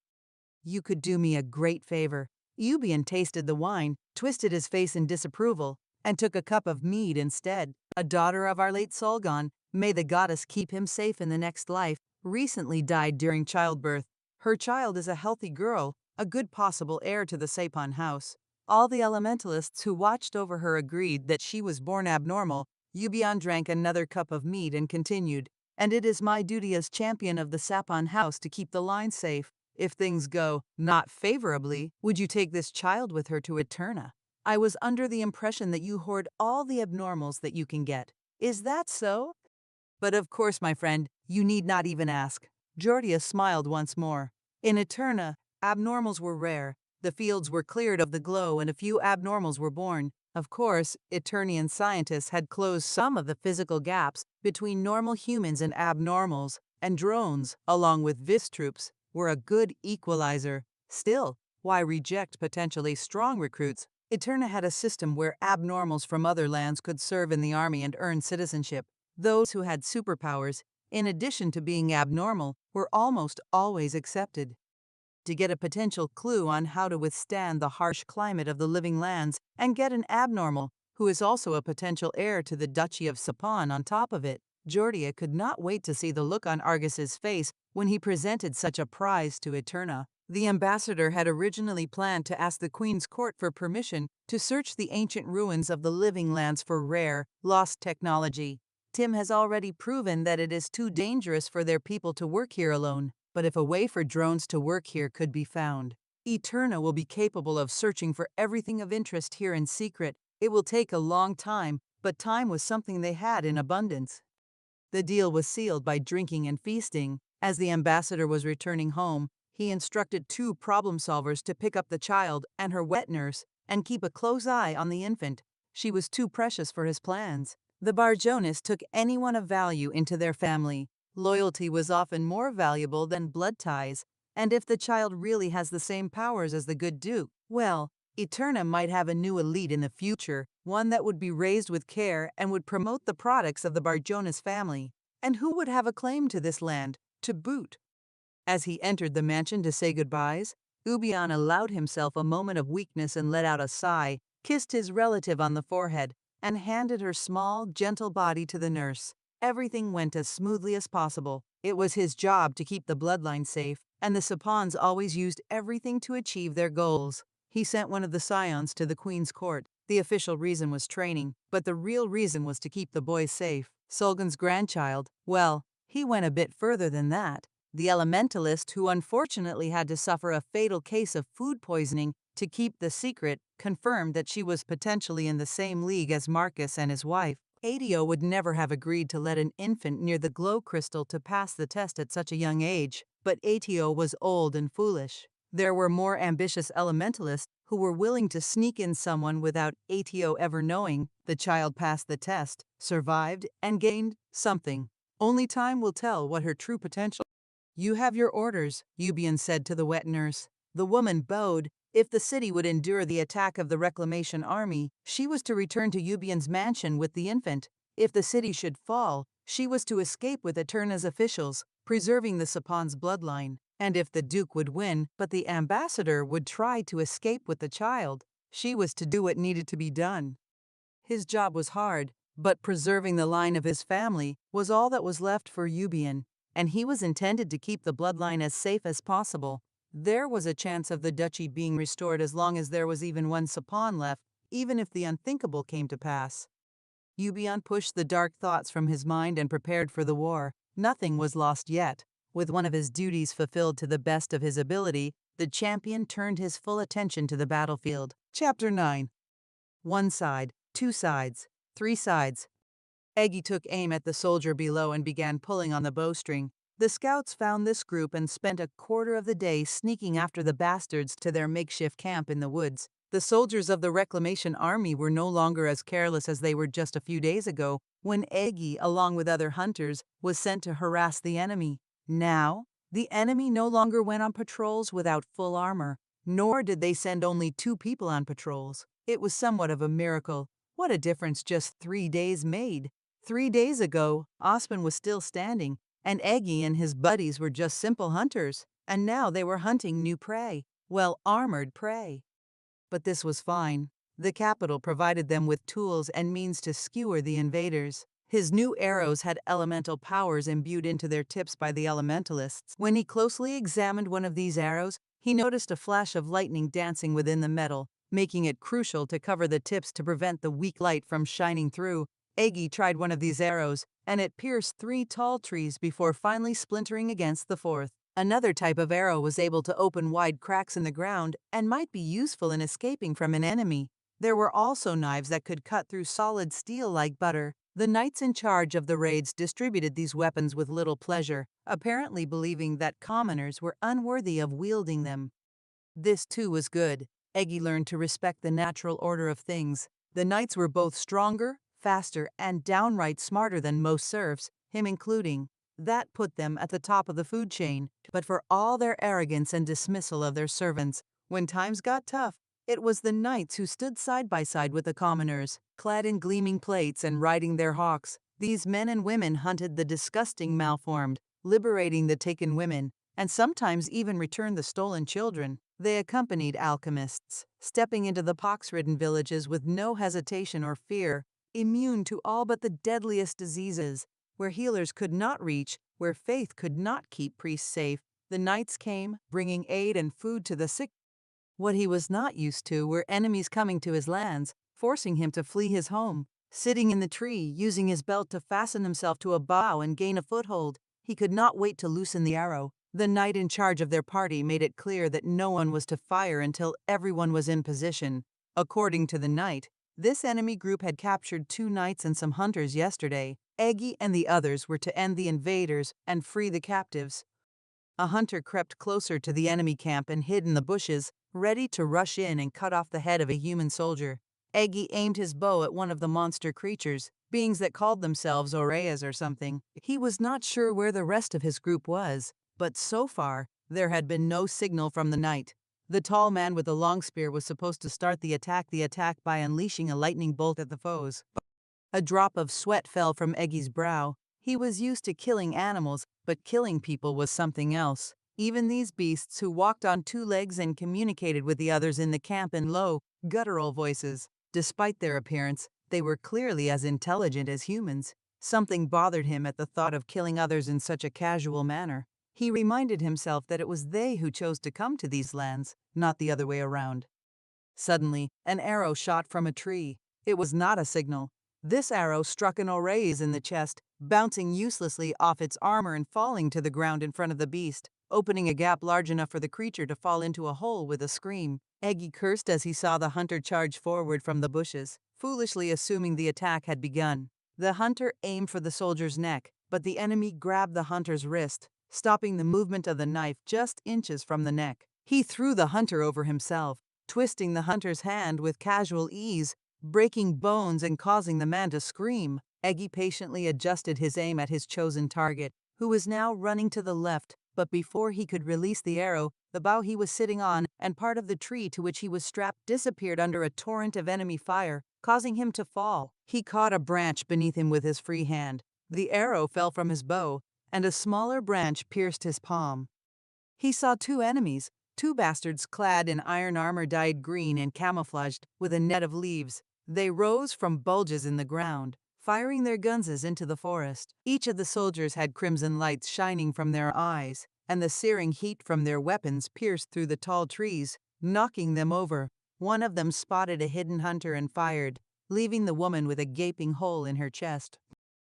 You could do me a great favor. Eubion tasted the wine, twisted his face in disapproval, and took a cup of mead instead. A daughter of our late Solgon, may the goddess keep him safe in the next life, recently died during childbirth. Her child is a healthy girl, a good possible heir to the Sapon house. All the elementalists who watched over her agreed that she was born abnormal. Eubion drank another cup of mead and continued, and it is my duty as champion of the Sapon house to keep the line safe. If things go not favorably, would you take this child with her to Eterna? I was under the impression that you hoard all the abnormals that you can get. Is that so? But of course, my friend, you need not even ask. Jordia smiled once more. In Eterna, abnormals were rare. The fields were cleared of the glow and a few abnormals were born. Of course, Eternian scientists had closed some of the physical gaps between normal humans and abnormals, and drones, along with VIS troops, were a good equalizer. Still, why reject potentially strong recruits? Eterna had a system where abnormals from other lands could serve in the army and earn citizenship. Those who had superpowers, in addition to being abnormal, were almost always accepted. To get a potential clue on how to withstand the harsh climate of the living lands and get an abnormal, who is also a potential heir to the duchy of Sapon on top of it, Jordia could not wait to see the look on Argus's face when he presented such a prize to Eterna. The ambassador had originally planned to ask the Queen's court for permission to search the ancient ruins of the living lands for rare, lost technology. Tim has already proven that it is too dangerous for their people to work here alone, but if a way for drones to work here could be found, Eterna will be capable of searching for everything of interest here in secret. It will take a long time, but time was something they had in abundance. The deal was sealed by drinking and feasting. As the ambassador was returning home, he instructed two problem solvers to pick up the child and her wet nurse and keep a close eye on the infant. She was too precious for his plans. The Barjonas took anyone of value into their family. Loyalty was often more valuable than blood ties, and if the child really has the same powers as the good Duke, well, Eterna might have a new elite in the future, one that would be raised with care and would promote the products of the Barjonas family. And who would have a claim to this land, to boot? As he entered the mansion to say goodbyes, Eubion allowed himself a moment of weakness and let out a sigh, kissed his relative on the forehead, and handed her small, gentle body to the nurse. Everything went as smoothly as possible. It was his job to keep the bloodline safe, and the Sapons always used everything to achieve their goals. He sent one of the scions to the Queen's court. The official reason was training, but the real reason was to keep the boy safe. Solgan's grandchild, well, he went a bit further than that. The elementalist, who unfortunately had to suffer a fatal case of food poisoning to keep the secret, confirmed that she was potentially in the same league as Marcus and his wife. Adeo would never have agreed to let an infant near the glow crystal to pass the test at such a young age, but Ateo was old and foolish. There were more ambitious elementalists who were willing to sneak in someone without Ateo ever knowing. The child passed the test, survived, and gained something. Only time will tell what her true potential. You have your orders, Eubion said to the wet nurse. The woman bowed. If the city would endure the attack of the Reclamation Army, she was to return to Eubion's mansion with the infant. If the city should fall, she was to escape with Eterna's officials, preserving the Sapon's bloodline. And if the Duke would win, but the ambassador would try to escape with the child, She was to do what needed to be done. His job was hard, but preserving the line of his family was all that was left for Eubion, and he was intended to keep the bloodline as safe as possible. There was a chance of the duchy being restored as long as there was even one Sapon left, even if the unthinkable came to pass. Eubion pushed the dark thoughts from his mind and prepared for the war. Nothing was lost yet. With one of his duties fulfilled to the best of his ability, the champion turned his full attention to the battlefield. Chapter 9. One side, two sides, three sides. Eggy took aim at the soldier below and began pulling on the bowstring. The scouts found this group and spent a quarter of the day sneaking after the bastards to their makeshift camp in the woods. The soldiers of the Reclamation Army were no longer as careless as they were just a few days ago, when Eggy, along with other hunters, was sent to harass the enemy. Now, the enemy no longer went on patrols without full armor, nor did they send only 2 people on patrols. It was somewhat of a miracle. What a difference just 3 days made! 3 days ago, Osman was still standing, and Eggy and his buddies were just simple hunters, and now they were hunting new prey, well-armored prey. But this was fine. The capital provided them with tools and means to skewer the invaders. His new arrows had elemental powers imbued into their tips by the elementalists. When he closely examined one of these arrows, he noticed a flash of lightning dancing within the metal, making it crucial to cover the tips to prevent the weak light from shining through. Eggy tried one of these arrows, and it pierced 3 tall trees before finally splintering against the 4th. Another type of arrow was able to open wide cracks in the ground and might be useful in escaping from an enemy. There were also knives that could cut through solid steel like butter. The knights in charge of the raids distributed these weapons with little pleasure, apparently believing that commoners were unworthy of wielding them. This too was good. Eggy learned to respect the natural order of things. The knights were both stronger, faster, and downright smarter than most serfs, him including. That put them at the top of the food chain. But for all their arrogance and dismissal of their servants, when times got tough, it was the knights who stood side by side with the commoners, clad in gleaming plates and riding their hawks. These men and women hunted the disgusting malformed, liberating the taken women, and sometimes even returned the stolen children. They accompanied alchemists, stepping into the pox-ridden villages with no hesitation or fear, immune to all but the deadliest diseases. Where healers could not reach, where faith could not keep priests safe, the knights came, bringing aid and food to the sick. What he was not used to were enemies coming to his lands, forcing him to flee his home. Sitting in the tree, using his belt to fasten himself to a bough and gain a foothold, he could not wait to loosen the arrow. The knight in charge of their party made it clear that no one was to fire until everyone was in position. According to the knight, this enemy group had captured 2 knights and some hunters yesterday. Eggy and the others were to end the invaders and free the captives. A hunter crept closer to the enemy camp and hid in the bushes, ready to rush in and cut off the head of a human soldier. Eggy aimed his bow at one of the monster creatures, beings that called themselves Oreyas or something. He was not sure where the rest of his group was, but so far, there had been no signal from the knight. The tall man with the long spear was supposed to start the attack by unleashing a lightning bolt at the foes. A drop of sweat fell from Eggy's brow. He was used to killing animals, but killing people was something else. Even these beasts who walked on 2 legs and communicated with the others in the camp in low, guttural voices. Despite their appearance, they were clearly as intelligent as humans. Something bothered him at the thought of killing others in such a casual manner. He reminded himself that it was they who chose to come to these lands, not the other way around. Suddenly, an arrow shot from a tree. It was not a signal. This arrow struck an Oreyas in the chest, bouncing uselessly off its armor and falling to the ground in front of the beast, opening a gap large enough for the creature to fall into a hole with a scream. Eggy cursed as he saw the hunter charge forward from the bushes, foolishly assuming the attack had begun. The hunter aimed for the soldier's neck, but the enemy grabbed the hunter's wrist, stopping the movement of the knife just inches from the neck. He threw the hunter over himself, twisting the hunter's hand with casual ease, breaking bones and causing the man to scream. Eggy patiently adjusted his aim at his chosen target, who was now running to the left, but before he could release the arrow, the bough he was sitting on and part of the tree to which he was strapped disappeared under a torrent of enemy fire, causing him to fall. He caught a branch beneath him with his free hand. The arrow fell from his bow, and a smaller branch pierced his palm. He saw 2 enemies, Two bastards clad in iron armor dyed green and camouflaged with a net of leaves. They rose from bulges in the ground, firing their guns into the forest. Each of the soldiers had crimson lights shining from their eyes, and the searing heat from their weapons pierced through the tall trees, knocking them over. One of them spotted a hidden hunter and fired, leaving the woman with a gaping hole in her chest.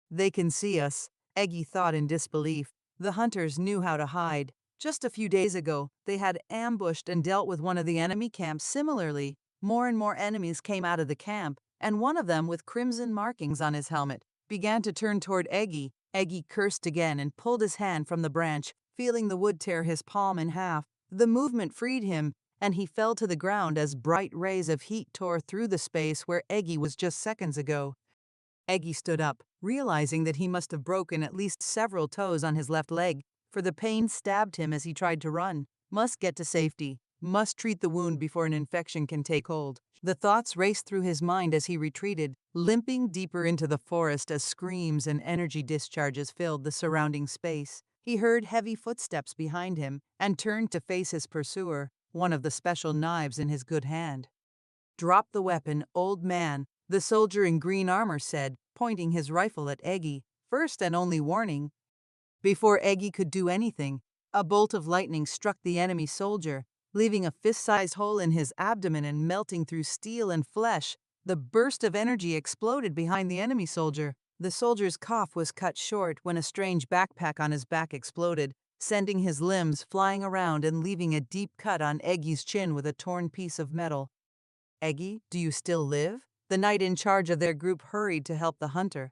They can see us, Eggy thought in disbelief. The hunters knew how to hide. Just a few days ago, they had ambushed and dealt with one of the enemy camps similarly. More and more enemies came out of the camp, and one of them, with crimson markings on his helmet, began to turn toward Eggy. Eggy cursed again and pulled his hand from the branch, feeling the wood tear his palm in half. The movement freed him, and he fell to the ground as bright rays of heat tore through the space where Eggy was just seconds ago. Eggy stood up, realizing that he must have broken at least several toes on his left leg, for the pain stabbed him as he tried to run. Must get to safety. Must treat the wound before an infection can take hold. The thoughts raced through his mind as he retreated, limping deeper into the forest as screams and energy discharges filled the surrounding space. He heard heavy footsteps behind him and turned to face his pursuer, one of the special knives in his good hand. "Drop the weapon, old man," the soldier in green armor said, pointing his rifle at Eggy. First and only warning. Before Eggy could do anything, a bolt of lightning struck the enemy soldier, leaving a fist-sized hole in his abdomen and melting through steel and flesh. The burst of energy exploded behind the enemy soldier. The soldier's cough was cut short when a strange backpack on his back exploded, sending his limbs flying around and leaving a deep cut on Eggy's chin with a torn piece of metal. "Eggy, do you still live?" The knight in charge of their group hurried to help the hunter.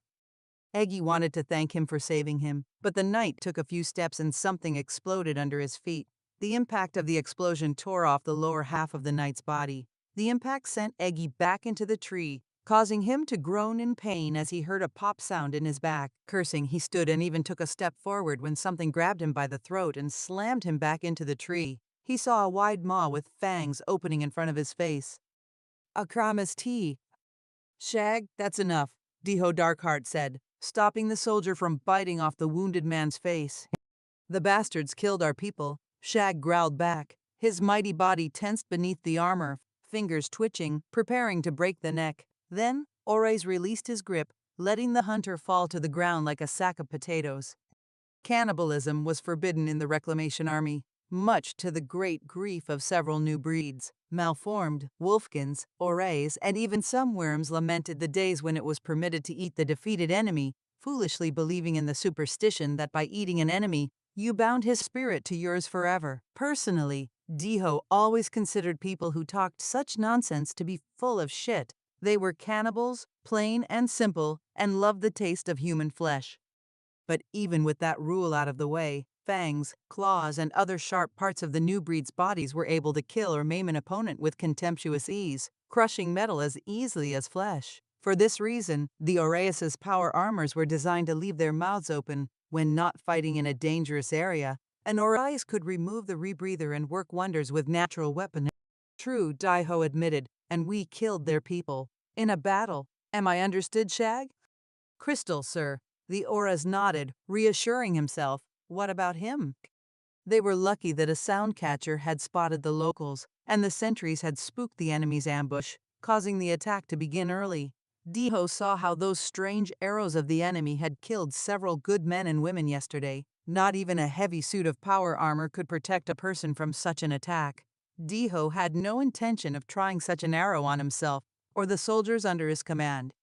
Eggy wanted to thank him for saving him, but the knight took a few steps and something exploded under his feet. The impact of the explosion tore off the lower half of the knight's body. The impact sent Eggy back into the tree, causing him to groan in pain as he heard a pop sound in his back. Cursing, he stood and even took a step forward when something grabbed him by the throat and slammed him back into the tree. He saw a wide maw with fangs opening in front of his face. "Akramis tea." "Shag, that's enough," Deho Darkheart said, stopping the soldier from biting off the wounded man's face. "The bastards killed our people," Shag growled back, his mighty body tensed beneath the armor, fingers twitching, preparing to break the neck. Then, Ores released his grip, letting the hunter fall to the ground like a sack of potatoes. Cannibalism was forbidden in the Reclamation Army, much to the great grief of several new breeds. Malformed, wolfkins, Ores, and even some worms lamented the days when it was permitted to eat the defeated enemy, foolishly believing in the superstition that by eating an enemy, you bound his spirit to yours forever. Personally, Deho always considered people who talked such nonsense to be full of shit. They were cannibals, plain and simple, and loved the taste of human flesh. But even with that rule out of the way, fangs, claws, and other sharp parts of the new breed's bodies were able to kill or maim an opponent with contemptuous ease, crushing metal as easily as flesh. For this reason, the Oreus' power armors were designed to leave their mouths open when not fighting in a dangerous area. An Oreus could remove the rebreather and work wonders with natural weapons. "True," Daiho admitted, "and we killed their people. In a battle. Am I understood, Shag?" "Crystal, sir." The Auras nodded, reassuring himself. What about him? They were lucky that a sound catcher had spotted the locals, and the sentries had spooked the enemy's ambush, causing the attack to begin early. Deho saw how those strange arrows of the enemy had killed several good men and women yesterday. Not even a heavy suit of power armor could protect a person from such an attack. Deho had no intention of trying such an arrow on himself or the soldiers under his command.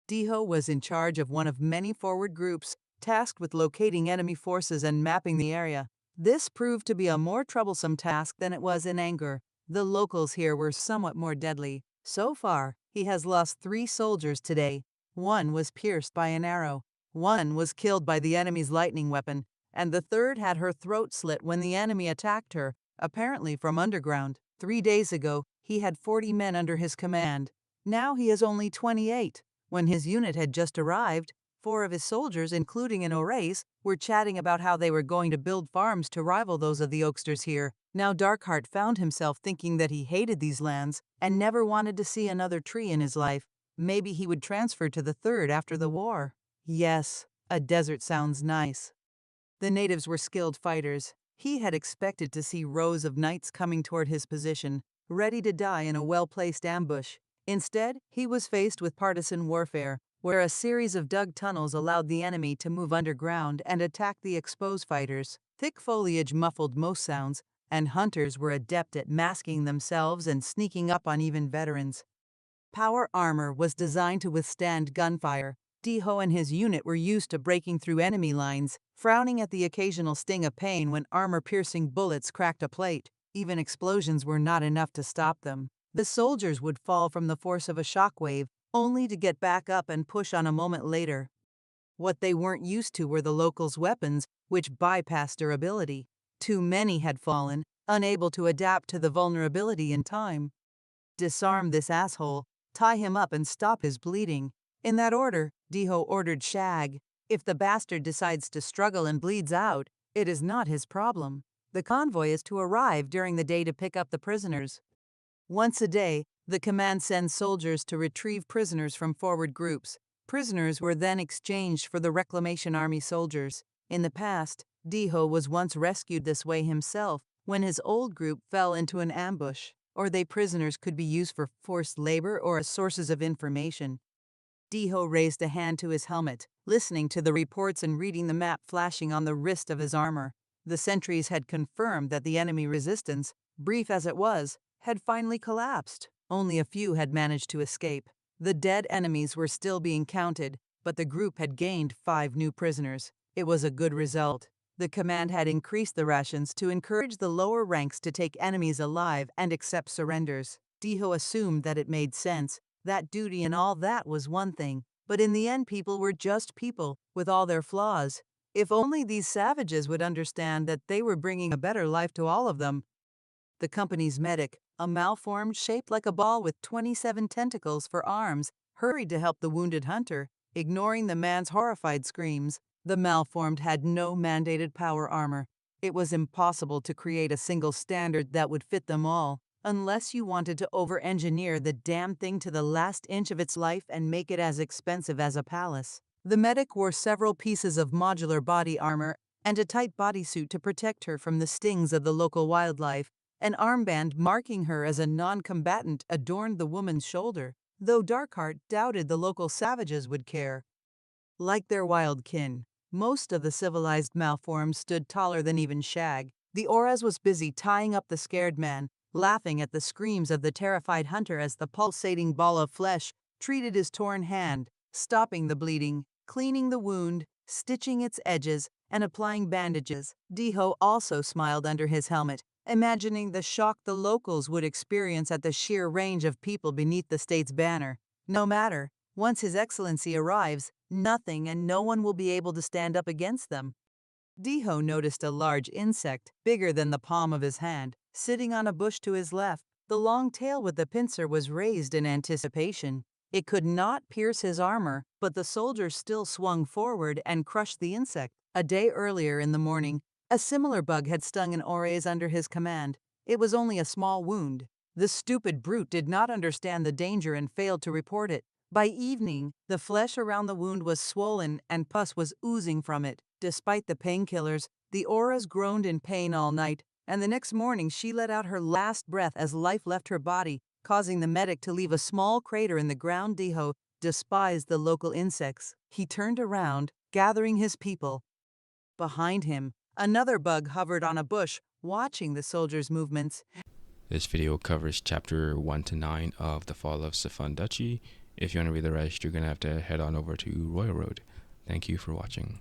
Deho was in charge of one of many forward groups tasked with locating enemy forces and mapping the area. This proved to be a more troublesome task than it was in anger. The locals here were somewhat more deadly. So far, he has lost 3 soldiers today. One was pierced by an arrow. One was killed by the enemy's lightning weapon, and the third had her throat slit when the enemy attacked her, apparently from underground. 3 days ago, he had 40 men under his command. Now he has only 28. When his unit had just arrived, 4 of his soldiers, including an Ores, were chatting about how they were going to build farms to rival those of the Oaksters here. Now Darkheart found himself thinking that he hated these lands and never wanted to see another tree in his life. Maybe he would transfer to the 3rd after the war. Yes, a desert sounds nice. The natives were skilled fighters. He had expected to see rows of knights coming toward his position, ready to die in a well-placed ambush. Instead, he was faced with partisan warfare, where a series of dug tunnels allowed the enemy to move underground and attack the exposed fighters. Thick foliage muffled most sounds, and hunters were adept at masking themselves and sneaking up on even veterans. Power armor was designed to withstand gunfire. Diho and his unit were used to breaking through enemy lines, frowning at the occasional sting of pain when armor-piercing bullets cracked a plate. Even explosions were not enough to stop them. The soldiers would fall from the force of a shockwave, only to get back up and push on a moment later. What they weren't used to were the locals' weapons, which bypassed durability. Too many had fallen, unable to adapt to the vulnerability in time. Disarm this asshole, tie him up and stop his bleeding. In that order, Diho ordered Shag. If the bastard decides to struggle and bleeds out, it is not his problem. The convoy is to arrive during the day to pick up the prisoners. Once a day, the command sends soldiers to retrieve prisoners from forward groups. Prisoners were then exchanged for the Reclamation Army soldiers. In the past, Diho was once rescued this way himself when his old group fell into an ambush, or they prisoners could be used for forced labor or as sources of information. Diho raised a hand to his helmet, listening to the reports and reading the map flashing on the wrist of his armor. The sentries had confirmed that the enemy resistance, brief as it was, had finally collapsed. Only a few had managed to escape. The dead enemies were still being counted, but the group had gained 5 new prisoners. It was a good result. The command had increased the rations to encourage the lower ranks to take enemies alive and accept surrenders. Diho assumed that it made sense. That duty and all that was one thing, but in the end people were just people, with all their flaws. If only these savages would understand that they were bringing a better life to all of them. The company's medic, a malformed shaped like a ball with 27 tentacles for arms, hurried to help the wounded hunter, ignoring the man's horrified screams. The malformed had no mandated power armor. It was impossible to create a single standard that would fit them all, unless you wanted to over-engineer the damn thing to the last inch of its life and make it as expensive as a palace. The medic wore several pieces of modular body armor and a tight bodysuit to protect her from the stings of the local wildlife. An armband marking her as a non-combatant adorned the woman's shoulder, though Darkheart doubted the local savages would care. Like their wild kin, most of the civilized malforms stood taller than even Shag. The Auras was busy tying up the scared man, laughing at the screams of the terrified hunter as the pulsating ball of flesh treated his torn hand, stopping the bleeding, cleaning the wound, stitching its edges, and applying bandages. Diho also smiled under his helmet, imagining the shock the locals would experience at the sheer range of people beneath the state's banner. No matter, once His Excellency arrives, nothing and no one will be able to stand up against them. Diho noticed a large insect, bigger than the palm of his hand, sitting on a bush to his left. The long tail with the pincer was raised in anticipation. It could not pierce his armor, but the soldier still swung forward and crushed the insect. A day earlier in the morning, a similar bug had stung an Ores under his command. It was only a small wound. The stupid brute did not understand the danger and failed to report it. By evening, the flesh around the wound was swollen and pus was oozing from it. Despite the painkillers, the Auras groaned in pain all night, and the next morning she let out her last breath as life left her body, causing the medic to leave a small crater in the ground. Diho despised the local insects. He turned around, gathering his people. Behind him, another bug hovered on a bush, watching the soldiers' movements. This video covers chapter 1 to 9 of The Fall of Sapon Duchy. If you want to read the rest, you're going to have to head on over to Royal Road. Thank you for watching.